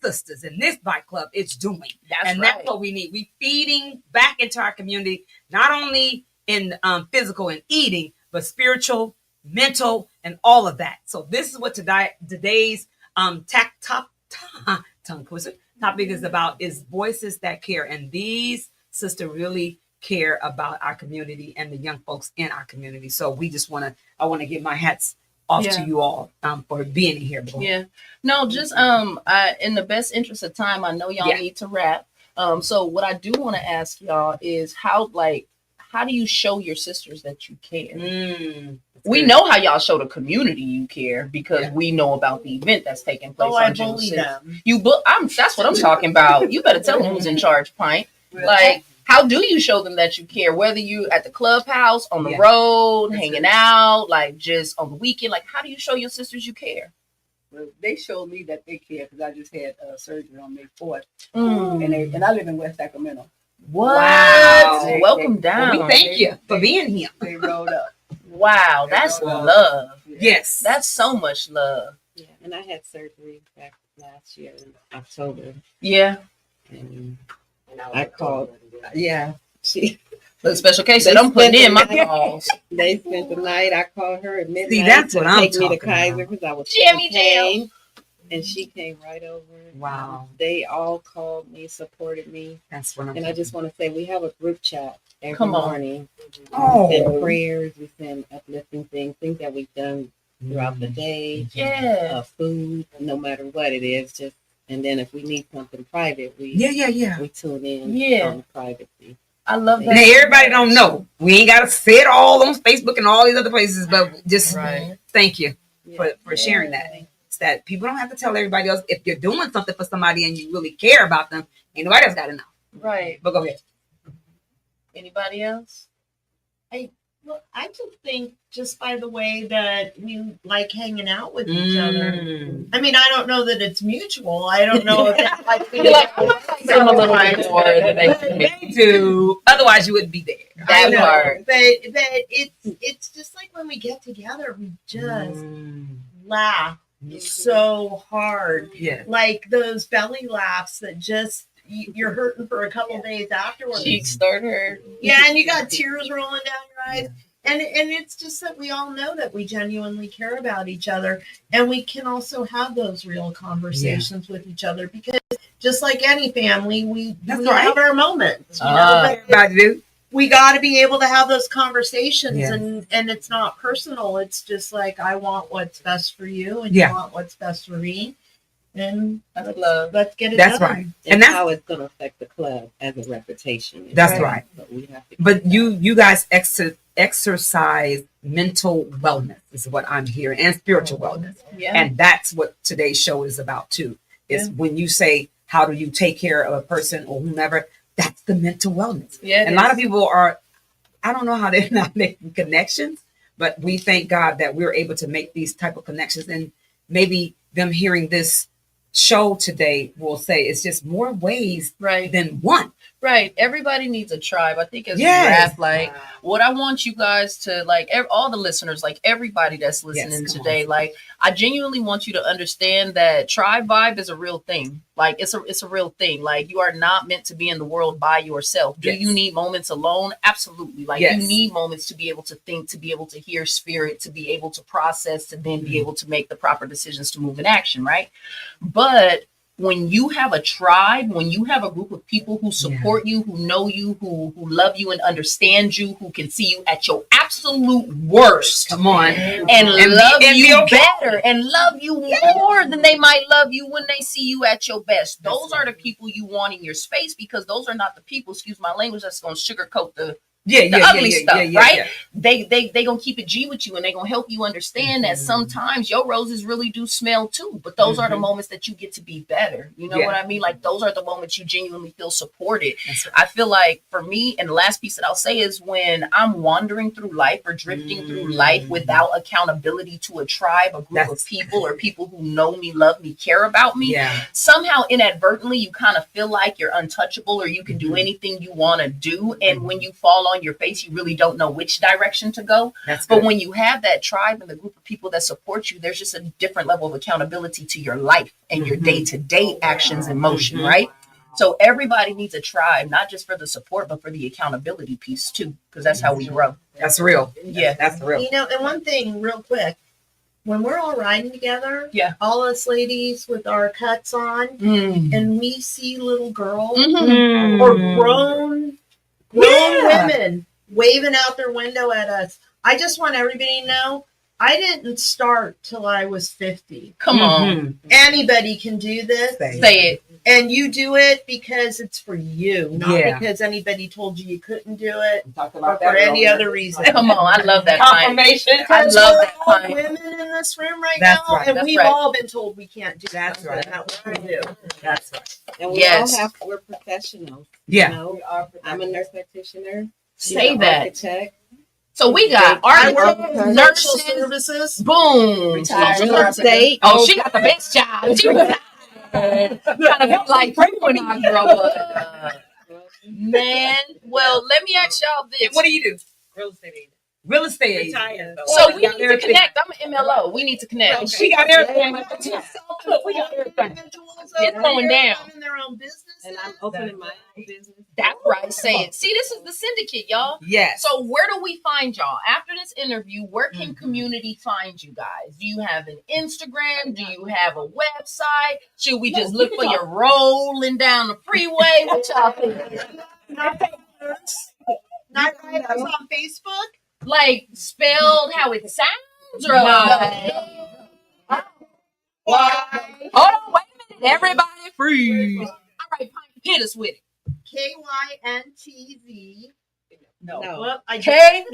sisters in this bike club it's doing. That's And right. that's what we need. We feeding back into our community, not only in physical and eating, but spiritual, mental, and all of that. So this is what today's tongue twister topic is about, is voices that care. And these sisters really care about our community and the young folks in our community. So I want to give my hats off to you all for being here. Yeah. No, just in the best interest of time, I know y'all need to wrap. So what I do want to ask y'all is how do you show your sisters that you care? We know how y'all show the community you care, because we know about the event that's taking place I on June bully 6th. them. That's what I'm talking about. You better tell them who's in charge, Pint. Like, how do you show them that you care? Whether you at the clubhouse, on the road, hanging out, like just on the weekend, like how do you show your sisters you care? Well, they showed me that they care because I just had surgery on May 4th, Mm. and I live in West Sacramento. What? Wow. Welcome down. Well, we thank you for being here. They rode up. Wow, that's love. Yes. That's so much love. Yeah, and I had surgery back last year in October, Yeah. and I called. Yeah, The special case that I'm putting in my calls. they spent the night. I called her at midnight. See, that's what to I'm take me to talking Kaiser about. because I was Jimmy in pain, and she came right over. Wow. They all called me, supported me, That's what I'm and I just want to say we have a group chat every Come on. morning. Oh. We send prayers, we send uplifting things that we've done throughout the day. Yeah. Food, no matter what it is, just and then if we need something private, we Yeah. we tune in Yeah. on privacy. I love that. Now everybody don't know. We ain't gotta say it all on Facebook and all these other places, but just Right. thank you Yeah. for sharing that. It's that people don't have to tell everybody else. If you're doing something for somebody and you really care about them, ain't nobody else gotta know. Right. But go ahead. Anybody else? Well, I just think just by the way that we like hanging out with each other. I mean, I don't know that it's mutual. I don't know if it's like we You're like, I like them a little bit more than They do. Otherwise you wouldn't be there. I that know, part. but it's just like when we get together, we just laugh so hard, Yeah. like those belly laughs that just you're hurting for a couple days afterwards. Cheeks start hurt. Yeah, and you got tears rolling down your eyes. And it's just that we all know that we genuinely care about each other, and we can also have those real conversations with each other, because just like any family, we That's we right. have our moments. You know, Ah. but Everybody do. we got to be able to have those conversations, Yeah. and it's not personal. It's just like, I want what's best for you, and Yeah. you want what's best for me, and That's love. let's get it That's done. right. And, And that's how it's going to affect the club as a reputation. That's right. But we have to. But you guys exercise mental wellness is what I'm hearing, and spiritual wellness. Yeah. And that's what today's show is about too. Is when you say, how do you take care of a person or whomever, that's the mental wellness. Yeah. And a lot of people are, I don't know how they're not making connections, but we thank God that we're able to make these type of connections. And maybe them hearing this show today will say it's just more ways Right. than one. Right. Everybody needs a tribe. I think as Yes. we wrap, like, what I want you guys to, like, all the listeners, like everybody that's listening Yes, come today, like, I genuinely want you to understand that tribe vibe is a real thing. Like, it's a real thing. Like, you are not meant to be in the world by yourself. Do Yes. you need moments alone? Absolutely. Like, Yes. you need moments to be able to think, to be able to hear spirit, to be able to process, to then be able to make the proper decisions to move in action, right? But when you have a tribe, when you have a group of people who support you, who know you, who love you and understand you, who can see you at your absolute worst, Come on. and be- love and be you okay. better and love you more than they might love you when they see you at your best. Those are the people you want in your space, because those are not the people, excuse my language, that's going to sugarcoat the ugly stuff, right? they gonna keep it G with you, and they gonna help you understand that sometimes your roses really do smell too. But those are the moments that you get to be better. You know what I mean? Like those are the moments you genuinely feel supported. Right. I feel like for me, and the last piece that I'll say is when I'm wandering through life or drifting through life without accountability to a tribe, a group of people, or people who know me, love me, care about me. Yeah. Somehow inadvertently you kind of feel like you're untouchable or you can do anything you want to do. And when you fall on your face, you really don't know which direction to go. But when you have that tribe and the group of people that support you, there's just a different level of accountability to your life and your day-to-day actions and motion, right? So everybody needs a tribe, not just for the support, but for the accountability piece too, because that's how we grow. That's real. Yeah. That's real. You know, and one thing real quick, when we're all riding together, all us ladies with our cuts on, and we see little girls or grown women waving out their window at us, I just want everybody to know, I didn't start till I was 50. Come on. Anybody can do this. Say it. And you do it because it's for you, not because anybody told you you couldn't do it or for any other reason. Come on, I love that confirmation. I love that all women in this room right now, and we've all been told we can't do that. That's right. That's what we do. That's right. And we all have, we're professionals. Yeah. You know, I'm a nurse practitioner. Say that. Architect. So we got our nurses, services. Boom. Real estate. Oh, she got the best job. She was trying to be like when I grow up. Man, well, let me ask y'all this. What do you do? Real estate agent. Real estate agent. So we need to connect. I'm an MLO. We need to connect. She got everything. We got everything. It's going down. In their own business. And I'm opening my own business. That's right. Say it. See, this is the syndicate, y'all. Yes. So where do we find y'all? After this interview, where can community find you guys? Do you have an Instagram? Do you have a website? Should we just look for you rolling down the freeway? What y'all think? Not writers on Facebook? Like spelled how it sounds? Or Hold on, wait a minute. Everybody freeze. All right, hit us with it. KYNTZ. No. Well, KYNTE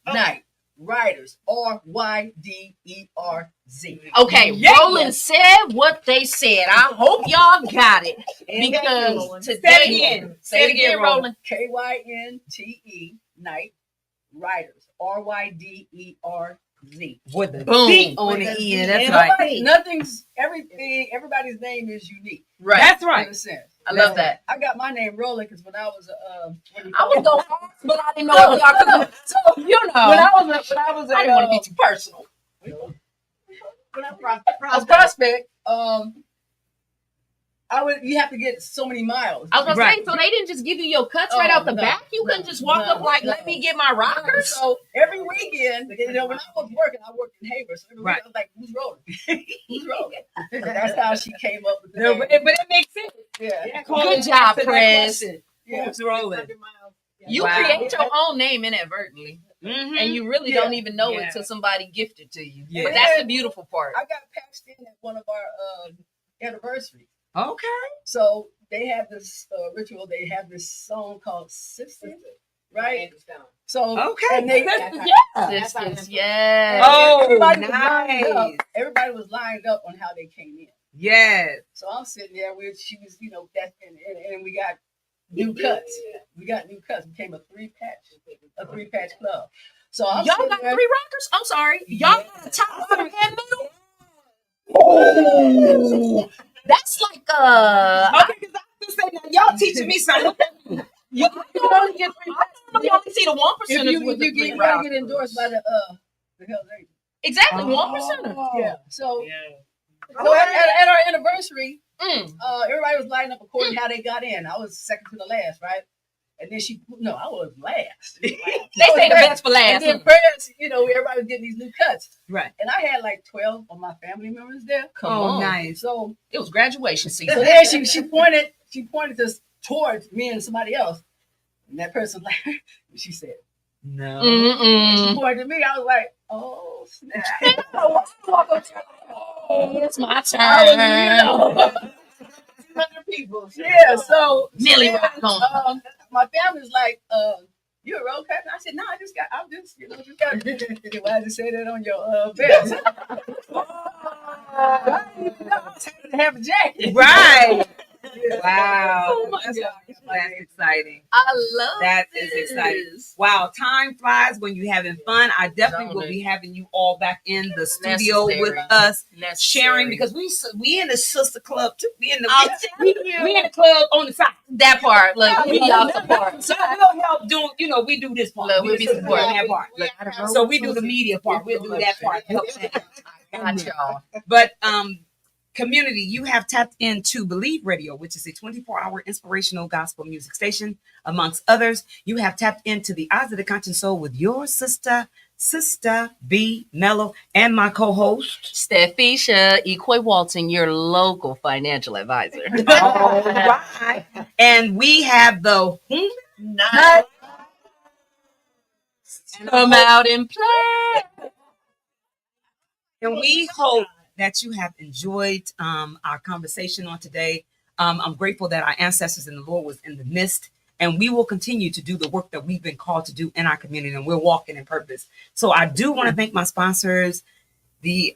night. Writers. RYDERZ. Okay, Roland said what they said. I hope y'all got it. Because today, say it again, Roland. KYNTE night. Writers. RYDERZ. With the Boom. C on the end. That's right. Everybody's name is unique. Right. That's right. In a sense. I love that. I got my name Roland because when I was I was going to ask, but I didn't know what y'all could do. So, you know. when I was I didn't want to be too personal. when I was prospect, you have to get so many miles. I was going to say, so they didn't just give you your cuts right out the back? You couldn't just walk up like, let me get my rockers? So every weekend, when I was working, I worked in Haver. So every week I was like, who's rolling? Who's rolling? That's how she came up with the name. But it makes sense. Yeah. Good job, Chris. Who's rolling? You create your own name inadvertently. And you really don't even know it till somebody gifted to you. Yeah. But that's the beautiful part. I got patched in at one of our anniversaries. Okay. So they have this ritual. They have this song called Sistah, right? So Okay. and they, Sisters, yeah. Oh, everybody everybody was lined up on how they came in. Yes. So I'm sitting there with she was, that and we got new cuts. We got new cuts. We became a three patch club. So I'm Y'all sitting got there, 3 rockers? I'm sorry. Y'all got a top, bottom, and middle? Oh. That's like Okay, because I was saying, y'all teaching me something. you only get three patches. I only see the 1%ers If with the you 3 gotta rockers. get endorsed by the Hell's Angels. Exactly, 1%er. Yeah. So at our anniversary, everybody was lining up according to how they got in. I was second to the last, right? And then I was last. They say the best for last. And then first, everybody was getting these new cuts. Right. And I had like 12 of my family members there. Come on. Nice. So It was graduation so season. then she pointed towards me and somebody else. And that person she said, No. she pointed to me. I was like, oh snap. It's my turn. I was, 200 people. Yeah, so Millie then, rock on. my family's like, You a road captain? I said, no, just got why did you say that on your vest? I didn't even know I was having to have a jacket. Right. Wow. Oh my God. That's exciting. I love That this. is exciting. Wow, time flies when you're having fun. I definitely will be having you all back in the studio with us, sharing, because we in the sister club too. We in the club on the side. That part. Look, we y'all support. So we'll help do. We do this part. Look, we'll be supporting that part. So we do the media part. We'll do that part. Got y'all. But community, you have tapped into Believe Radio, which is a 24-hour inspirational gospel music station. Amongst others, you have tapped into the Eyes of the Conscious Soul with your sister, B. Mellow, and my co-host, Stephisha Ycoy-Watson, your local financial advisor. All right. And we have the Nice. Come out and play. And we hope that you have enjoyed our conversation on today. I'm grateful that our ancestors in the Lord was in the midst, and we will continue to do the work that we've been called to do in our community, and we're walking in purpose. So I do want to thank my sponsors, the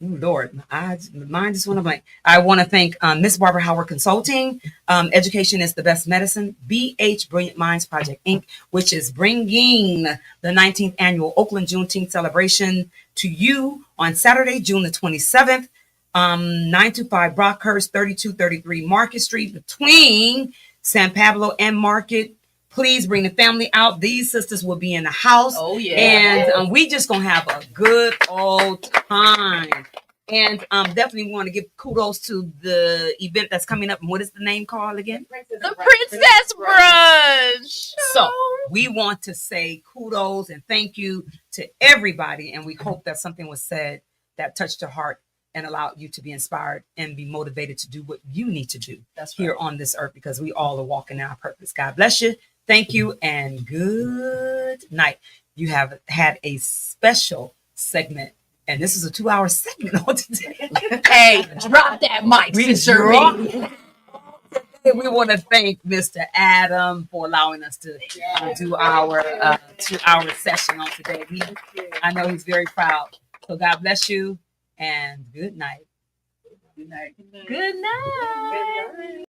Lord, my mind just went blank. I want to thank Ms.Barbara Howard Consulting, Education is the Best Medicine, BH Brilliant Minds Project Inc., which is bringing the 19th annual Oakland Juneteenth celebration to you on Saturday, June the 27th, 925 Brockhurst, 3233 Market Street, between San Pablo and Market. Please bring the family out. These sisters will be in the house. Oh, yeah. And we just going to have a good old time. And definitely want to give kudos to the event that's coming up. And what is the name called again? The Princess Brunch. So we want to say kudos and thank you to everybody. And we hope that something was said that touched your heart and allowed you to be inspired and be motivated to do what you need to do here on this earth, because we all are walking in our purpose. God bless you. Thank you and good night. You have had a special segment, and this is a 2-hour segment on today. Hey, drop that mic, Sister B. We want to thank Mr. Adam for allowing us to do our 2-hour session on today. I know he's very proud. So God bless you and good night. Good night. Good night.